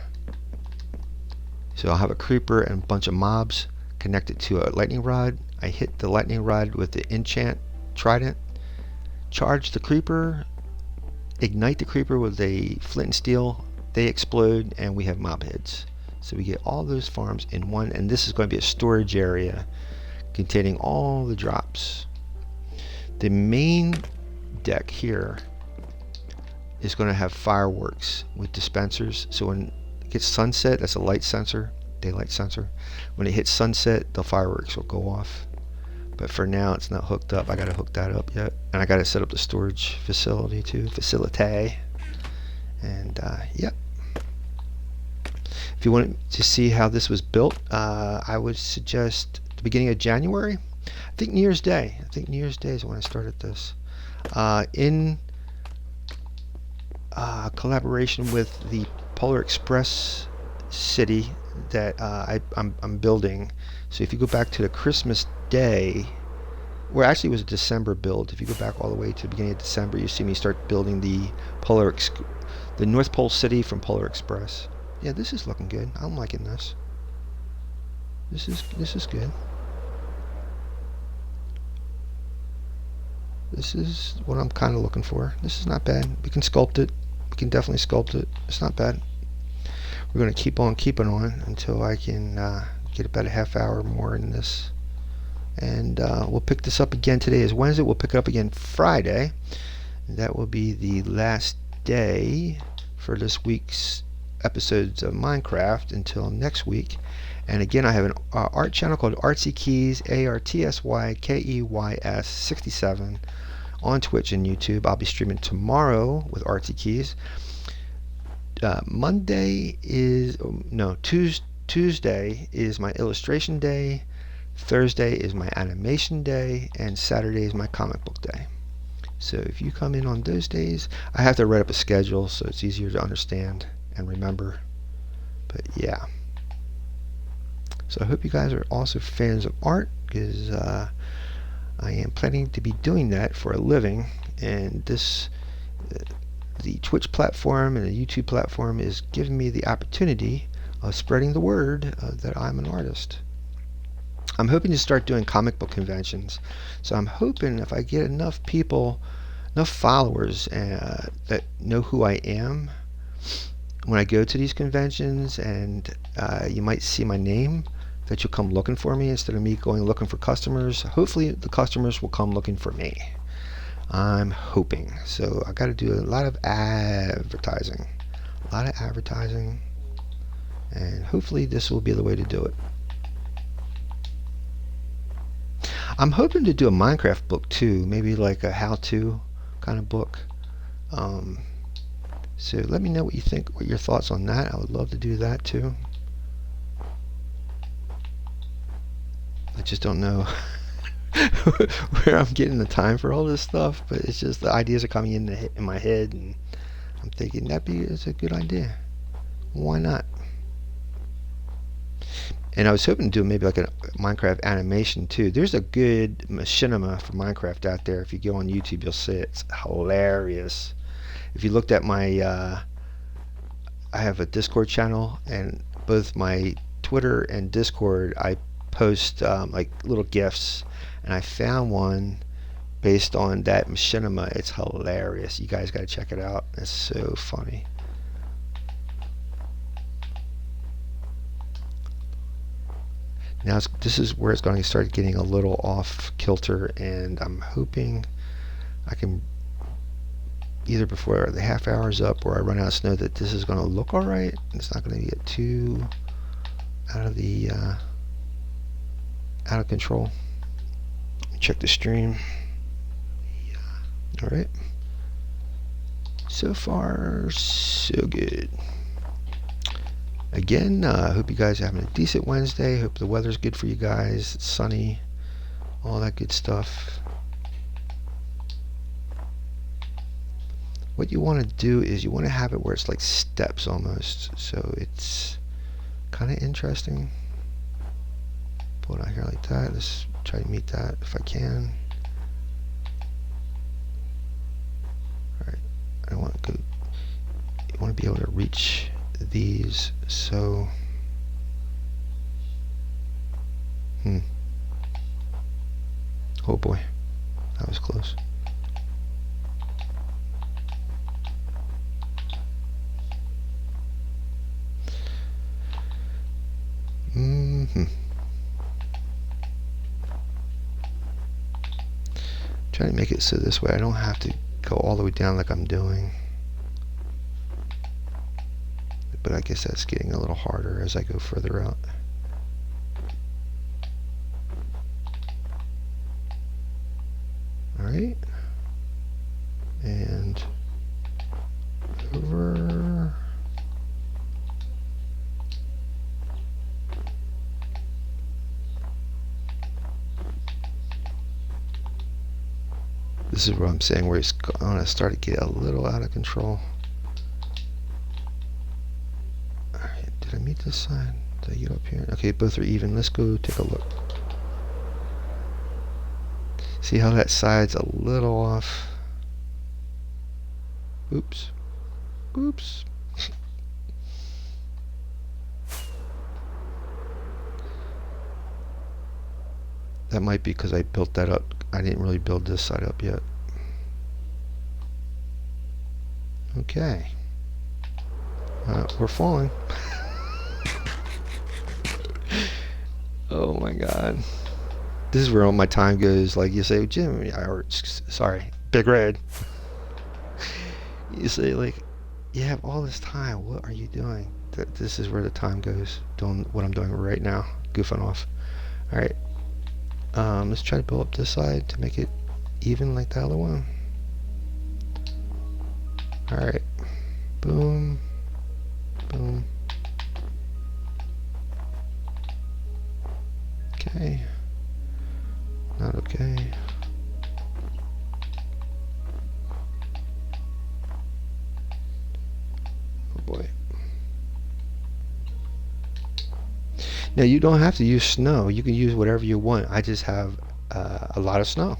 A: So I'll have a creeper and a bunch of mobs connected to a lightning rod. I hit the lightning rod with the enchant trident, charge the creeper, ignite the creeper with a flint and steel, they explode, and we have mob heads. So we get all those farms in one, and this is going to be a storage area containing all the drops. The main deck here is going to have fireworks with dispensers. So when it gets sunset, that's a light sensor, daylight sensor. When it hits sunset, the fireworks will go off. But for now, it's not hooked up. I got to hook that up yet, and I got to set up the storage facility too, facility. And yep. If you want to see how this was built, I would suggest the beginning of January. I think New Year's Day. I think New Year's Day is when I started this. In collaboration with the Polar Express city that I'm building. So if you go back to the Christmas Day, well, actually it was a December build. If you go back all the way to the beginning of December, you see me start building the North Pole city from Polar Express. Yeah, this is looking good. I'm liking this. This is good. This is what I'm kind of looking for. This is not bad. We can sculpt it. We can definitely sculpt it. It's not bad. We're going to keep on keeping on until I can get about a half hour more in this. And we'll pick this up again. Today is Wednesday. We'll pick it up again Friday. That will be the last day for this week's episodes of Minecraft until next week. And again, I have an art channel called Artsy Keys, ARTSYKEYS 67 on Twitch and YouTube. I'll be streaming tomorrow with Artsy Keys. Tuesday is my illustration day, Thursday is my animation day, and Saturday is my comic book day. So if you come in on those days, I have to write up a schedule so it's easier to understand and remember. But yeah. So I hope you guys are also fans of art, because I am planning to be doing that for a living, and this the Twitch platform and the YouTube platform is giving me the opportunity of spreading the word that I'm an artist. I'm hoping to start doing comic book conventions. So I'm hoping if I get enough people, enough followers that know who I am when I go to these conventions, and you might see my name, that you'll come looking for me instead of me going looking for customers. Hopefully the customers will come looking for me. I'm hoping. So I got to do a lot of advertising. And hopefully this will be the way to do it. I'm hoping to do a Minecraft book too, maybe like a how-to kind of book. So let me know what you think, what your thoughts on that. I would love to do that too. I just don't know where I'm getting the time for all this stuff, but it's just the ideas are coming in my head, and I'm thinking it's a good idea. Why not? And I was hoping to do maybe like a Minecraft animation too. There's a good machinima for Minecraft out there. If you go on YouTube, you'll see it. It's hilarious. If you looked at my, I have a Discord channel, and both my Twitter and Discord, I post like little GIFs, and I found one based on that machinima. It's hilarious. You guys got to check it out. It's so funny. Now this is where it's going to start getting a little off kilter, and I'm hoping I can either before the half hour's up or I run out of snow that this is going to look alright. It's not going to get too out of the out of control. Check the stream. Yeah. Alright. So far, so good. Again, hope you guys are having a decent Wednesday. Hope the weather's good for you guys. It's sunny, all that good stuff. What you want to do is you want to have it where it's like steps almost, so it's kind of interesting. Pull it out here like that. Let's try to meet that if I can. Alright, I want to go. You want to be able to reach these, so oh boy, that was close. Trying to make it so this way I don't have to go all the way down like I'm doing. But I guess that's getting a little harder as I go further out. Alright. And over. This is what I'm saying, where it's going to start to get a little out of control. Alright, did I meet this side? Did I get up here? Okay, both are even. Let's go take a look. See how that side's a little off? Oops. Oops. That might be because I built that up. I didn't really build this side up yet. Okay. We're falling. Oh my god. This is where all my time goes. Like you say, Jim, or sorry, Big Red. You say, like, you have all this time. What are you doing? This is where the time goes. Doing what I'm doing right now. Goofing off. Alright. Let's try to build up this side to make it even like the other one. Alright. Boom. Boom. Okay. Not okay. Oh boy. Now you don't have to use snow. You can use whatever you want. I just have a lot of snow,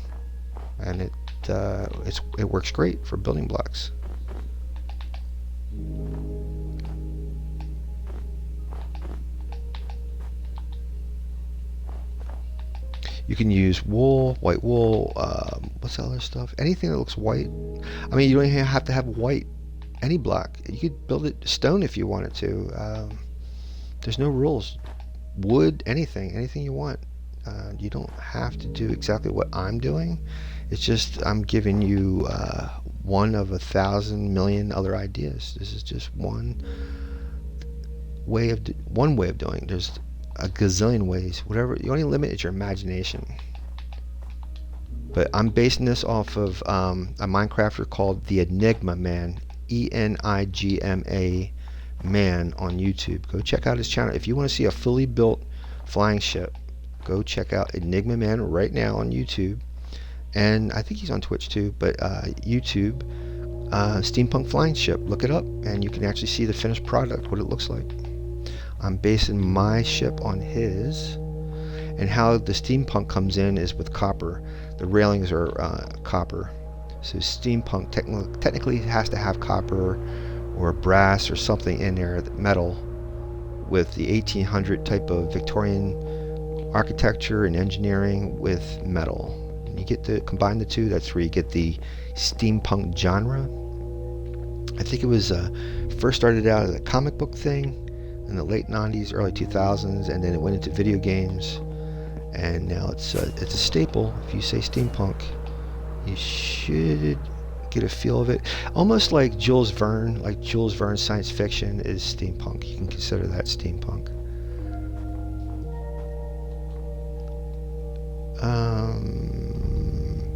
A: and it works great for building blocks. You can use wool, white wool. What's the other stuff? Anything that looks white. I mean, you don't even have to have white. Any block. You could build it stone if you wanted to. There's no rules. Wood, anything you want. You don't have to do exactly what I'm doing. It's just I'm giving you one of 1,000 million other ideas. This is just one way of doing it. There's a gazillion ways. Whatever, the only limit is your imagination. But I'm basing this off of a Minecrafter called the Enigma Man, Enigma Man on YouTube. Go check out his channel if you want to see a fully built flying ship. Go check out Enigma Man right now on YouTube, and I think he's on Twitch too. But YouTube, steampunk flying ship. Look it up, and you can actually see the finished product, what it looks like. I'm basing my ship on his, and how the steampunk comes in is with copper. The railings are copper, so steampunk technically has to have copper or brass or something in there, metal, with the 1800 type of Victorian architecture and engineering with metal. And you get to combine the two. That's where you get the steampunk genre. I think it was first started out as a comic book thing in the late 90s, early 2000s, and then it went into video games, and now it's a staple. If you say steampunk, you should get a feel of it. Almost like Jules Verne, science fiction is steampunk. You can consider that steampunk.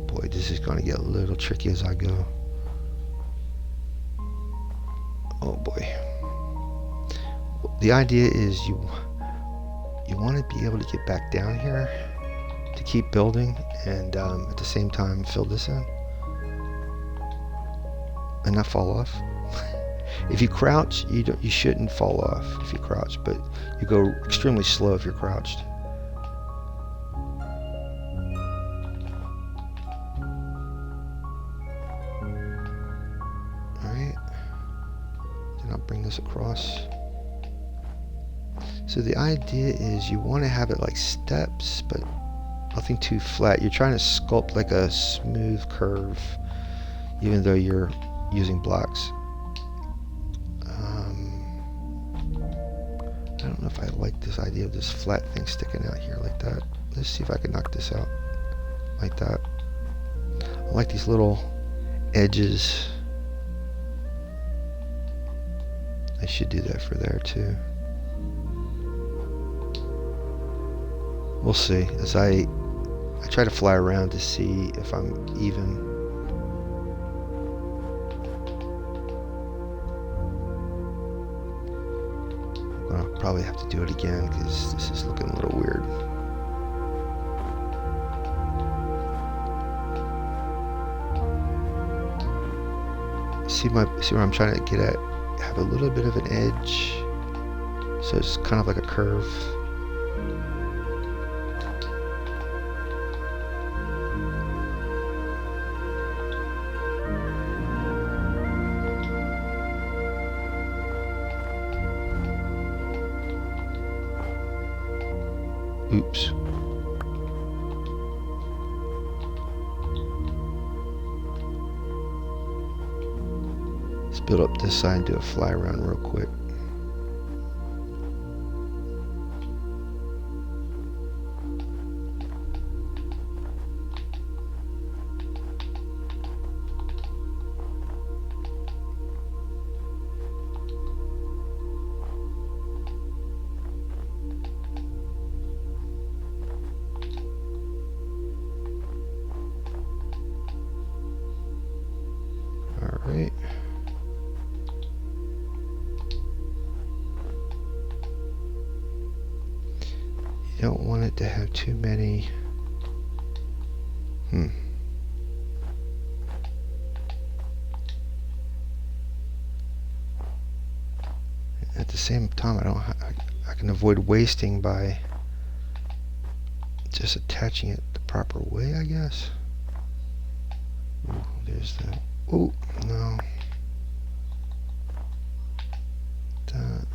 A: Boy, this is going to get a little tricky as I go. Oh boy. The idea is you want to be able to get back down here to keep building, and at the same time fill this in and not fall off. If you crouch, you shouldn't fall off if you crouch, but you go extremely slow if you're crouched. Alright, then I'll bring this across. So the idea is you want to have it like steps, but nothing too flat. You're trying to sculpt like a smooth curve, even though you're using blocks. I don't know if I like this idea of this flat thing sticking out here like that. Let's see if I can knock this out like that. I like these little edges. I should do that for there too. We'll see as I try to fly around to see if I'm even. I'll probably have to do it again because this is looking a little weird. See where I'm trying to get at? Have a little bit of an edge, so it's kind of like a curve. Oops. Let's build up this side and do a fly around real quick. Alright. You don't want it to have too many. At the same time, I can avoid wasting by just attaching it the proper way, I guess. Ooh, there's that. Oh, no. That.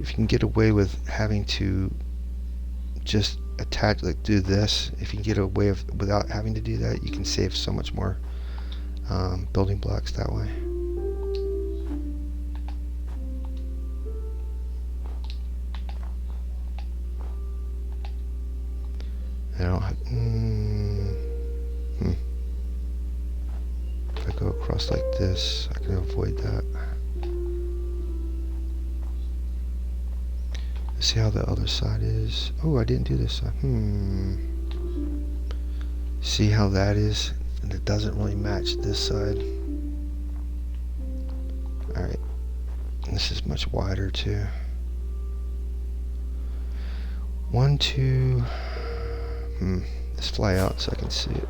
A: If you can get away with having to just attach, like do this, if you can get away without having to do that, you can save so much more building blocks that way. I don't have, if I go across like this, I can avoid that. See how the other side is. Oh, I didn't do this side. See how that is? And it doesn't really match this side. Alright. This is much wider too. 1, 2. Let's fly out so I can see it.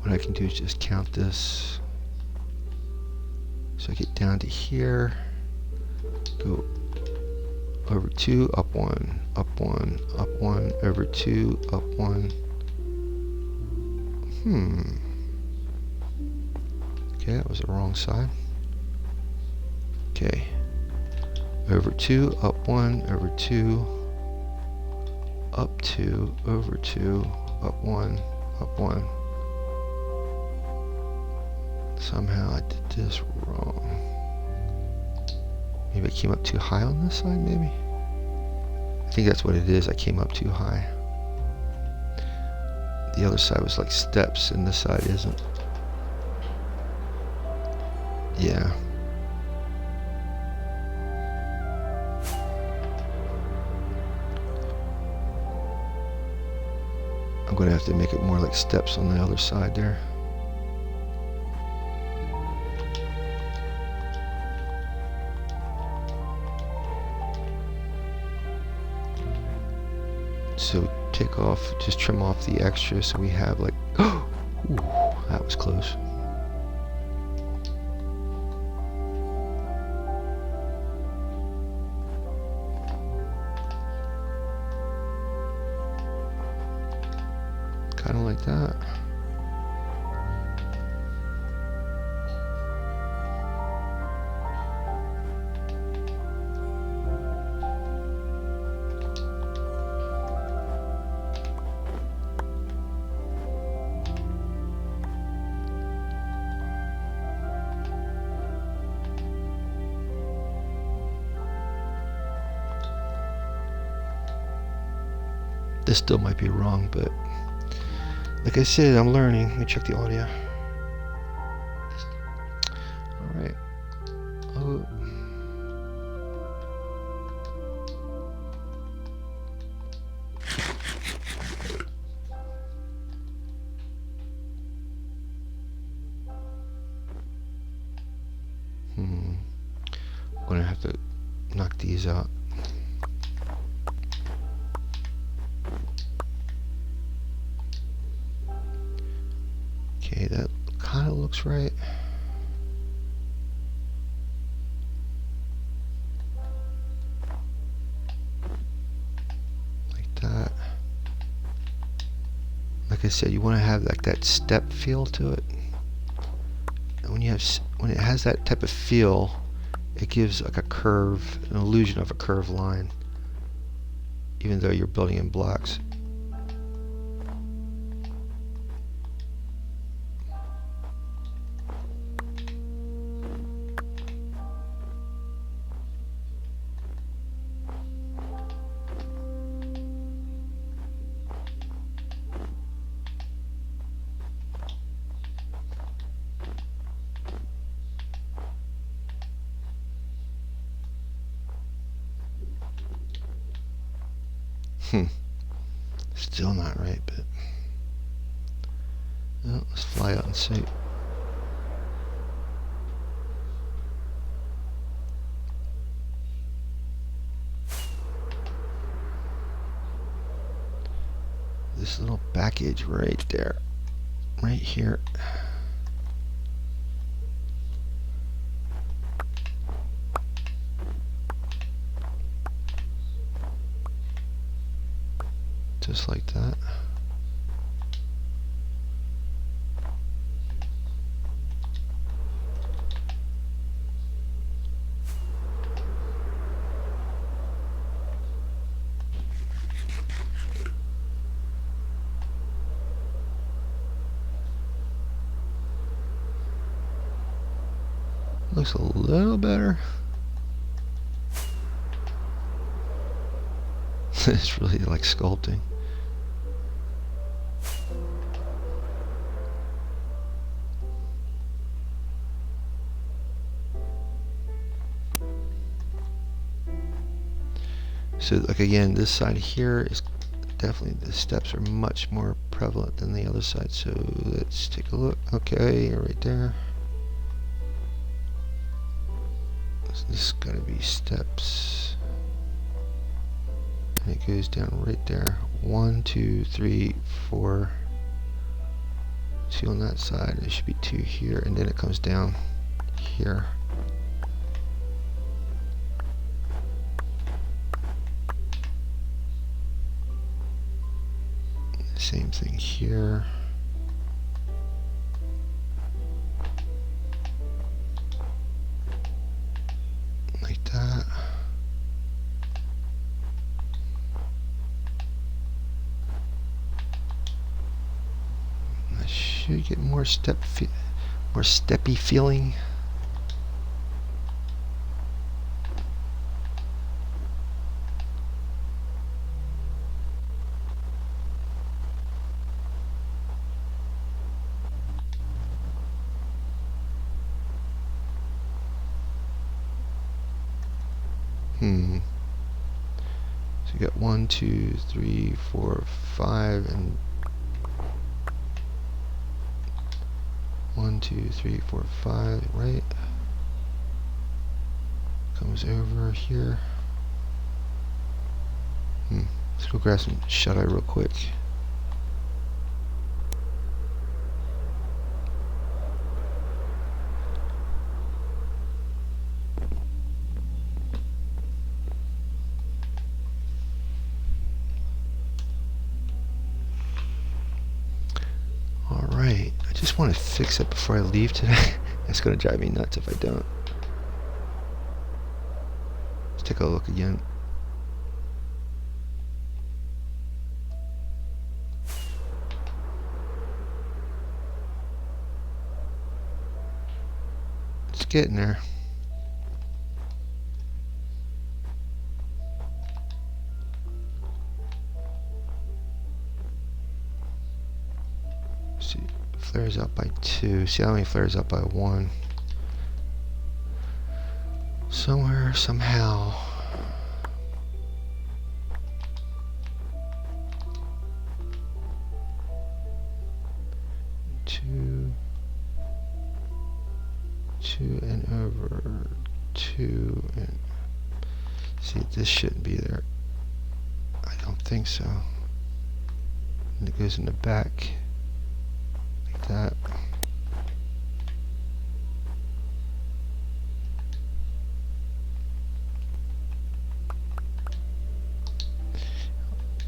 A: What I can do is just count this. So I get down to here, go over 2, up 1, up 1, up 1, over 2, up 1. Okay, that was the wrong side. Okay. Over 2, up 1, over 2, up 2, over 2, up 1, up 1. Somehow I did this wrong. Maybe I came up too high on this side, maybe? I think that's what it is. I came up too high. The other side was like steps, and this side isn't. Yeah. I'm going to have to make it more like steps on the other side there. So take off, just trim off the extra so we have like, ooh, that was close. Kind of like that. This still might be wrong, but like I said, I'm learning. Let me check the audio. Alright. Oh. I'm gonna have to knock these out. Okay, that kind of looks right. Like that. Like I said, you want to have like that step feel to it. And when it has that type of feel, it gives like a curve, an illusion of a curved line, even though you're building in blocks. Still not right, but well, let's fly out and see. This little back edge right there, right here. Just like that. Looks a little better. It's really like sculpting. So like again, this side here is definitely, the steps are much more prevalent than the other side. So let's take a look. Okay, right there. So this is gonna be steps. And it goes down right there. 1, 2, 3, 4. 2 on that side. There should be 2 here, and then it comes down here. Same thing here. Like that. I should get more more steppy feeling. So you got 1, 2, 3, 4, 5, and 1, 2, 3, 4, 5, right? Comes over here. Let's go grab some shut-eye real quick. Alright, I just want to fix it before I leave today. It's going to drive me nuts if I don't. Let's take a look again. It's getting there. See, flares up by 2. See how many flares up by 1. Somewhere, somehow. Two and over 2 and see, this shouldn't be there. I don't think so. And it goes in the back like that.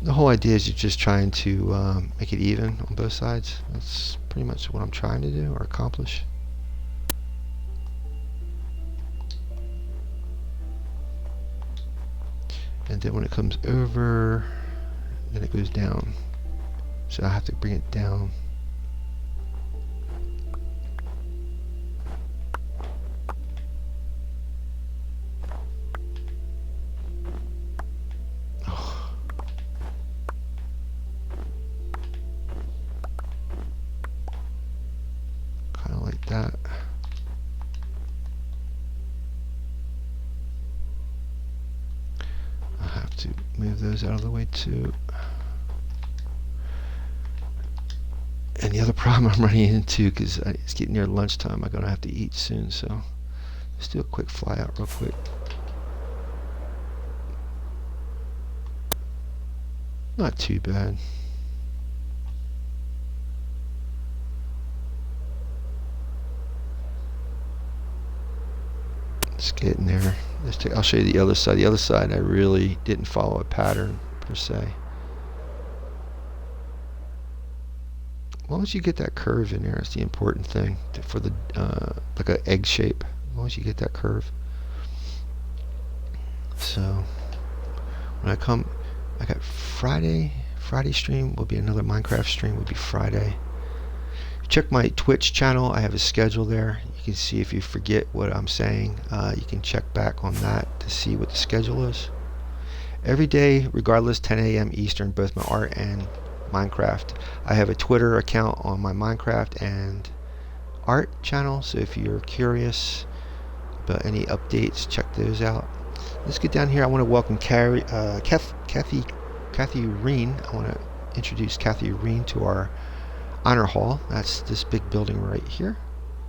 A: The whole idea is you're just trying to make it even on both sides. That's pretty much what I'm trying to do or accomplish. And then when it comes over, then it goes down. So I have to bring it down. Kind of like that. To move those out of the way too. And the other problem I'm running into, because it's getting near lunchtime, I'm gonna have to eat soon, so let's do a quick fly out real quick. Not too bad. It's getting there. I'll show you the other side. The other side I really didn't follow a pattern per se. As long as you get that curve in there, it's the important thing for the like an egg shape. As long as you get that curve. So when I got Friday stream will be another Minecraft stream. Will be Friday. Check my Twitch channel. I have a schedule there. You can see if you forget what I'm saying. You can check back on that to see what the schedule is. Every day, regardless, 10 a.m. Eastern, both my art and Minecraft. I have a Twitter account on my Minecraft and art channel, so if you're curious about any updates, check those out. Let's get down here. I want to welcome Kathy Reen. I want to introduce Kathy Reen to our honor hall. That's this big building right here.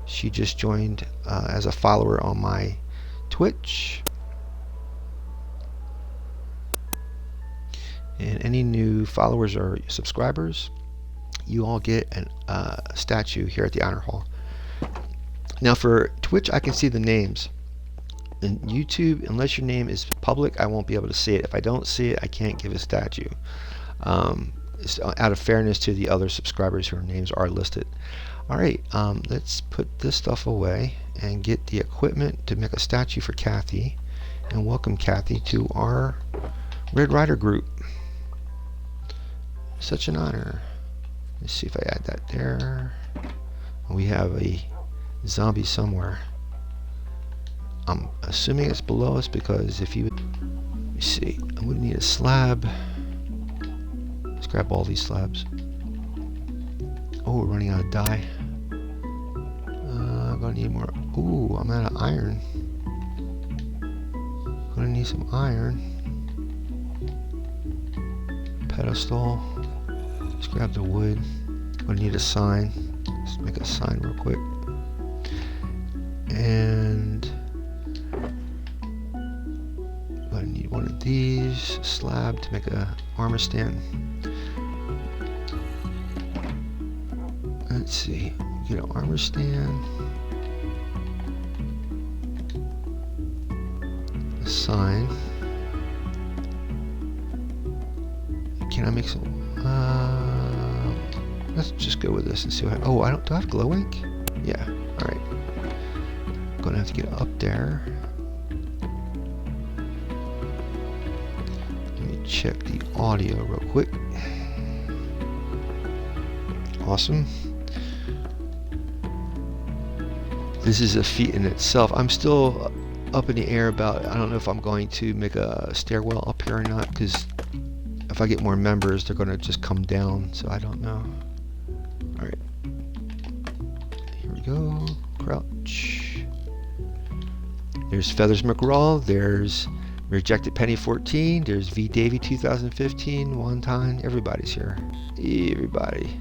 A: She just joined as a follower on my Twitch. And any new followers or subscribers, you all get a statue here at the honor hall. Now for Twitch, I can see the names. In YouTube, unless your name is public, I won't be able to see it. If I don't see it, I can't give a statue. It's out of fairness to the other subscribers whose names are listed. Alright, let's put this stuff away and get the equipment to make a statue for Kathy. And welcome Kathy to our Red Rider group. Such an honor. Let's see if I add that there. We have a zombie somewhere. I'm assuming it's below us because if you... Let me see. I'm going to need a slab. Let's grab all these slabs. Oh, we're running out of dye. I'm going to need more. Ooh, I'm out of iron. Going to need some iron. Pedestal. Let's grab the wood. Going to need a sign. Let's make a sign real quick. And I need one of these, a slab to make a armor stand. Let's see, get an armor stand, a sign. Can I make some? Let's just go with this and see what. Oh, I don't. Do I have glow ink? Yeah. All right. Gonna have to get up there. Let me check the audio real quick. Awesome. This is a feat in itself. I'm still up in the air about, I don't know if I'm going to make a stairwell up here or not, because if I get more members, they're going to just come down, so I don't know. Alright. Here we go. Crouch. There's Feathers McRaw. There's Rejected Penny 14. There's V Davy 2015. One time. Everybody's here. Everybody.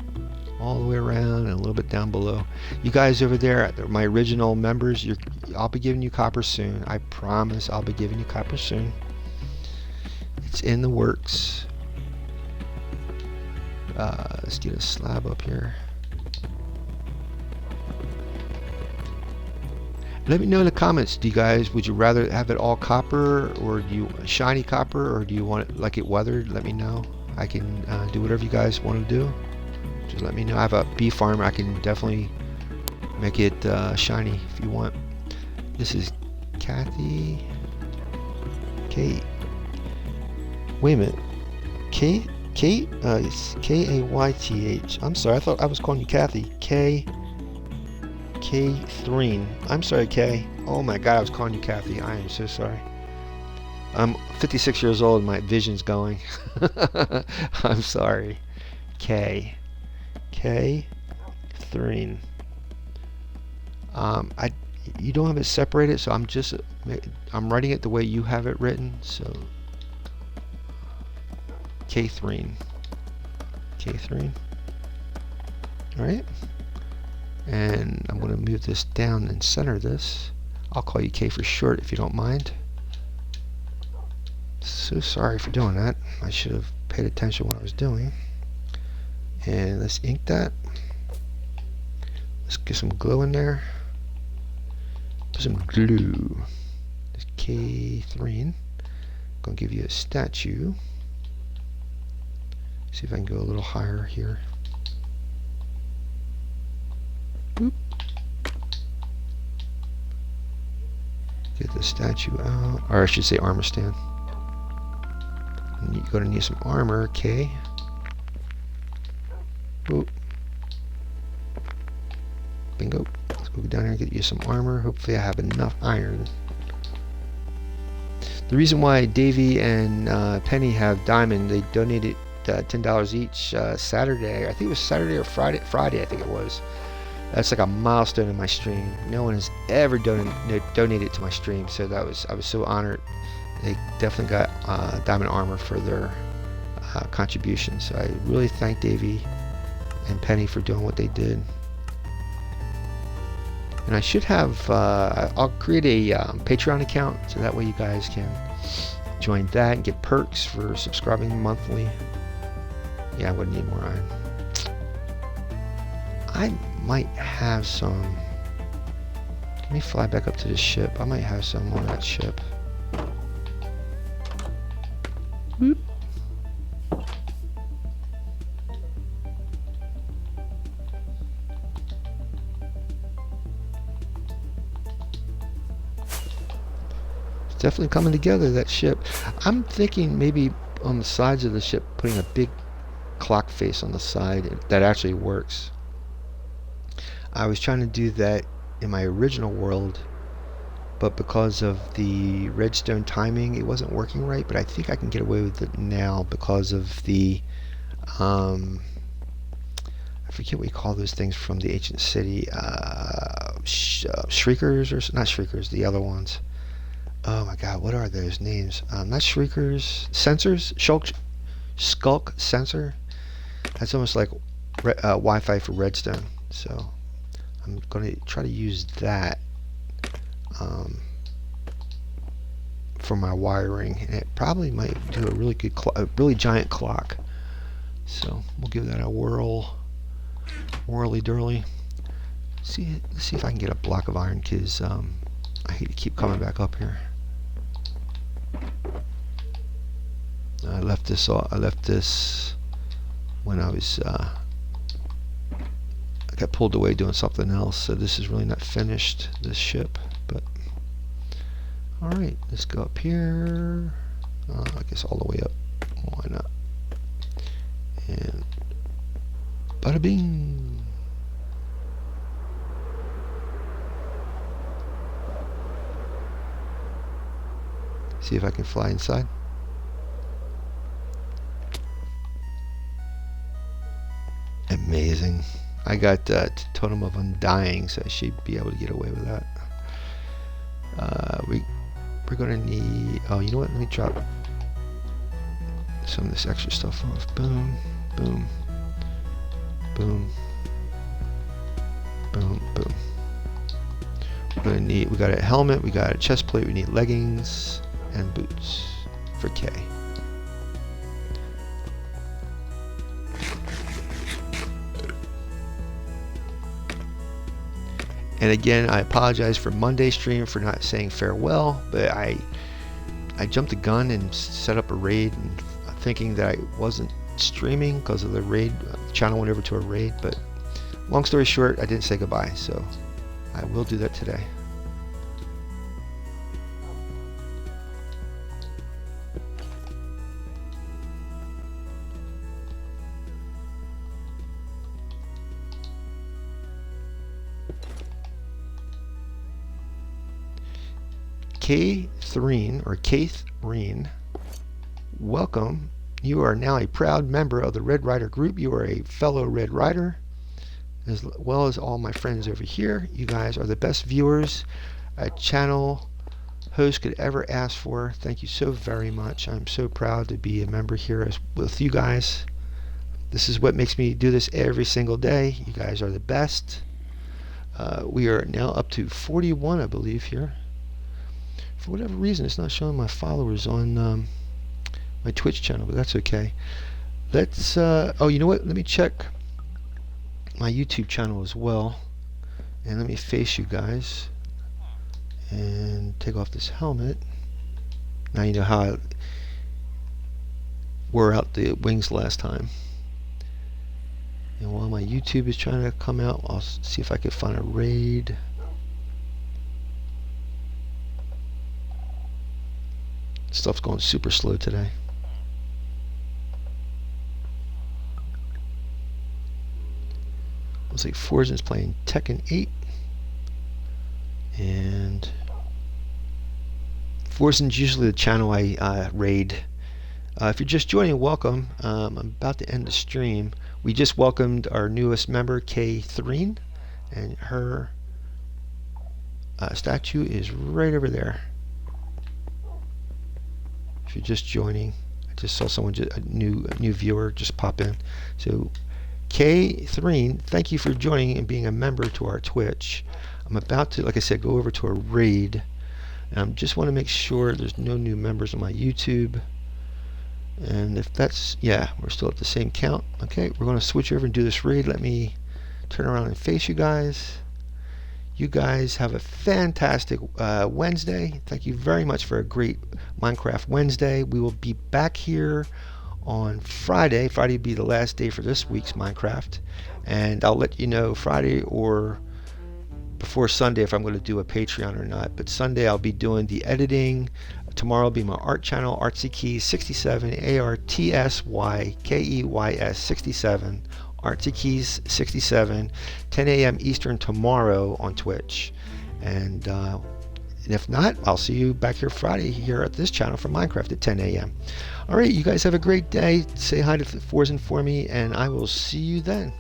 A: All the way around and a little bit down below. You guys over there, my original members, I'll be giving you copper soon. I promise I'll be giving you copper soon. It's in the works. Let's get a slab up here. Let me know in the comments. Do you guys, would you rather have it all copper, or do you shiny copper, or do you want it like it weathered? Let me know. I can do whatever you guys want to do. Just let me know. I have a bee farm. I can definitely make it shiny if you want. This is Kathy. Kate. Wait a minute. Kate? It's K-A-Y-T-H. I'm sorry. I thought I was calling you Kathy. K-Threen. I'm sorry, Kay. Oh my God, I was calling you Kathy. I am so sorry. I'm 56 years old and my vision's going. I'm sorry. K-Threen. You don't have it separated, so I'm writing it the way you have it written. So K-Threen. All right. And I'm going to move this down and center this. I'll call you K for short if you don't mind. So sorry for doing that. I should have paid attention to what I was doing. And let's ink that. Let's get some glue in there. Put some glue. This K-Threen. Gonna give you a statue. See if I can go a little higher here. Boop. Get the statue out, or I should say armor stand. And you're gonna need some armor, K. Boop. Bingo. Let's go down here and get you some armor. Hopefully I have enough iron. The reason why Davey and Penny have diamond, they donated $10 each Saturday. I think it was Saturday or Friday. I think it was. That's like a milestone in my stream. No one has ever donated to my stream, so I was so honored. They definitely got diamond armor for their contribution. So I really thank Davey and Penny for doing what they did. And I should have, I'll create a Patreon account, so that way you guys can join that and get perks for subscribing monthly. Yeah, I would need more iron. I might have some. Let me fly back up to the ship. I might have some on that ship. Whoop. It's definitely coming together, that ship. I'm thinking maybe on the sides of the ship putting a big clock face on the side that actually works. I was trying to do that in my original world, but because of the redstone timing, it wasn't working right. But I think I can get away with it now because of the I forget what you call those things from the ancient city. Shriekers, or not shriekers, the other ones. Oh my god, what are those names? Not shriekers, sensors? Skulk sensor? That's almost like Wi-Fi for redstone. So I'm going to try to use that for my wiring, and it probably might do a really good, a really giant clock. So we'll give that a whirl. Whirly durly. Let's see if I can get a block of iron, because I hate to keep coming back up here. I left this when I was I got pulled away doing something else, so this is really not finished, this ship. But alright, let's go up here. I guess all the way up. Why not? And bada bing. See if I can fly inside. Amazing. I got Totem of Undying, so I should be able to get away with that. We're gonna need. Oh, you know what? Let me drop some of this extra stuff off. Boom, boom, boom, boom, boom. We're gonna need. We got a helmet. We got a chest plate. We need leggings and boots for K. And again, I apologize for Monday's stream for not saying farewell, but I jumped the gun and set up a raid, and thinking that I wasn't streaming because of the raid. The channel went over to a raid, but long story short, I didn't say goodbye, so I will do that today. Kathreen, or Kathreen, welcome. You are now a proud member of the Red Rider group. You are a fellow Red Rider, as well as all my friends over here. You guys are the best viewers a channel host could ever ask for. Thank you so very much. I'm so proud to be a member here with you guys. This is what makes me do this every single day. You guys are the best. We are now up to 41, I believe, here. For whatever reason, it's not showing my followers on my Twitch channel, but that's okay. Let's, oh, you know what? Let me check my YouTube channel as well. And let me face you guys. And take off this helmet. Now you know how I wore out the wings last time. And while my YouTube is trying to come out, I'll see if I can find a raid. Stuff's going super slow today. Looks like Forzen's playing Tekken 8. And Forzen's usually the channel I raid. If you're just joining, welcome. I'm about to end the stream. We just welcomed our newest member, Kathreen, and her statue is right over there. If you're just joining, I just saw someone, a new viewer, just pop in. So, Kathreen, thank you for joining and being a member to our Twitch. I'm about to, like I said, go over to a raid. And I just want to make sure there's no new members on my YouTube. And if that's, yeah, we're still at the same count. Okay, we're going to switch over and do this raid. Let me turn around and face you guys. You guys have a fantastic Wednesday. Thank you very much for a great Minecraft Wednesday. We will be back here on Friday. Friday will be the last day for this week's Minecraft. And I'll let you know Friday or before Sunday if I'm going to do a Patreon or not. But Sunday I'll be doing the editing. Tomorrow will be my art channel, ArtsyKeys67, ArtsyKeys67 Artsy Keys 67, 10 a.m. Eastern tomorrow on Twitch. And if not, I'll see you back here Friday here at this channel for Minecraft at 10 a.m. All right, you guys have a great day. Say hi to Forzen for me, and I will see you then.